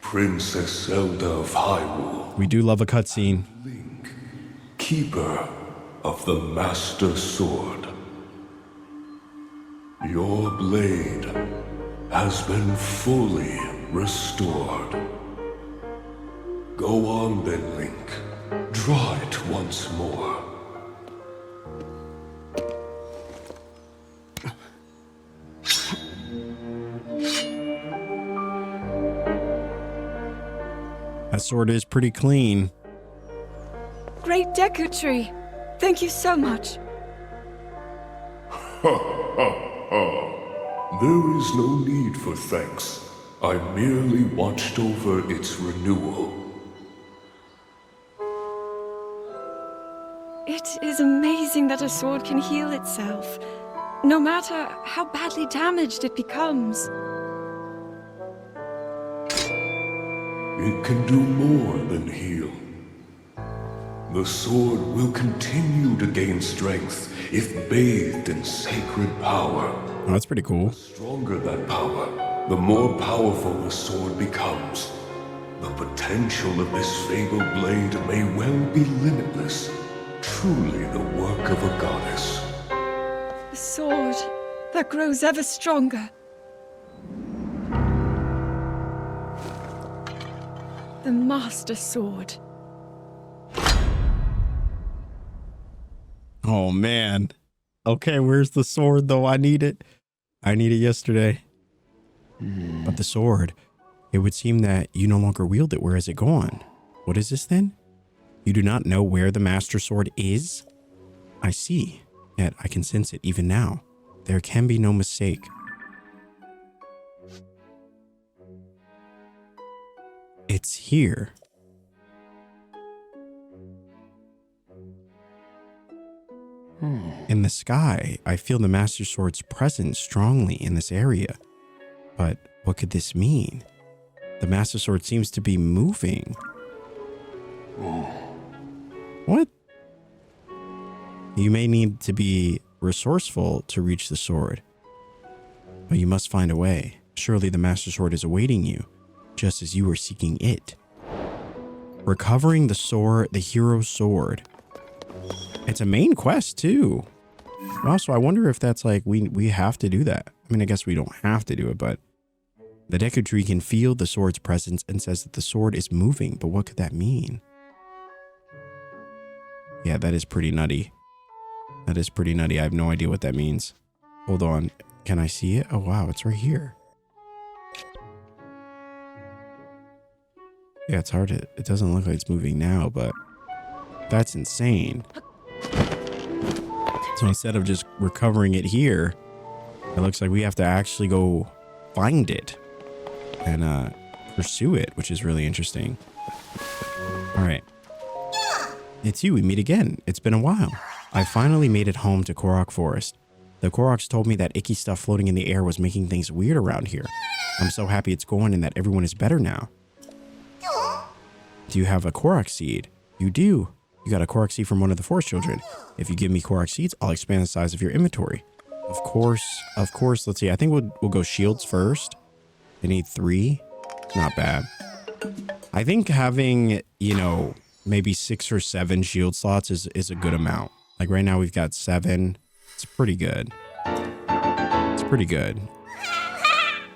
Princess Zelda of Hyrule. We do love a cutscene. Link, keeper of the Master Sword. Your blade has been fully restored. Go on then, Link. Draw it once more. That sword is pretty clean. Great Deku Tree, thank you so much. There is no need for thanks. I merely watched over its renewal. It is amazing that a sword can heal itself, no matter how badly damaged it becomes. It can do more than heal. The sword will continue to gain strength if bathed in sacred power. Oh, that's pretty cool. The stronger that power, the more powerful the sword becomes. The potential of this fabled blade may well be limitless. Truly the work of a goddess. A sword that grows ever stronger. The Master Sword. Oh, man. Okay, where's the sword, though? I need it. I need it yesterday. But the sword, it would seem that you no longer wield it. Where is it gone? What is this, then? You do not know where the Master Sword is? I see. Yet I can sense it even now. There can be no mistake. It's here. In the sky, I feel the Master Sword's presence strongly in this area. But what could this mean? The Master Sword seems to be moving. What? You may need to be resourceful to reach the sword, but you must find a way. Surely the Master Sword is awaiting you, just as you were seeking it. Recovering the sword, the hero's sword. It's a main quest too. Well, so I wonder if that's like we have to do that. I mean, I guess we don't have to do it, but the Deku Tree can feel the sword's presence and says that the sword is moving. But what could that mean? Yeah, that is pretty nutty. That is pretty nutty. I have no idea what that means. Hold on. Can I see it? Oh, wow. It's right here. Yeah, it's hard to, it doesn't look like it's moving now, but that's insane. So instead of just recovering it here, it looks like we have to actually go find it and pursue it, which is really interesting. All right. It's you. We meet again. It's been a while. I finally made it home to Korok Forest. The Koroks told me that icky stuff floating in the air was making things weird around here. I'm so happy it's gone and that everyone is better now. Do you have a Korok seed? You do. You got a Korok seed from one of the forest children. If you give me Korok seeds, I'll expand the size of your inventory. Of course. Let's see. I think we'll go shields first. I need 3. Not bad. I think having, you know, maybe 6 or 7 shield slots is a good amount. Like right now we've got 7. It's pretty good. It's pretty good.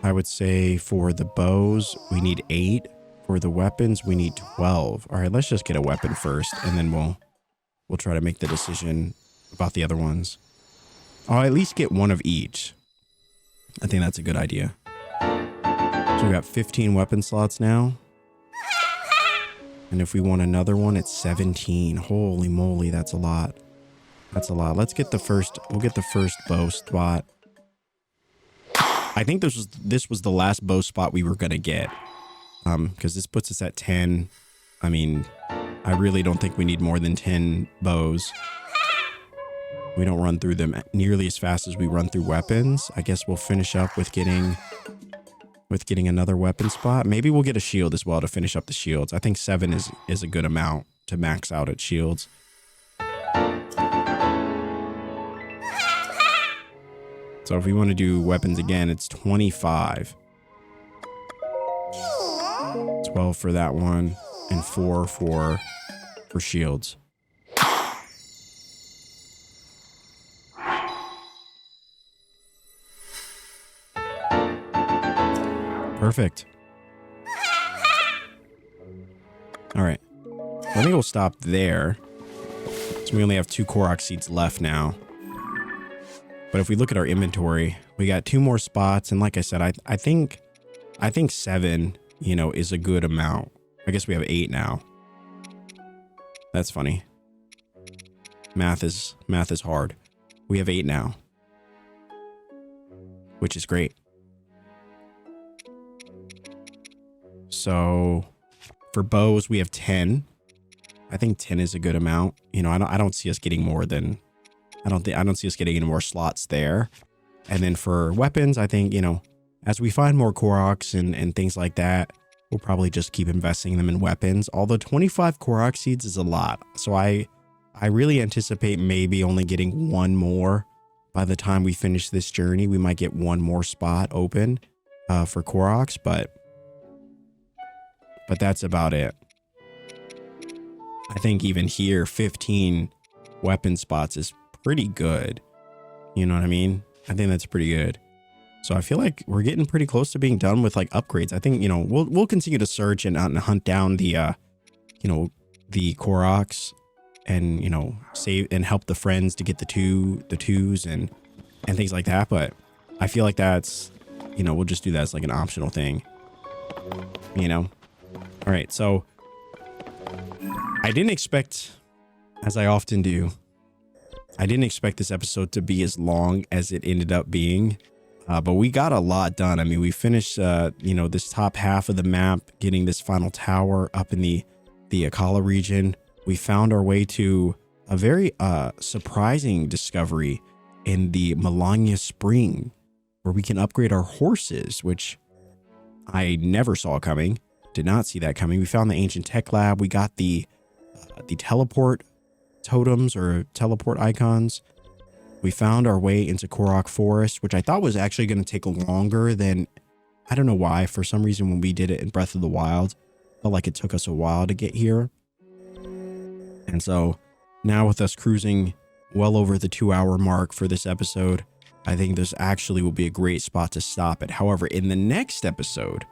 I would say for the bows, we need 8. For the weapons, we need 12. All right, let's just get a weapon first, and then we'll try to make the decision about the other ones. I'll at least get 1 of each. I think that's a good idea. So we got 15 weapon slots now. And if we want another one, it's 17. Holy moly, that's a lot. That's a lot. Let's get the first, we'll get the first bow spot. I think this was the last bow spot we were going to get. Because this puts us at 10. I mean, I really don't think we need more than 10 bows. We don't run through them nearly as fast as we run through weapons. I guess we'll finish up with getting another weapon spot. Maybe we'll get a shield as well to finish up the shields. I think 7 is a good amount to max out at shields. So if we want to do weapons again, it's 25. 12 for that one, and 4 for shields. Perfect. All right. I think we'll stop there. So we only have 2 Korok seeds left now. But if we look at our inventory, we got 2 more spots, and like I said, I think 7, you know, is a good amount. I guess we have 8 now. That's funny. Math is hard. We have 8 now, which is great. So for bows, we have 10. I think 10 is a good amount. You know, I don't see us getting more than, I don't see us getting any more slots there. And then for weapons, I think, you know, as we find more Koroks and things like that, we'll probably just keep investing them in weapons. Although 25 Korok seeds is a lot. So I really anticipate maybe only getting 1 more by the time we finish this journey. We might get 1 more spot open for Koroks, but that's about it. I think even here, 15 weapon spots is pretty good. You know what I mean? I think that's pretty good. So I feel like we're getting pretty close to being done with like upgrades. I think, you know, we'll continue to search and hunt down the, you know, the Koroks and, you know, save and help the friends to get the twos and things like that. But I feel like that's, you know, we'll just do that as like an optional thing, you know? All right. So I didn't expect, as I often do, I didn't expect this episode to be as long as it ended up being. But we got a lot done. I mean, we finished, you know, this top half of the map, getting this final tower up in the Akala region. We found our way to a very surprising discovery in the Melania Spring, where we can upgrade our horses, which I never saw coming. Did not see that coming. We found the ancient tech lab. We got the teleport totems or teleport icons. We found our way into Korok Forest, which I thought was actually going to take longer than, I don't know why. For some reason, when we did it in Breath of the Wild, felt like it took us a while to get here. And so now with us cruising well over the 2-hour mark for this episode, I think this actually will be a great spot to stop it. However, in the next episode,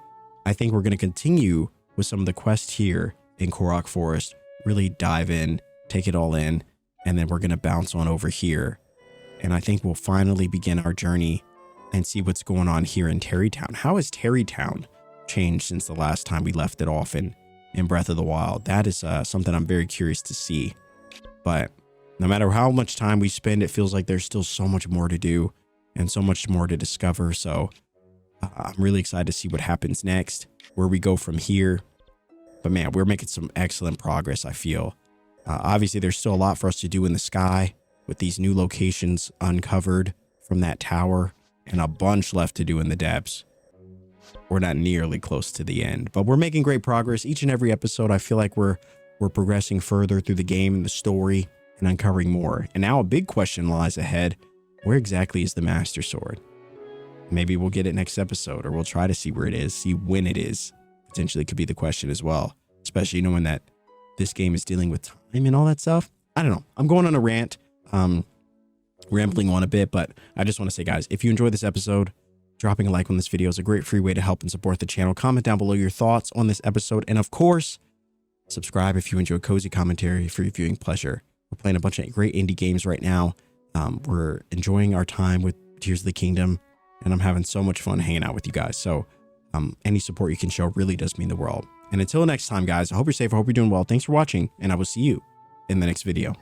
I think we're going to continue with some of the quests here in Korok Forest, really dive in, take it all in, and then we're going to bounce on over here. And I think we'll finally begin our journey and see what's going on here in Terrytown. How has Terrytown changed since the last time we left it off in in Breath of the Wild. That is something I'm very curious to see. But no matter how much time we spend, it feels like there's still so much more to do and so much more to discover. So I'm really excited to see what happens next, where we go from here. But man, we're making some excellent progress, I feel. Obviously, there's still a lot for us to do in the sky with these new locations uncovered from that tower and a bunch left to do in the depths. We're not nearly close to the end, but we're making great progress. Each and every episode, I feel like we're progressing further through the game and the story and uncovering more. And now a big question lies ahead. Where exactly is the Master Sword? Maybe we'll get it next episode, or we'll try to see where it is, see when it is. Potentially could be the question as well, especially knowing that this game is dealing with time and all that stuff. I don't know. I'm going on a rant, rambling on a bit, but I just want to say, guys, if you enjoyed this episode, dropping a like on this video is a great free way to help and support the channel. Comment down below your thoughts on this episode. And of course, subscribe if you enjoy cozy commentary for your viewing pleasure. We're playing a bunch of great indie games right now. We're enjoying our time with Tears of the Kingdom, and I'm having so much fun hanging out with you guys. So any support you can show really does mean the world. And until next time, guys, I hope you're safe. I hope you're doing well. Thanks for watching, and I will see you in the next video.